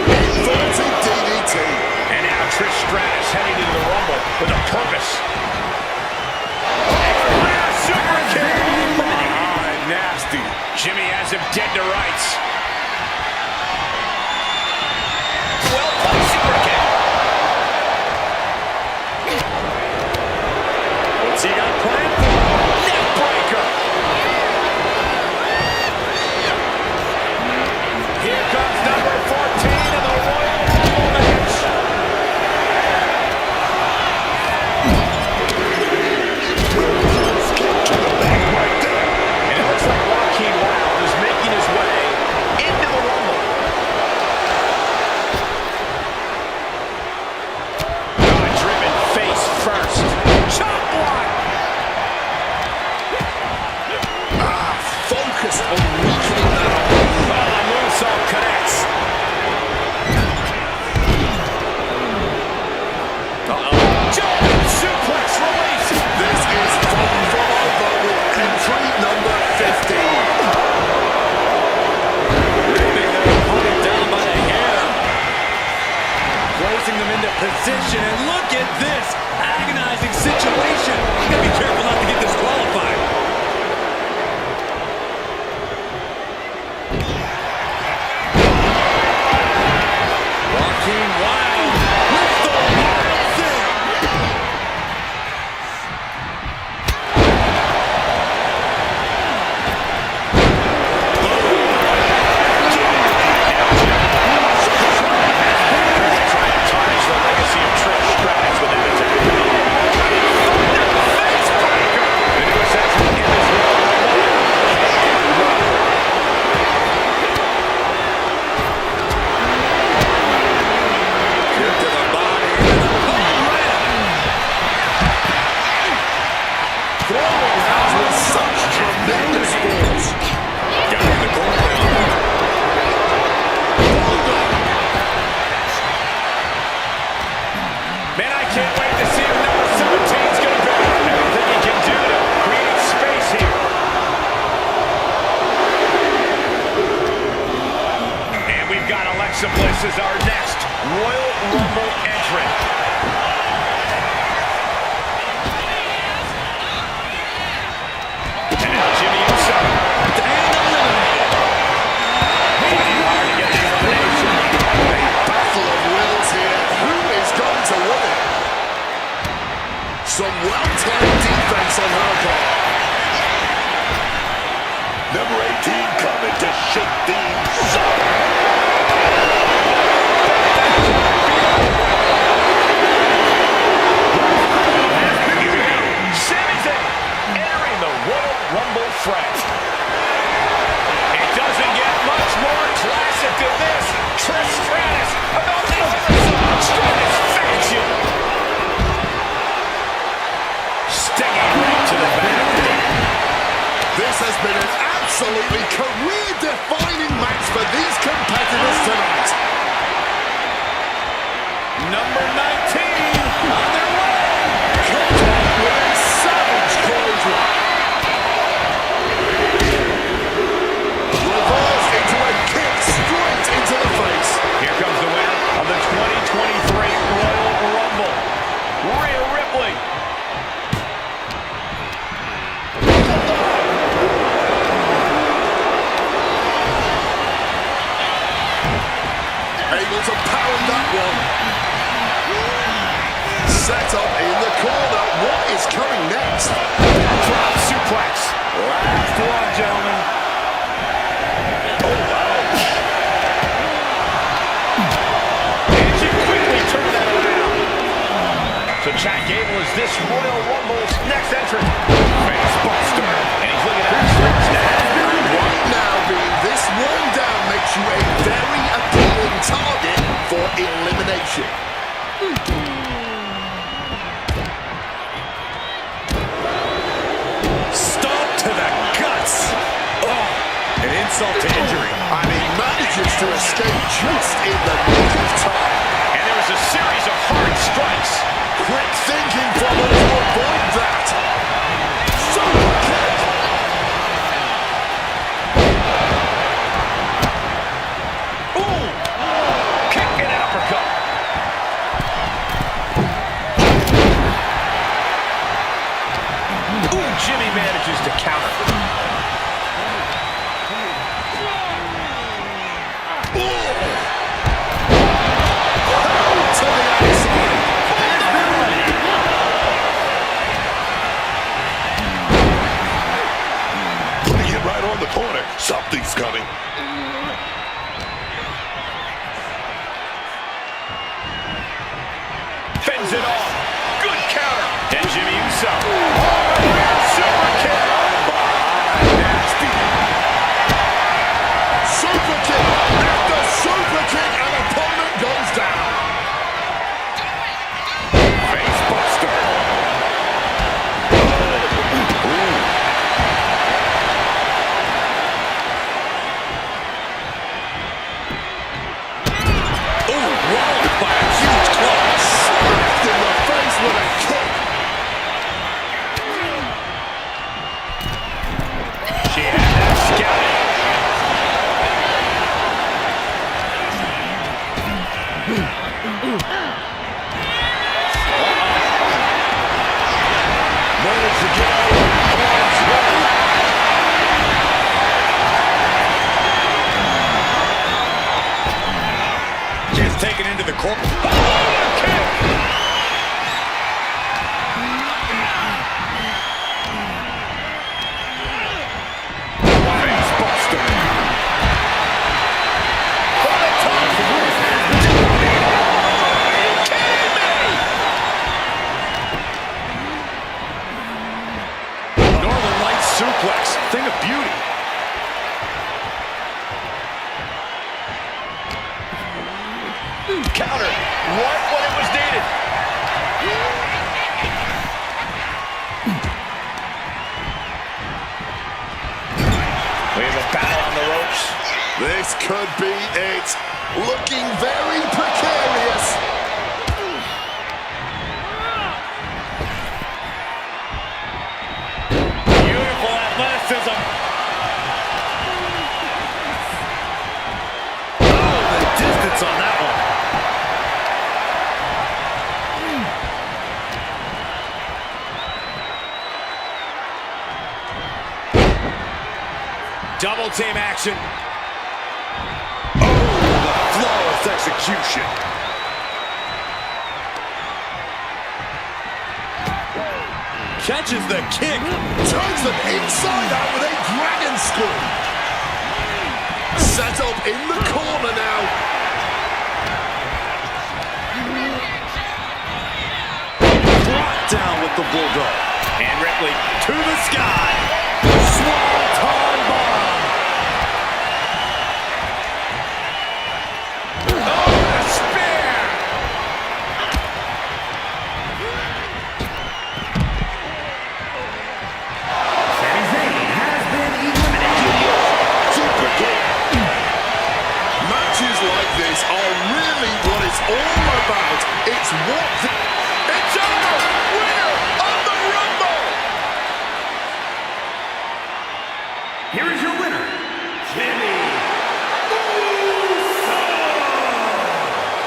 Inverted DDT. And now Trish Stratus heading into the Rumble with a purpose. Super kick! Nasty. Jimmy has him dead to rights. Well played super kick. What's he got planned for? Neck breaker. Here comes number 14 of the Royal Rumble match. And it looks like Joaquin Wilde is making his way into the Rumble. God-driven face first. Chop block. Focused on weakening that arm. Oh, moonsault connects. Jumping suplex release. This is far from over with entry number 15. Ripping their opponent down by the hair. Placing them into position. And look at this agonizing situation. You gotta be careful not to get disqualified. Joaquin Wilde with the wild thing. Trying to tarnish the legacy of Trish Stratus with that attack. Face breaker. The newest entrant in this Royal Kick to the body. Throwing out with such tremendous force. Down in the corner. Man, I can't wait to see if number 17's going to be. Everything he can do to create space here. And we've got Alexa Bliss as our next Royal Rumble entrant. And now Jimmy Uso. And eliminated. Fighting hard to get the elimination. A battle of wills here. Who is going to win it? Some well-timed defense on her part. Number 18 coming to shake things up. Sami Zayn entering the Royal Rumble fray. It doesn't get much more classic than this. Trish Stratus about to deliver some Stratusfaction. Stinging right to the back. This has been an absolutely career-defining match for these competitors tonight. Number 19 on their way. Comes out with a savage clothesline. Reversed into a kick straight into the face. Here comes the winner of the 2023 Royal Rumble, Rhea Ripley. Able to pound that one. Set up in the corner. What is coming next? Drop suplex. Last one, gentlemen. Oh, wow. And she quickly turned that around. So Chad Gable is this Royal Rumble's next entrant. Face buster. And he's looking at his now. Right now, being this worn down makes you a very appealing target for elimination. Stomp to the guts. Oh, an insult to injury. And he manages to escape just in the nick of time. And there was a series of hard strikes. Quick thinking from him to avoid that. Super kick. Ooh! Kick and uppercut. Ooh, Jimmy manages to counter. To the outside. Putting it right on the corner. Something's coming. Fends it off. Good counter. And Jimmy Uso. Super kick. Nasty. Super kick. After super kick, an opponent goes down. Face buster. Ooh, walloped by a huge club. Smacked in the face with a kick. She had that scouting. Managed to get out of harm's way. Just taken into the corner. Face buster. From the top. Northern Lights suplex. Thing of beauty. Counter. Right when it was needed. We have a battle on the ropes. This could be it. Looking very precarious. Beautiful athleticism. Oh, the distance on that one. Double team action. Flawless execution. Catches the kick. Turns them inside out with a dragon screw. Set up in the corner now. Brought down with the bulldog. And Ripley To the sky. Swanton bomb. Oh, the spear! Sami Zayn has been eliminated. Super kick. Matches like this are really what it's all about. It's what it's over. Winner of the Rumble. Here is your winner, Jimmy.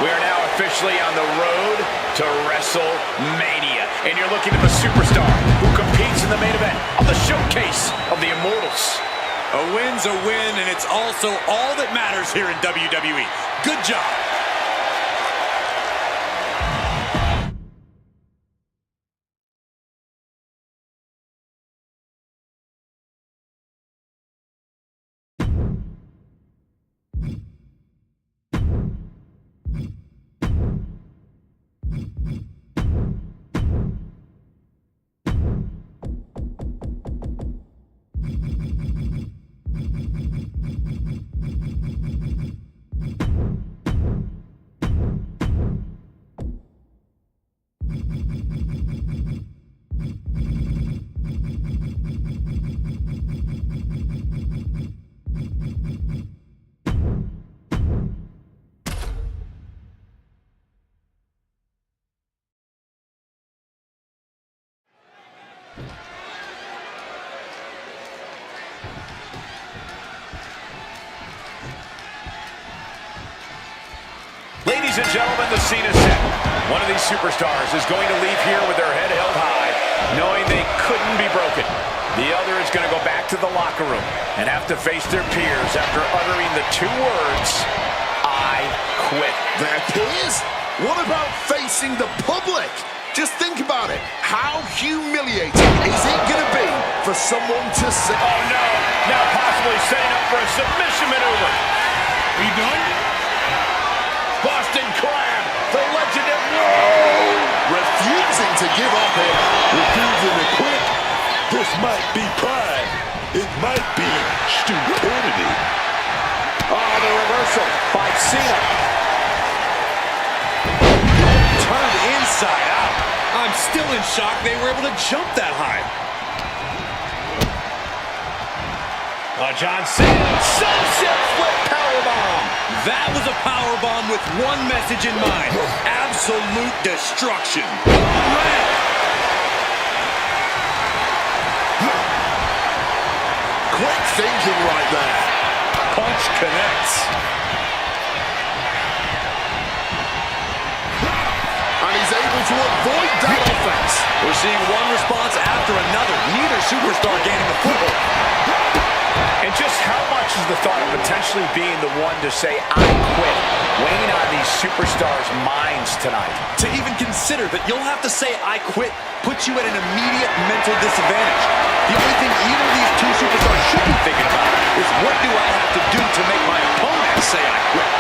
We are now officially on the road to WrestleMania. And you're looking at the superstar who competes in the main event of the Showcase of the Immortals. A win's a win, and it's also all that matters here in WWE. Good job. Ladies and gentlemen, the scene is set. One of these superstars is going to leave here with their head held high, knowing they couldn't be broken. The other is going to go back to the locker room and have to face their peers after uttering the two words, I quit. Their peers? What about facing the public? Just think about it. How humiliating is it going to be for someone to say, Oh no, now possibly setting up for a submission maneuver. Are you done? Boston Crab, the legendary. refusing to give up here? Refusing to quit. This might be pride. It might be stupidity. Oh, the reversal by Cena. Turned inside out. I'm still in shock they were able to jump that high. John Cena, sunset flip powerbomb. That was a powerbomb with one message in mind. Absolute destruction. Red. Quick thinking right there. Punch connects. And he's able to avoid that offense. We're seeing one response after another. Neither superstar gaining the foothold. And just how much is the thought of potentially being the one to say, I quit, weighing on these superstars' minds tonight? To even consider that you'll have to say I quit puts you at an immediate mental disadvantage. The only thing either of these two superstars should be thinking about is what do I have to do to make my opponent say I quit.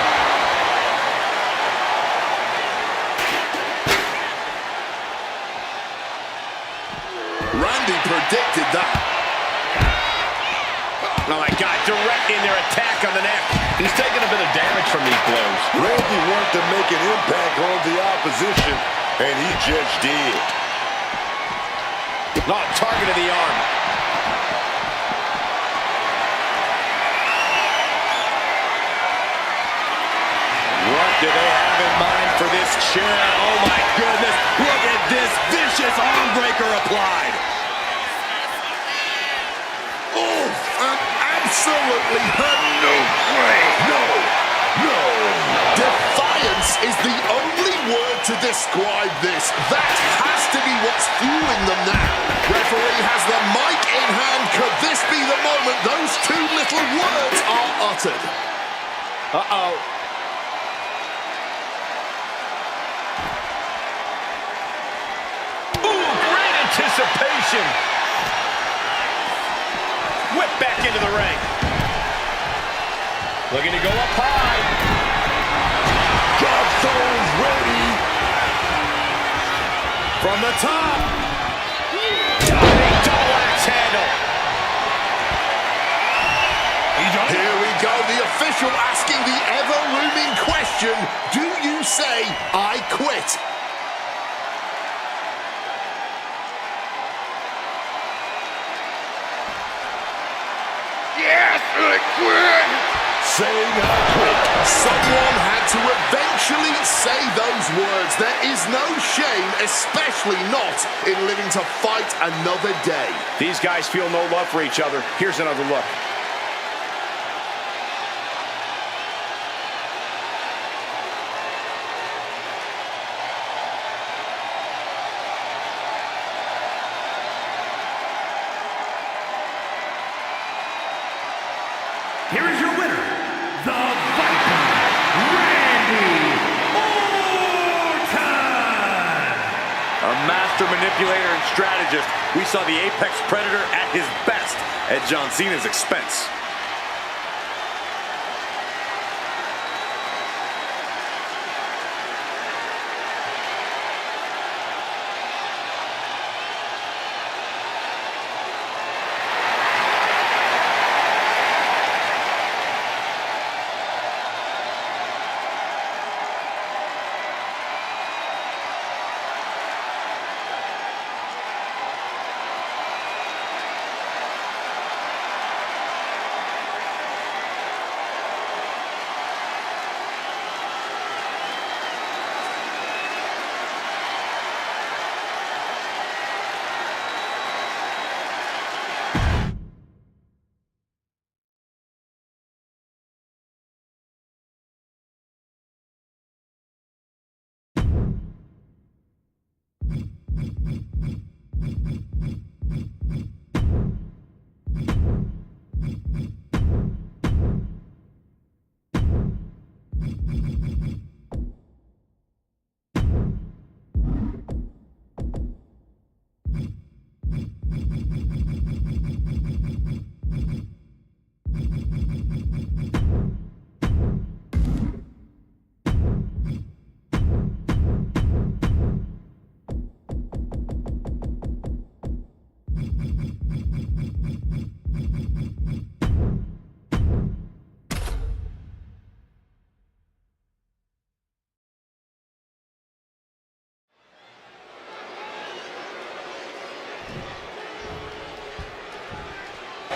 Randy predicted that. Oh my God, directing their attack on the neck. He's taking a bit of damage from these blows. Randy wanted to make an impact on the opposition, and he just did. Not targeted the arm. What do they have in mind for this chair? Oh my goodness, look at this vicious arm breaker applied. Oh, and absolutely no way. No. Defiance is the only word to describe this. That has to be what's fueling them now. Referee has the mic in hand. Could this be the moment those two little words are uttered? Uh-oh. Ooh, great anticipation. submission. Whip back into the ring. Looking to go up high. Godstone's ready. From the top. Diving double axe handle. Here we go, the official asking the ever-looming question, do you say, I quit? Yes, I quit. Saying I quit. Someone had to eventually say those words. There is no shame, especially not in living to fight another day. These guys feel no love for each other. Here's another look. Here is your winner, the Viper, Randy Orton! A master manipulator and strategist, we saw the Apex Predator at his best at John Cena's expense.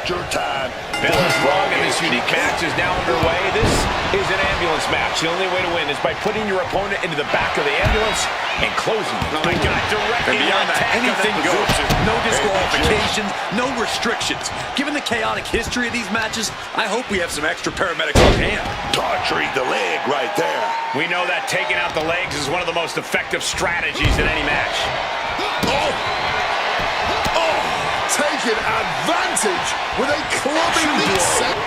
Your time. Business wrong, and this unique match is now underway. This is an ambulance match. The only way to win is by putting your opponent into the back of the ambulance and closing the door. And beyond that, anything goes. No disqualifications, no restrictions. Given the chaotic history of these matches, I hope we have some extra paramedics on hand. Torturing the leg right there. We know that taking out the legs is one of the most effective strategies in any match. Taking advantage with a clubbing set.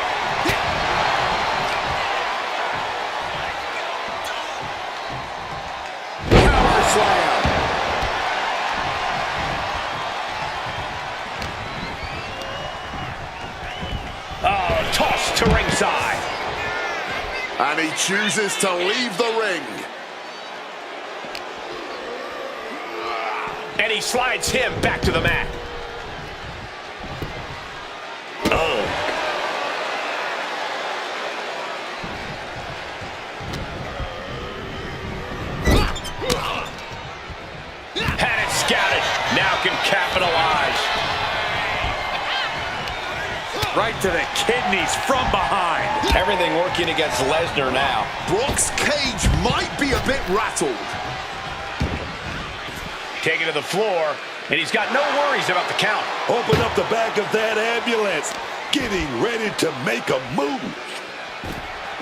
Power slam. Oh, toss to ringside. And he chooses to leave the ring. And he slides him back to the mat. Had it scouted. Now can capitalize. Right to the kidneys from behind. Everything working against Lesnar now. Brock's cage might be a bit rattled. Taken to the floor, and he's got no worries about the count. Open up the back of that ambulance. Getting ready to make a move.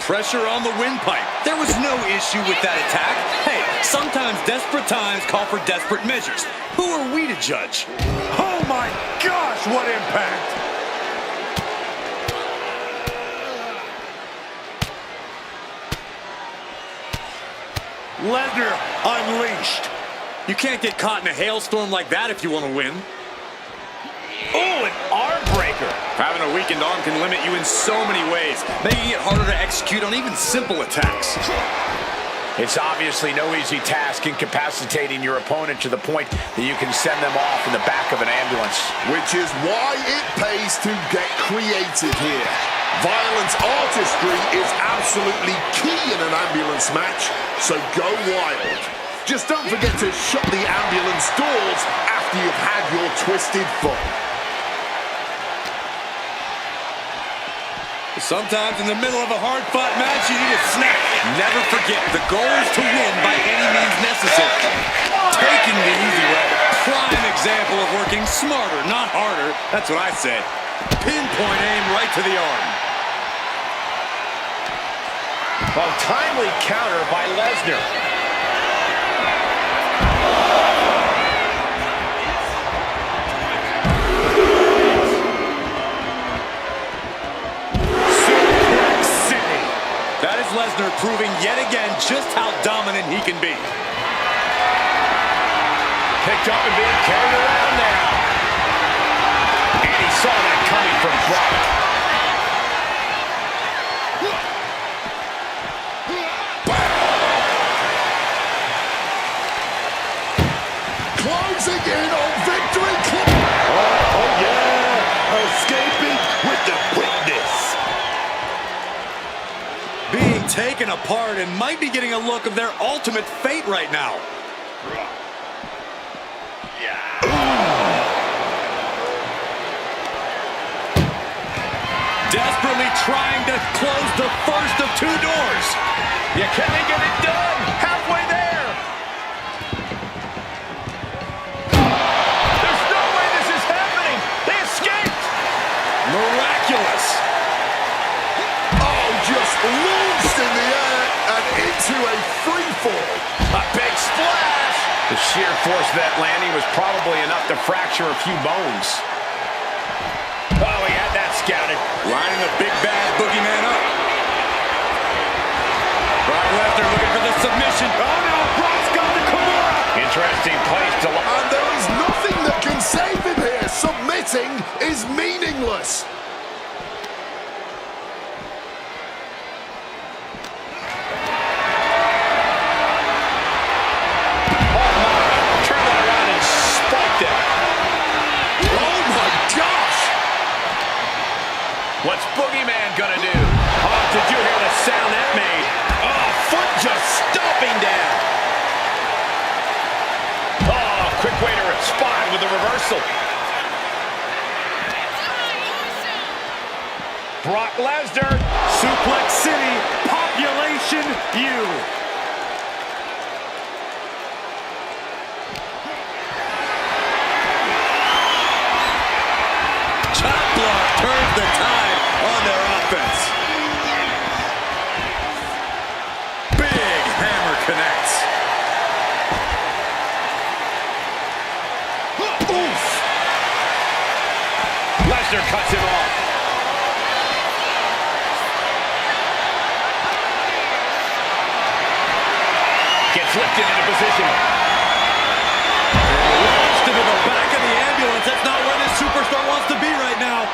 Pressure on the windpipe. There was no issue with that attack. Hey, sometimes desperate times call for desperate measures. Who are we to judge? Oh my gosh, what impact! Lesnar unleashed. You can't get caught in a hailstorm like that if you want to win. Having a weakened arm can limit you in so many ways, making it harder to execute on even simple attacks. It's obviously no easy task incapacitating your opponent to the point that you can send them off in the back of an ambulance. Which is why it pays to get creative here. Violent artistry is absolutely key in an ambulance match, so go wild. Just don't forget to shut the ambulance doors after you've had your twisted fun. Sometimes in the middle of a hard-fought match, you need a snack. Never forget, the goal is to win by any means necessary. Taking the easy way. Prime example of working smarter, not harder. That's what I said. Pinpoint aim right to the arm. Well, timely counter by Lesnar. That is Lesnar proving yet again just how dominant he can be. Picked up and being carried around now. And he saw that coming from Brock. Closing in on victory. Oh, yeah. Escaping with the quickness. Being taken apart and might be getting a look of their ultimate fate right now. Desperately trying to close the first of two doors. You can't get it done. Halfway there. There's no way this is happening. They escaped. Miraculous. Oh, just launched in the air and into a free fall. A big splash. The sheer force of that landing was probably enough to fracture a few bones. Oh, he had that scouted. Lining the big bad boogeyman up. Brock Lesnar looking for the submission. Oh no, Brock's got the Kimura. Interesting place to look. And there is nothing that can save him here. Submitting is meaningless. Turn that around and spiked it. Oh my gosh! What's Boogeyman gonna do? Oh, did you hear the sound that made? Oh, foot just stomping down. Oh, quick way to respond with the reversal. Brock Lesnar. Suplex City, Population U. Chop block turns the tide on their offense. Big hammer connects. Oof! Lesnar cuts him off. Gets lifted into position. Launched into the back of the ambulance. That's not where this superstar wants to be right now.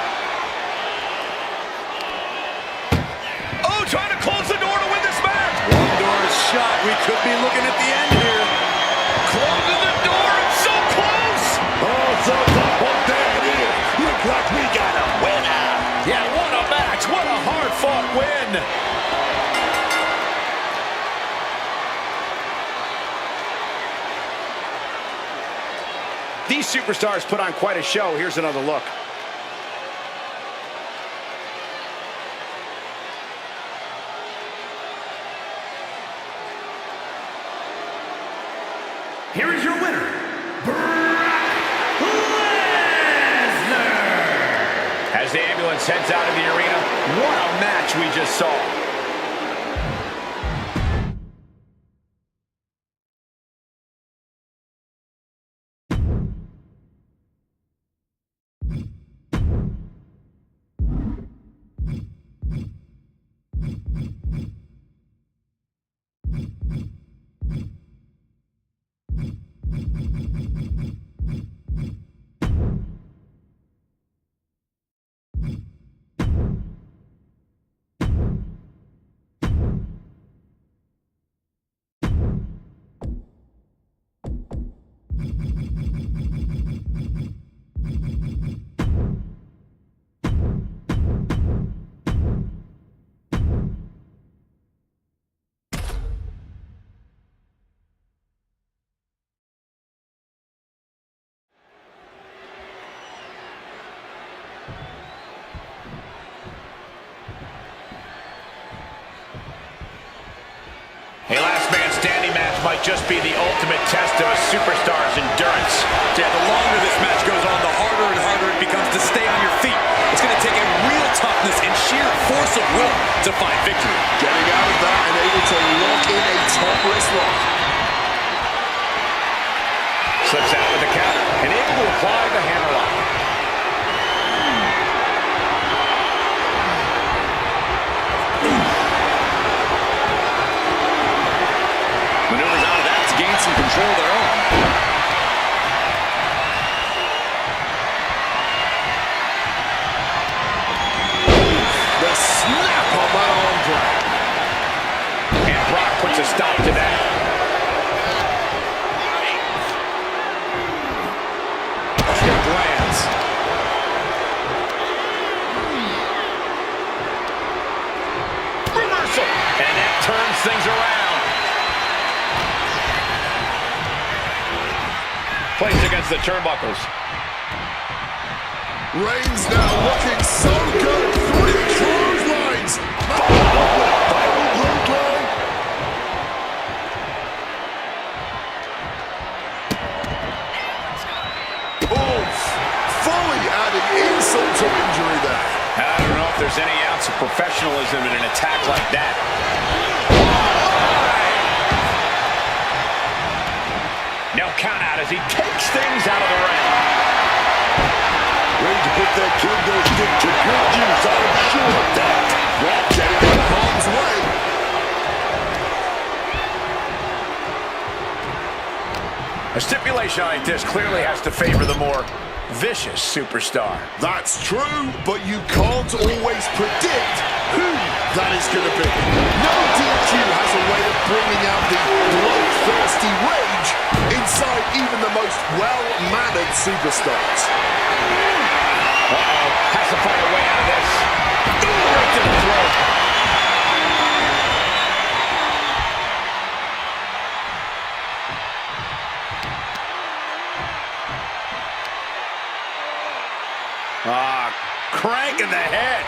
Oh, trying to close the door to win this match. One door is shut. We could be looking at the end here. Closing the door. It's so close. Oh, there it is. Look like we got a winner. Yeah, what a match. What a hard-fought win. These superstars put on quite a show. Here's another look. Here is your winner, Brock Lesnar. As the ambulance heads out of the arena, what a match we just saw. might just be the ultimate test of a superstar's endurance. Yeah, the longer this match goes on, the harder and harder it becomes to stay on your feet. It's going to take a real toughness and sheer force of will to find victory. Getting out of that and able to lock in a top wrist lock. Slips out with the counter and able to apply the hammerlock. Maneuvers out of that to gain some control of their own. The snap on that arm drag. And Brock puts a stop to that. Kick lands. Reversal. And that turns things around. Placed against the turnbuckles. Reigns now looking so good. 3 clotheslines. Followed up with a viral bloodline. Oof. Fully adding insult to injury there. I don't know if there's any ounce of professionalism in an attack like that. No count out as he takes things out of the ring. Ready to put that kendo stick to good use, I'm sure of that. Brock getting in harm's way. A stipulation like this clearly has to favor the more vicious superstar. That's true, but you can't always predict who that is going to be. No DQ has a way of bringing out the bloodthirsty rage inside even the most well-mannered superstars. Uh-oh, has to find a way out of this. Right to the throat. Crank in the head.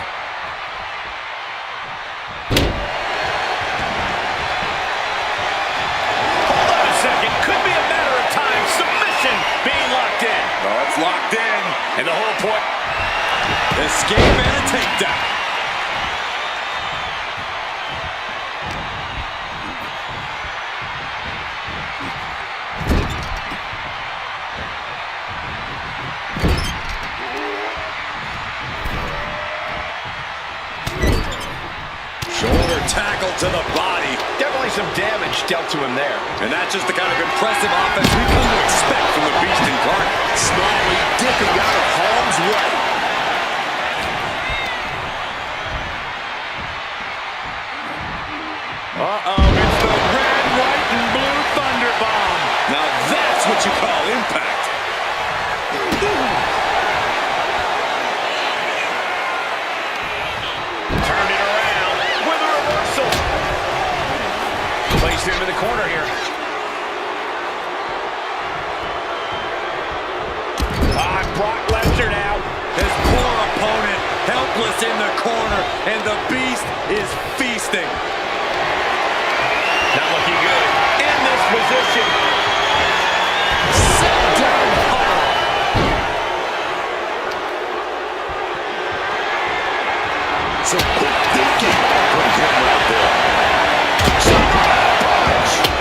Hold on a second. Could be a matter of time. Submission being locked in. Oh, it's locked in. And the whole point. Escape and a takedown. Shoulder tackle to the body. Definitely some damage dealt to him there. And that's just the kind of impressive offense we've come to expect from the Beast incarnate. Smartly dipping out of harm's way. Uh-oh, it's the red, white, and blue Thunder Bomb. Now that's what you call impact. Turned it around with a reversal. Placed him in the corner here. Brock Lesnar now. His poor opponent helpless in the corner, and the Beast is feasting. Not looking good in this position. Set down hard. Some quick thinking from him right there.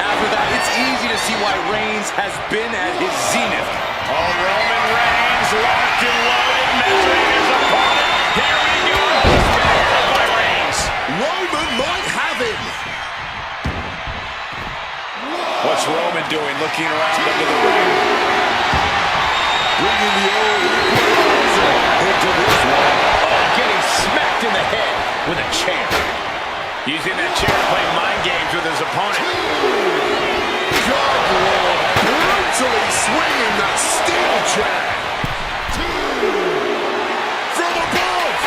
After that, it's easy to see why Reigns has been at his zenith. Oh, Roman Reigns locked and loaded, measuring his opponent. Here we go. Spearheaded by Reigns. Roman might have him. What's Roman doing? Looking around under the ring. Bringing the old equalizer into this one. Oh, getting smacked in the head with a chair. Using that chair to play mind games with his opponent. God, Lord, brutally swinging that steel chair. From above.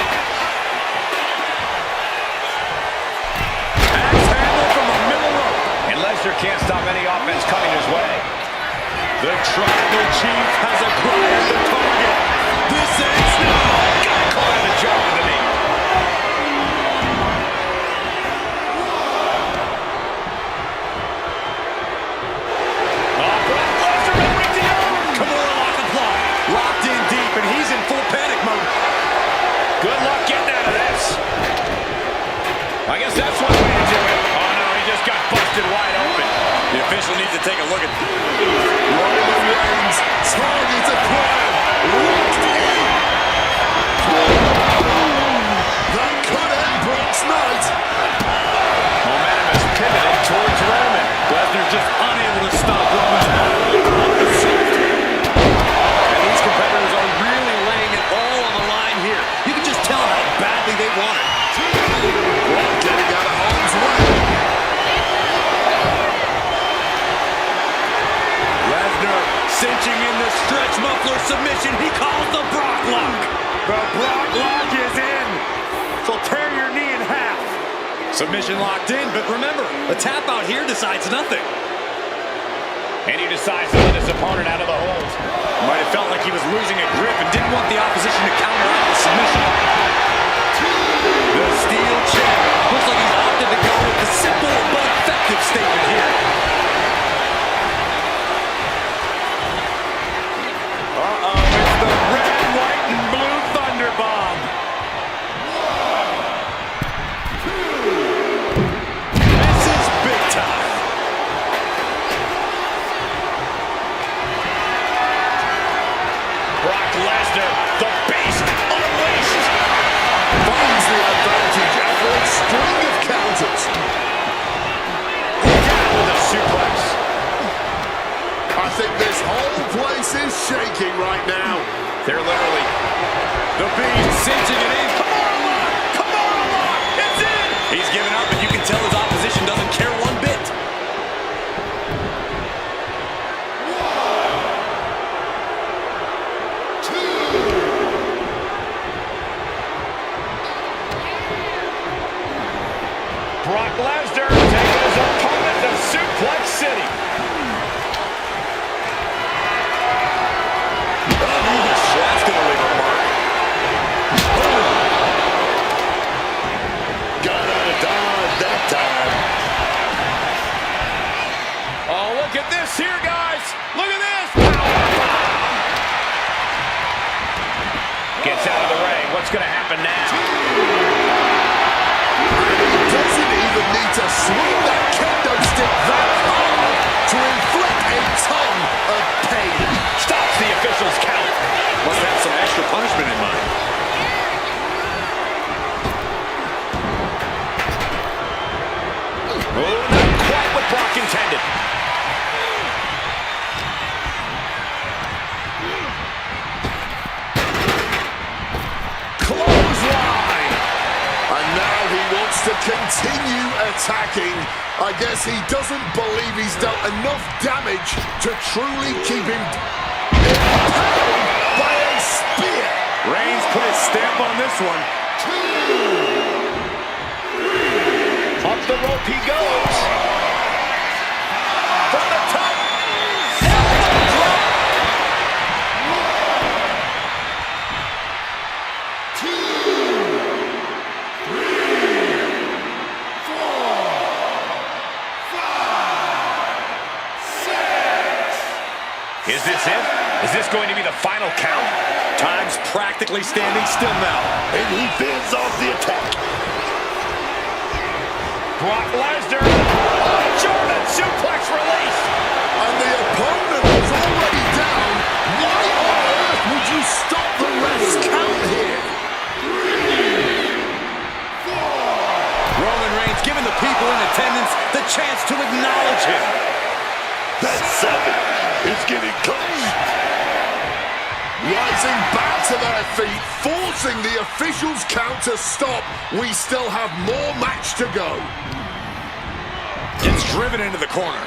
Axe handle from the middle rope. And Lesnar can't stop any offense coming his way. The Tribal Chief has a cry at the target. This ends now. Got caught in the jaw with the knee. I guess that's one way to do it. Oh, no, he just got busted wide open. The official needs to take a look at Roman Reigns targets a crowd. Locked in. That could end Brock's night. Momentum is pivoted towards Roman. Lesnar just unable to stop Roman's assault. And these competitors are really laying it all on the line here. You can just tell how badly they want it. Brock getting out of harm's way. Lesnar cinching in the stretch muffler submission. He calls the Brock lock. The Brock lock is in. So tear your knee in half. Submission locked in, but remember, a tap out here decides nothing. And he decides to let his opponent out of the hold. Might have felt like he was losing a grip and didn't want the opposition to counter out the submission. The steel chair. Looks like he's opted to go with the simple but effective statement here. Uh-oh, it's the red, white, and blue Thunder Bomb. This is big time. Brock Lesnar, the beast, unleashed. Finds the advantage after a string of counters. Down with a suplex. I think this whole place is shaking right now. They're literally... The Beast cinching it in. Come on, Lock! Come on, Lock! It's in! He's giving up, but you can tell his opposition doesn't care one bit. Brock Lesnar taking his opponent to Suplex City. That's going to leave a mark. Got out of dodge that time. Oh, look at this here, guys. Look at this. Powerbomb. Gets out of the ring. What's going to happen now? Doesn't even need to swing that kendo stick that hard to inflict a ton of pain. Stops the official's count. Must have some extra punishment in mind. Oh, not quite what Brock intended. Clothesline. And now he wants to continue attacking. I guess he doesn't believe he's dealt enough damage to truly keep him impaled by a spear. Reigns put his stamp on this one. Up the rope he goes. From the top. Elbow drop. Is this it? Is this going to be the final count? Time's practically standing still now. And he fends off the attack. Brock Lesnar. Oh, German suplex release. And the opponent was already down. Why on earth would you stop the ref's count here? Roman Reigns giving the people in attendance the chance to acknowledge him. That 7 is getting close. Rising back to their feet, forcing the official's count to stop. We still have more match to go. Gets driven into the corner.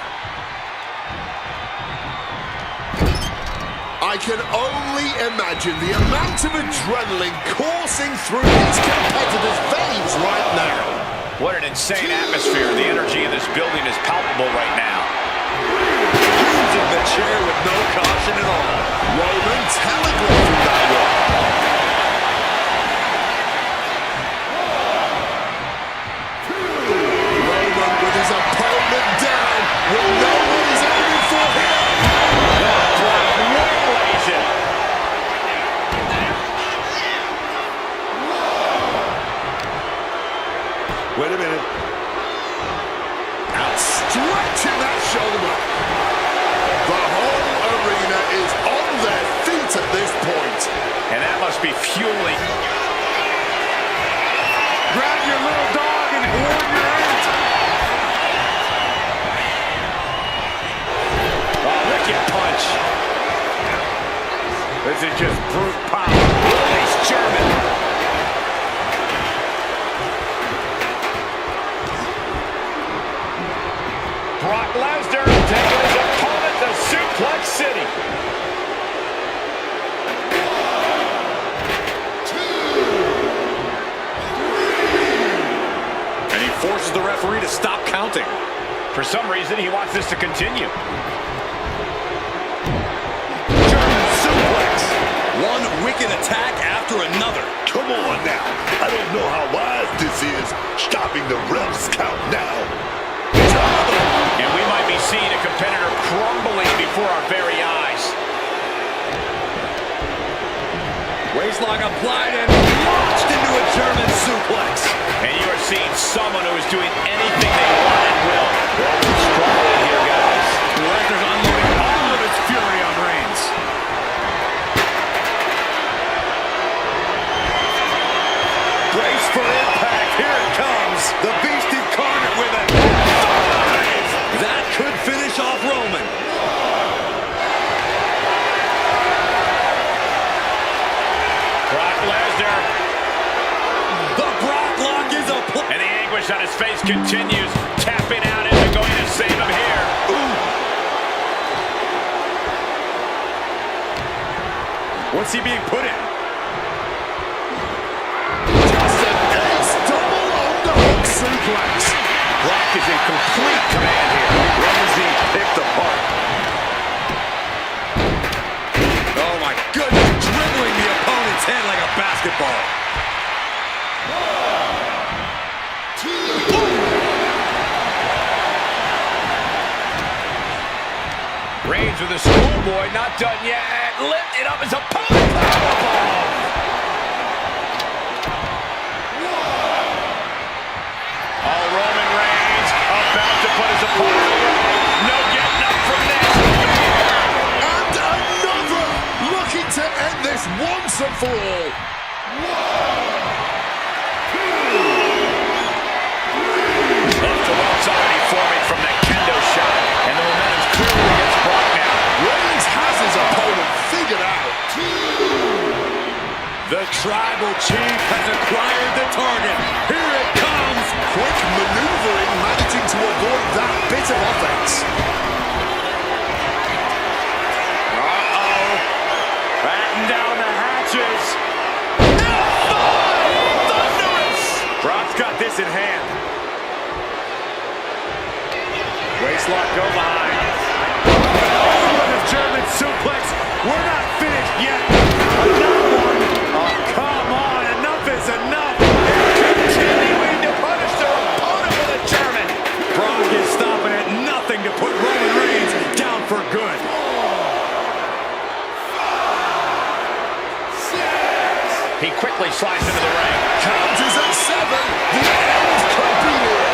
I can only imagine the amount of adrenaline coursing through these competitors' veins right now. What an insane atmosphere. The energy in this building is palpable right now. Using the chair with no caution at all. Roman telegraphing that one. Roman with his opponent down will know what he's aiming for here. Brock waylays him. Wait a minute. Stretching that shoulder. The whole arena is on their feet at this point. And that must be fueling. Grab your little dog and Warrior 8. Oh, wicked punch. This is just brute power. Release German. Brock Lesnar taking his opponent to Suplex City. And he forces the referee to stop counting. For some reason, he wants this to continue. German suplex. One wicked attack after another. Come on now. I don't know how wise this is. Stopping the refs count now. And we might be seeing a competitor crumbling before our very eyes. Waistlock applied and launched into a German suplex. And you are seeing someone who is doing anything they want and will. Roman struggling here, guys. Lesnar's unloading all of his fury on Reigns. Brace for impact. Here it comes. The Beast Incarnate with it. 5! That could finish off Roman. Brock Lesnar. The Brock Lock is a And the anguish on his face continues. Tapping out isn't going to save him here. What's he being put in? Just an ace double underhook suplex. Brock is in complete command here. Roman's being picked apart. Oh my goodness, dribbling the opponent's head like a basketball. Reigns with a schoolboy, not done yet. Lifted up his opponent. Powerbomb. Oh, Roman Reigns about to put his opponent away. No getting up from this. And another, looking to end this once and for all. Left to right's already forming from that kendo shot. And the momentum's clearly against Brock now. Reigns has his opponent figured out. The tribal chief has acquired the target. Here it comes. Quick maneuvering, managing to avoid that bit of offense. Uh-oh. Batten down the hatches. Thunderous. Brock's got this in hand. Waistlock go behind. Oh, the German suplex. We're not finished yet. Another one. Oh, come on. Enough is enough. Continuing to punish their opponent with a German. Brock is stopping at nothing to put Roman Reigns down for good. He quickly slides into the ring. Count is at 7. The end could be here.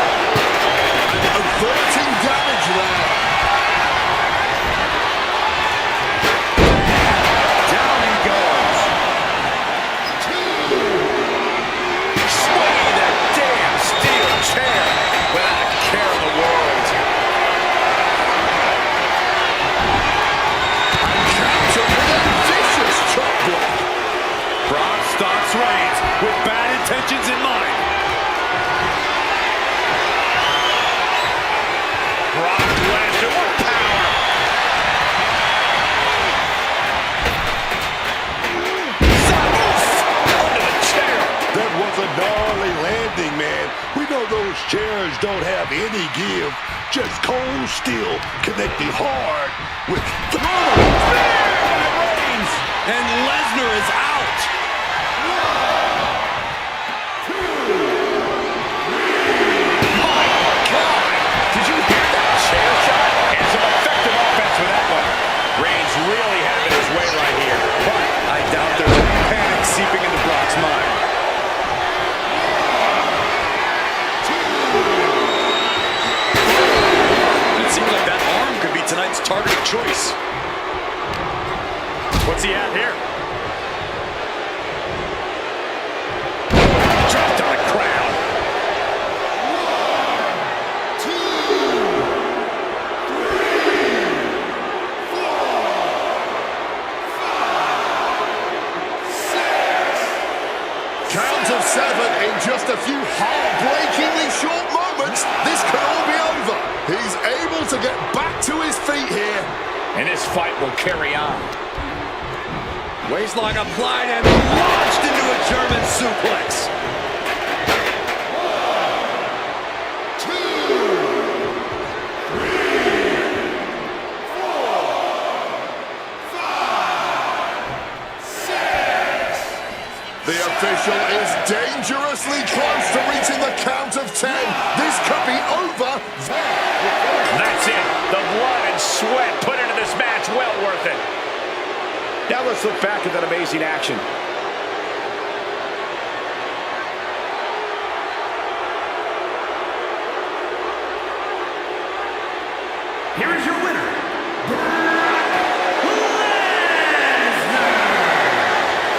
And averting damage there. Down he goes. Swinging that damn steel chair without a care in the world. Counter with a vicious chop block. Brock stops Reigns with bad intentions in mind. Brock Lesnar, what power! Under the chair. That was a gnarly landing, man. We know those chairs don't have any give. Just cold steel connecting hard with Reigns and Lesnar is out. My God! Did you hear that chair shot? And some effective offense with that one. Reigns really having his way right here. But I doubt there's any panic seeping into Brock's mind. targeted choice. What's he at here? Dropped on the crowd. 1, 2, 3, 4, 5, 6. Count of 7 in just a few heartbreakingly short moments. This could all be over. He's able to get back to his feet here. And this fight will carry on. Waistlock applied and launched into a German suplex. 1, 2, 3, 4, 5, 6. The official is dangerously close to reaching the count of 10. This could be over. That's it. The blood and sweat put into this match, well worth it. Now let's look back at that amazing action. Here is your winner,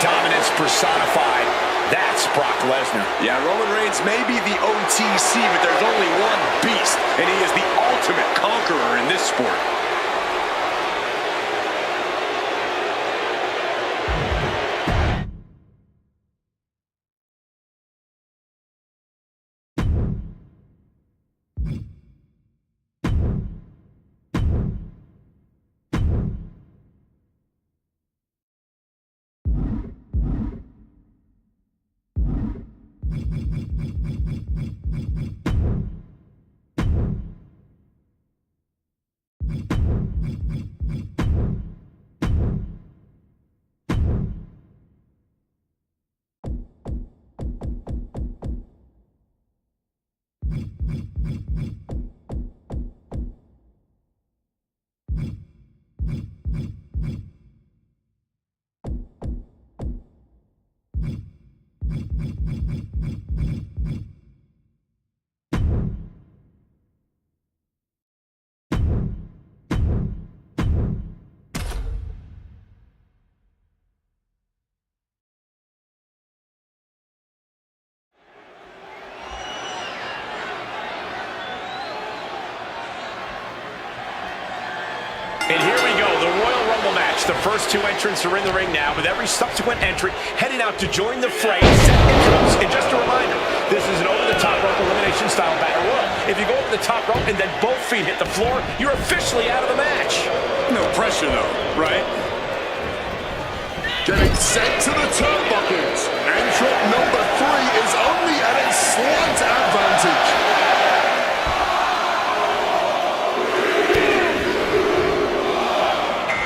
Dominance personified. That's Brock Lesnar. Yeah, Roman Reigns may be the OTC, but there's only one beast, and he is the ultimate conqueror in this sport. And here we go, the Royal Rumble match. The first two entrants are in the ring now, with every subsequent entrant heading out to join the fray. Set intros. And just a reminder, this is an over-the-top rope elimination style battle royal. If you go over the top rope and then both feet hit the floor, you're officially out of the match. No pressure, though, right? Getting sent to the turnbuckles. Entrant number 3 is only at a slight advantage.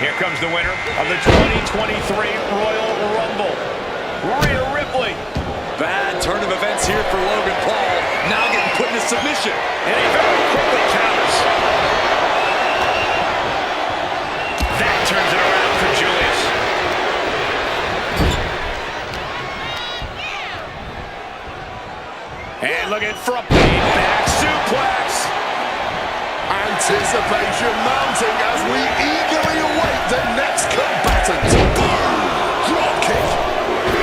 Here comes the winner of the 2023 Royal Rumble, Rhea Ripley. Bad turn of events here for Logan Paul. Now getting put into submission. And he very quickly counters. That turns it around for Julius. And looking for a back suplex. Anticipation mounting as we eagerly await the next combatant. Boom! Drop kick.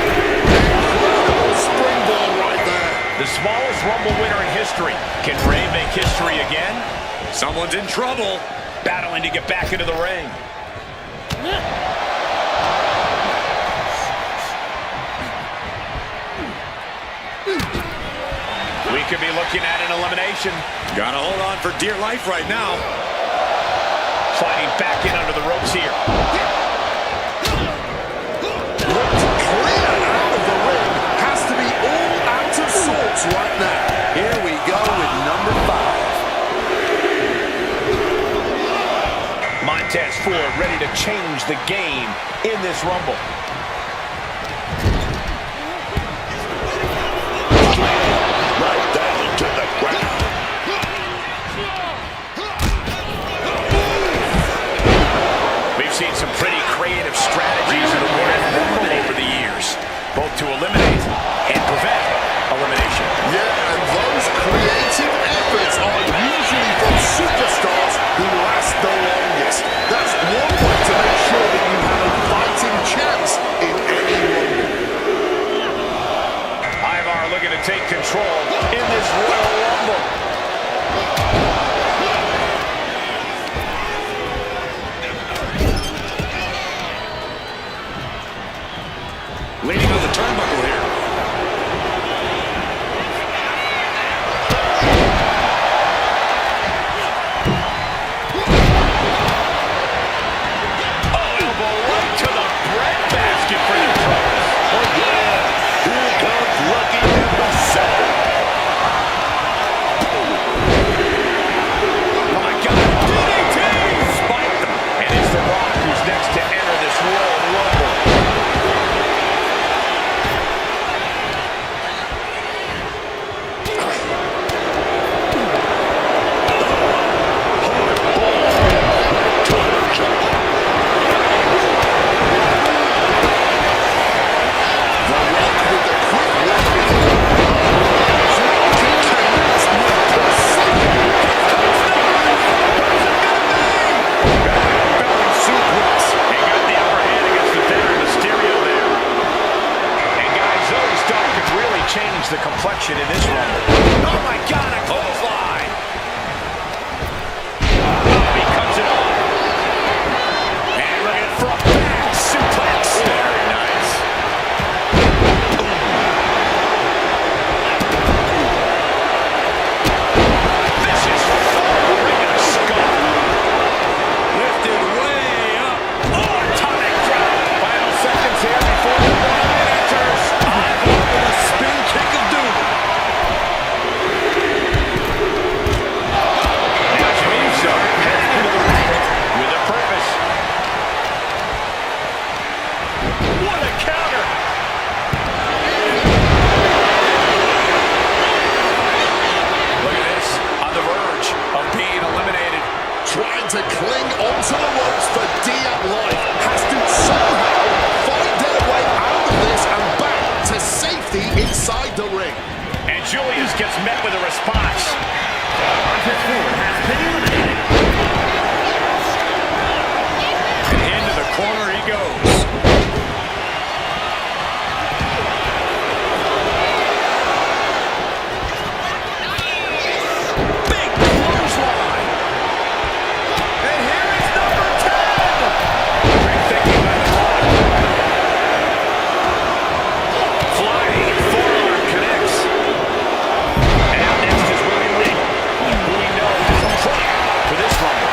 Incredible springboard right there. The smallest Rumble winner in history. Can Rey make history again? Someone's in trouble. Battling to get back into the ring. We could be looking at an elimination. Gotta hold on for dear life right now. Sliding back in under the ropes here. Looked clear out of the ring. Has to be all out of sorts right now. Here we go with number 5. Montez Ford ready to change the game in this Rumble. Right down to the ground. We've seen some pretty creative strategies in the Royal Rumble over the years, both to eliminate and prevent elimination. Yeah, and those creative efforts are usually from superstars who last the longest. stronghold in this Royal Rumble. Leaning on the turnbuckle here. Oh, elbow right to the breadbasket for the pros. Oh, yeah. Here comes lucky number 7. Oh, my God. DDT! Spiked them. And it's The Rock who's next to enter this Royal Rumble. Change the complexion in this rumble. Oh my God, a clothesline! Oh, he cuts it off. And looking for a back suplex. Very nice. This is right in the skull. Lifted way up. Oh, atomic drop. Final seconds here before the one enters. Spin kick of doom. Now Jimmy heading into the ring with a purpose. What a counter! Look at this, on the verge of being eliminated. Trying to cling onto the ropes for dear life. Has to somehow find their way out of this and back to safety inside the ring. And Julius gets met with a response. Montez Ford has been eliminated. And into the corner he goes. Big clothesline. And here is number 10. Great thinking by The Rock. Flying forearm connects. And out next is Willie Lee, who we know is prime for this rumble.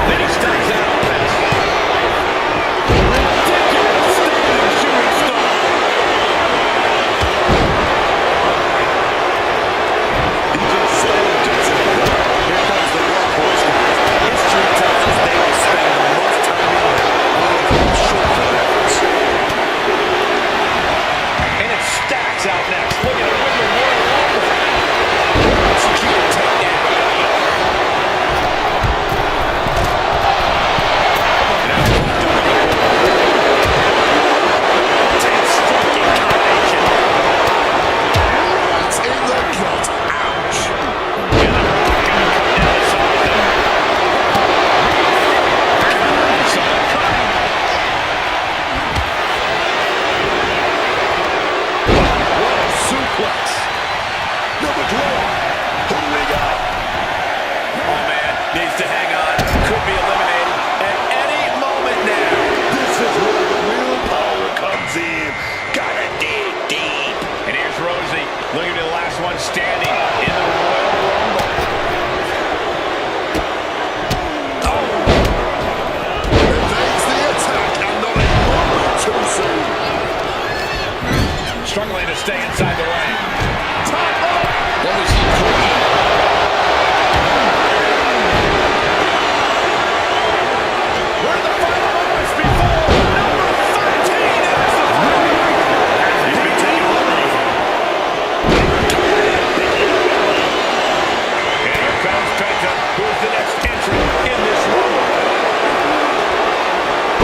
Then he stays out of this. Ridiculous standing shooting star. He just said it gets it done. Here comes the workhorse, guys. History tells us they will spend the most time in there when it comes short of efforts. And it stacks out next. Look at it win the Royal Rumble. Execute takedown. Intense striking combination. Right in the gut. Ouch. And The Rock can come down to some of them. Some coming. What a suplex. Number 12. Who do we got? Oh man, needs to hang on. Could be eliminated at any moment now. This is where the real power comes in. Gotta dig deep. And here's Rosie, looking to the last one standing in the Royal Rumble. Evades the attack and not a moment too soon. Struggling to stay inside the ring. Tap up. Rosie clean. We're in the final moments before number 13 enters the ring. He's been taken eliminated. And here comes Penta, who's the next entrant in this rumble.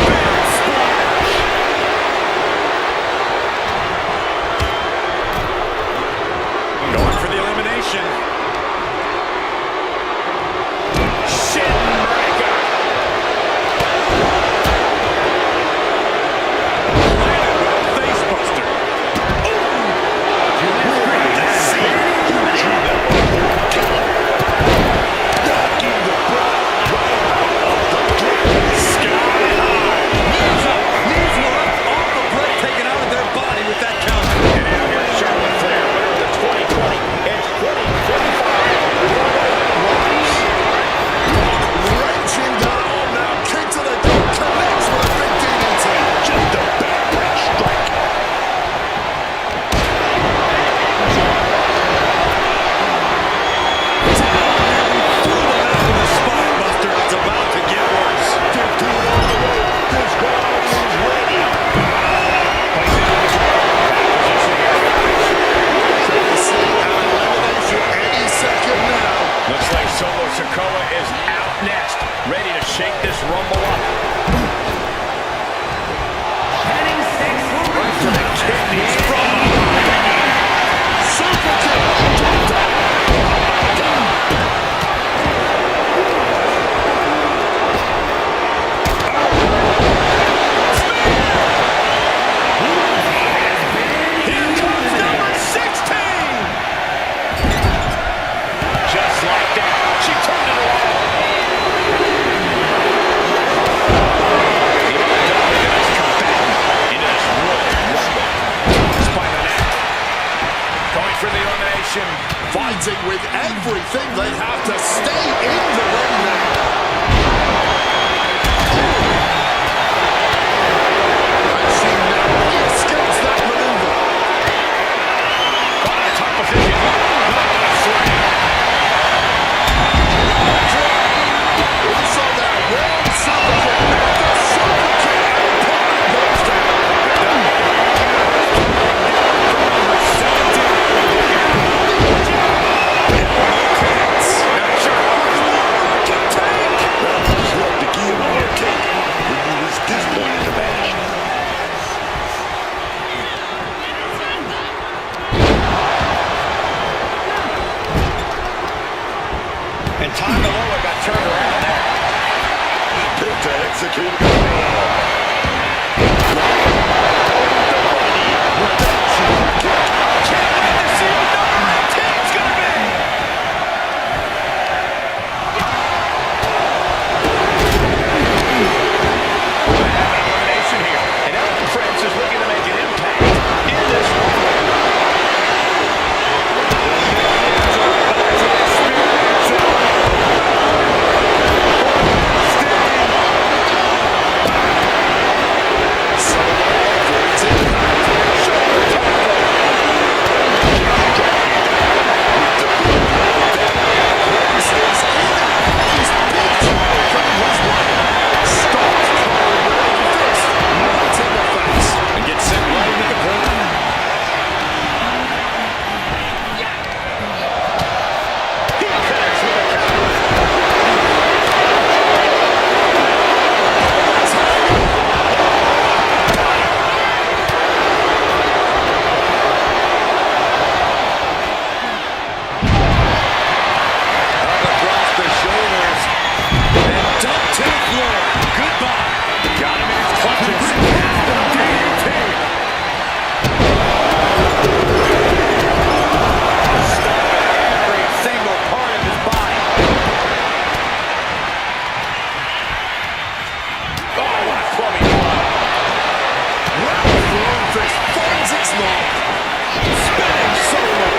Big splash. shake this Rumble up. Heading six for Right to the kidneys from Super kick. Here comes number 16! Just like that, she turned it around. Into this Royal Rumble. Tossed by the neck. Going for the elimination. Fighting with everything they have to stay in the ring now. And she narrowly escapes that maneuver. On a top position. Not a slam. Also now, one super kick after super kick. And goes down. And Tanga Loa got turned around there. Built to execute the man. Can't wait to see what number 18's gonna be. Elimination here. And Ellen Prince is looking to make an impact in this one. And gets sent right into the corner. He connects with a counter. Up across the shoulders. And dump to the floor. Goodbye. Got him in his clutches. DDT. Stopping every single part of his body. Oh, what a clubbing blow. Fist finds its mark. Spinning solo.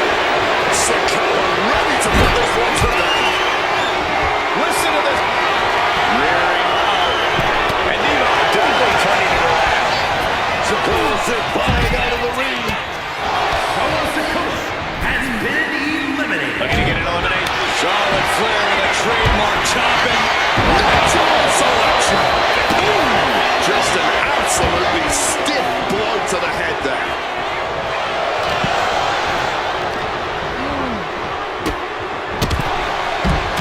Sakala ready to put this one to bed. Listen to this. Rearing out. And Nemo definitely turning it around. Supposed flying out of the ring. Solo Sikoa has been eliminated. Looking to get an elimination. Charlotte Flair with a trademark chopping. Natural selection. Boom! Just an absolutely stiff blow to the head there.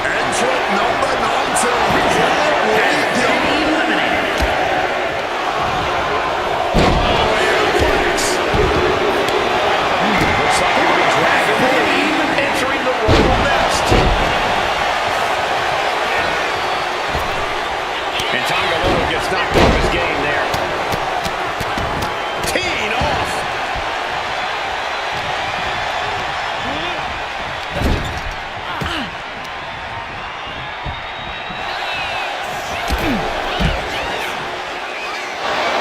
Entrant number 19. Here we go. Eliminated. Looks like he'll be dragging the lead, entering the Royal Nest. And Tonga Loa gets knocked off his game there. Teeing off.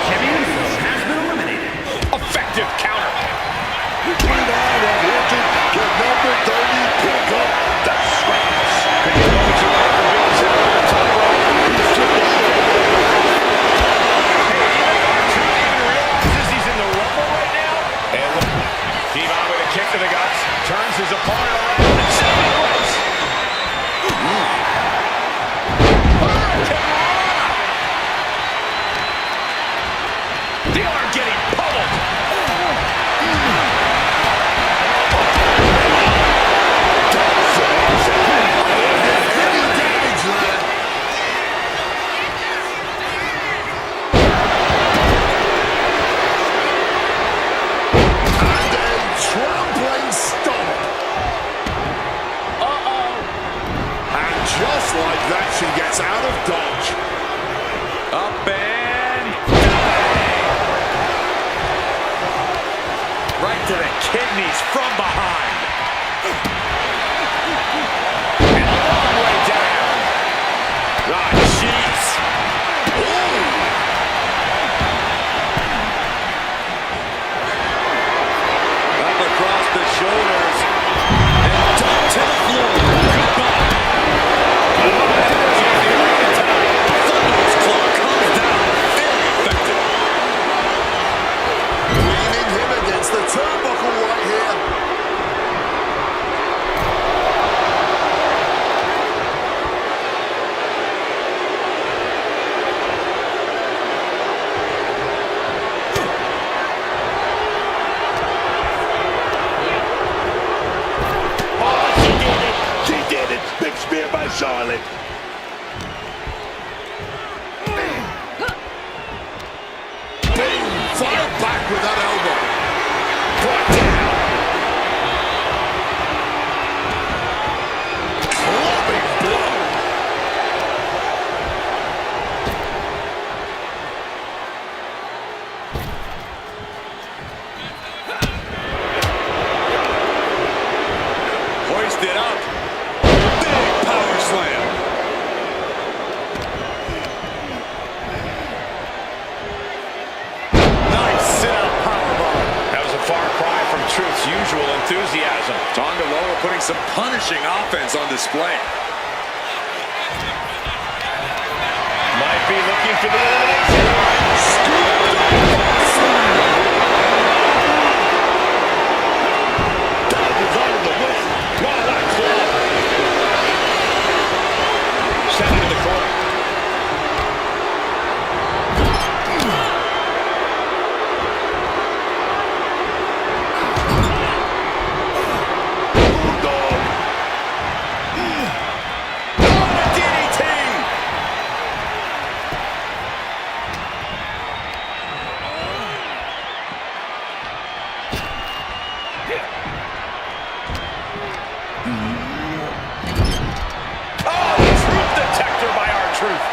Jimmy Uso has been eliminated. Effective counter. Between all of Richard, can number 30 pick up the scraps? Could be moments away from being set on the top rope. He's just gets out of dodge. Up and right to the kidneys from behind. And a long way down. Ah, jeez. Up across the shoulders and down to the floor. Goodbye. Thunderous claw comes down. Very effective. Leaning him against the turnbuckle right here. Big spear by Charlotte. Boom! Fired back with that elbow. Brought down. Clubbing blow. Hoisted up. Big power slam. Nice sit-up powerbomb. That was a far cry from Truth's usual enthusiasm. Tonga Loa putting some punishing offense on display. Might be looking for the elimination. Dodges out of the way. Wow, what a claw. Sent into the corner. Bulldog. DDT. Oh, truth detector by R-Truth.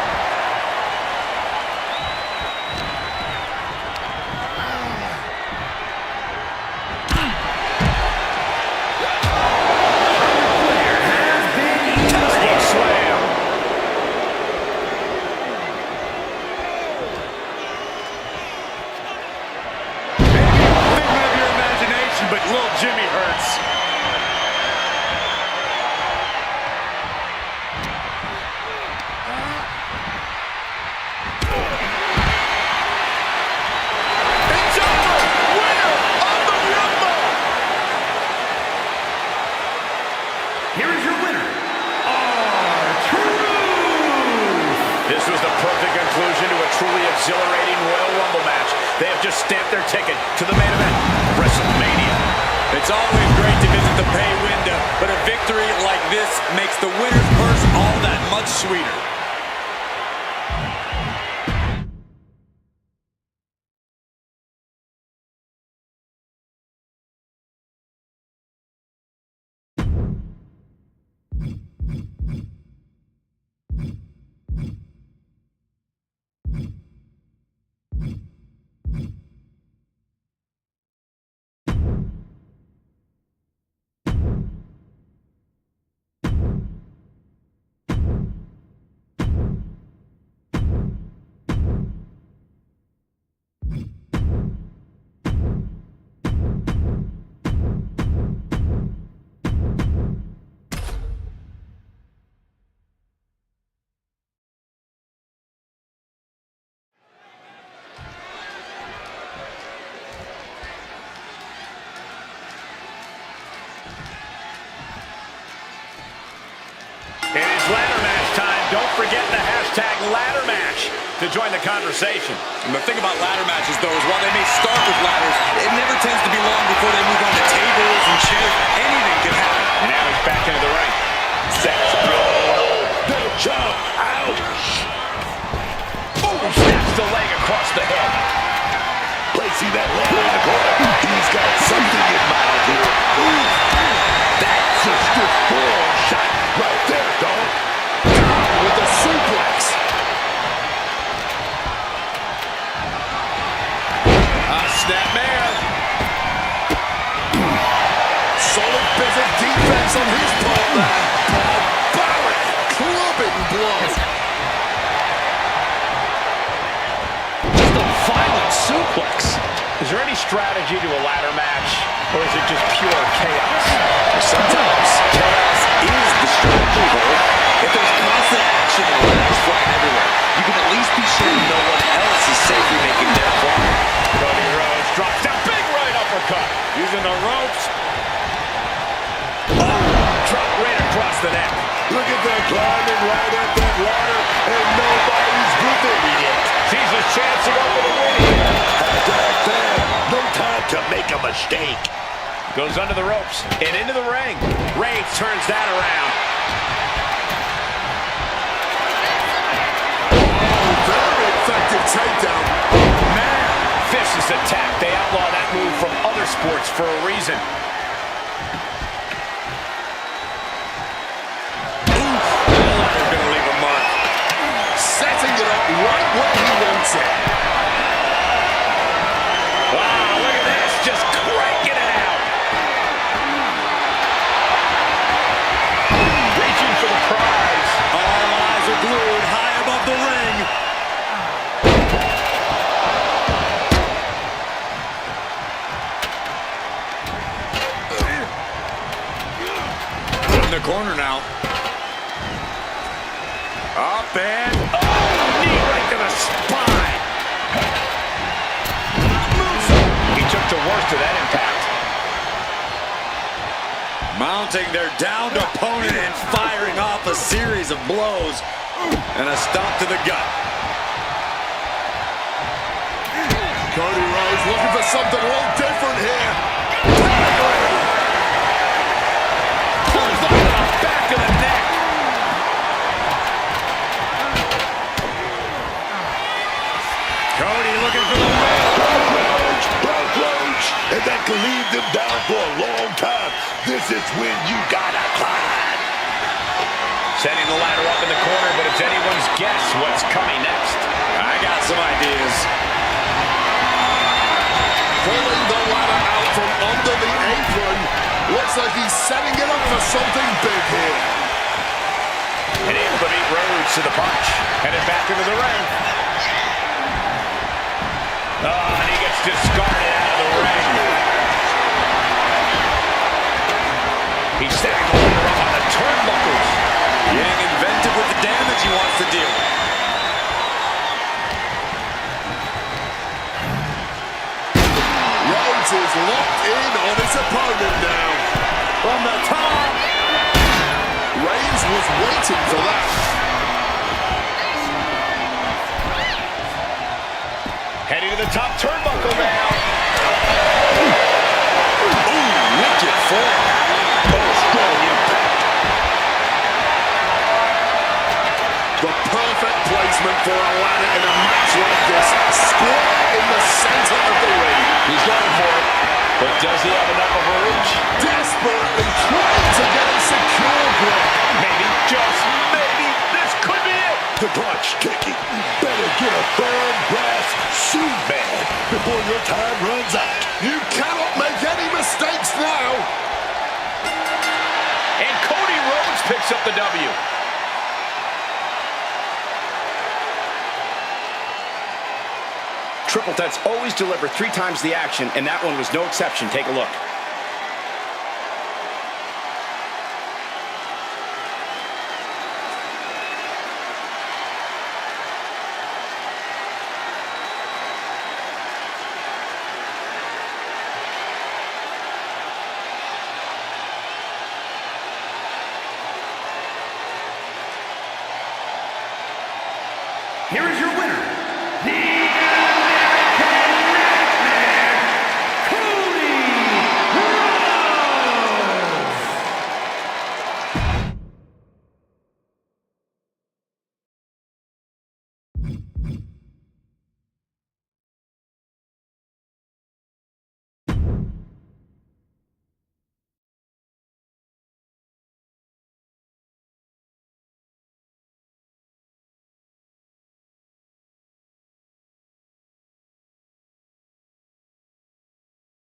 Tesla slam. Figment of your imagination, but little Jimmy hurts. It's over. Winner of the Rumble. Here is your winner, R-Truth. This was the perfect conclusion to a truly exhilarating Royal Rumble match. They have just stamped their ticket to the main event, WrestleMania. It's always great to visit the pay window, but a victory like this makes the winner's purse all that much sweeter. It is ladder match time. Don't forget the hashtag ladder match to join the conversation. And the thing about ladder matches, though, is while they may start with ladders, it never tends to be long before they move on to tables and chairs. Anything can happen. Now he's back into the ring. Sets blow. The jump. Ouch. Oh, snaps the leg across the head. Placing that leg in the corner. He's got something in mind here. Ooh. That's a stiff forearm shot right there, dog. With the super Is there any strategy to a ladder match, or is it just pure chaos? Sometimes chaos is the strategy, though. If there's constant action and ladders flying everywhere, you can at least be sure no one else is safely making their climb. Cody Rhodes drops down, big right uppercut, using the ropes. Oh, drop right across the neck. Look at them climbing right at that ladder, and nobody's preventing it. Sees his chance to go for the win here. No time to make a mistake. Goes under the ropes and into the ring. Reigns turns that around. Very effective takedown. Man, vicious attack. They outlaw that move from other sports for a reason. They're going to leave a mark. Setting it up right where he wants it. Wow, look at this. Just cranking it out. Reaching for the prize. All eyes are glued high above the ring. In the corner now. Up and Knee right to the spine. He took the worst of that impact. mounting their downed opponent and firing off a series of blows and a stomp to the gut. Cody Rhodes looking for something a little different here. Clothesline to the back of the neck. Cody looking for the win. And that could leave them down for a long time. This is when you gotta climb. Setting the ladder up in the corner, but it's anyone's guess what's coming next. I got some ideas. Pulling the ladder out from under the apron. Looks like he's setting it up for something big here. And able to beat Rhodes to the punch. Headed back into the ring. Oh, and he gets discarded out of the ring. He's setting the ladder up on the turnbuckles. Getting inventive with the damage he wants to deal. Rhodes is locked in on his opponent now. From the top. Reigns was waiting for that. Heading to the top turnbuckle now. Ooh, wicked form. Oh, strong impact. The perfect placement for a ladder in a match like this. Square in the center of the ring. He's going for it. But does he have enough of a reach? Desperately trying to get a secure grip. Maybe, just maybe, this could be it. The clock's ticking. Better get a firm grasp soon, man, before your time runs out. You cannot make any mistakes now. And Cody Rhodes picks up the W. Triple Threats always deliver 3 times the action, and that one was no exception. Take a look. Here is your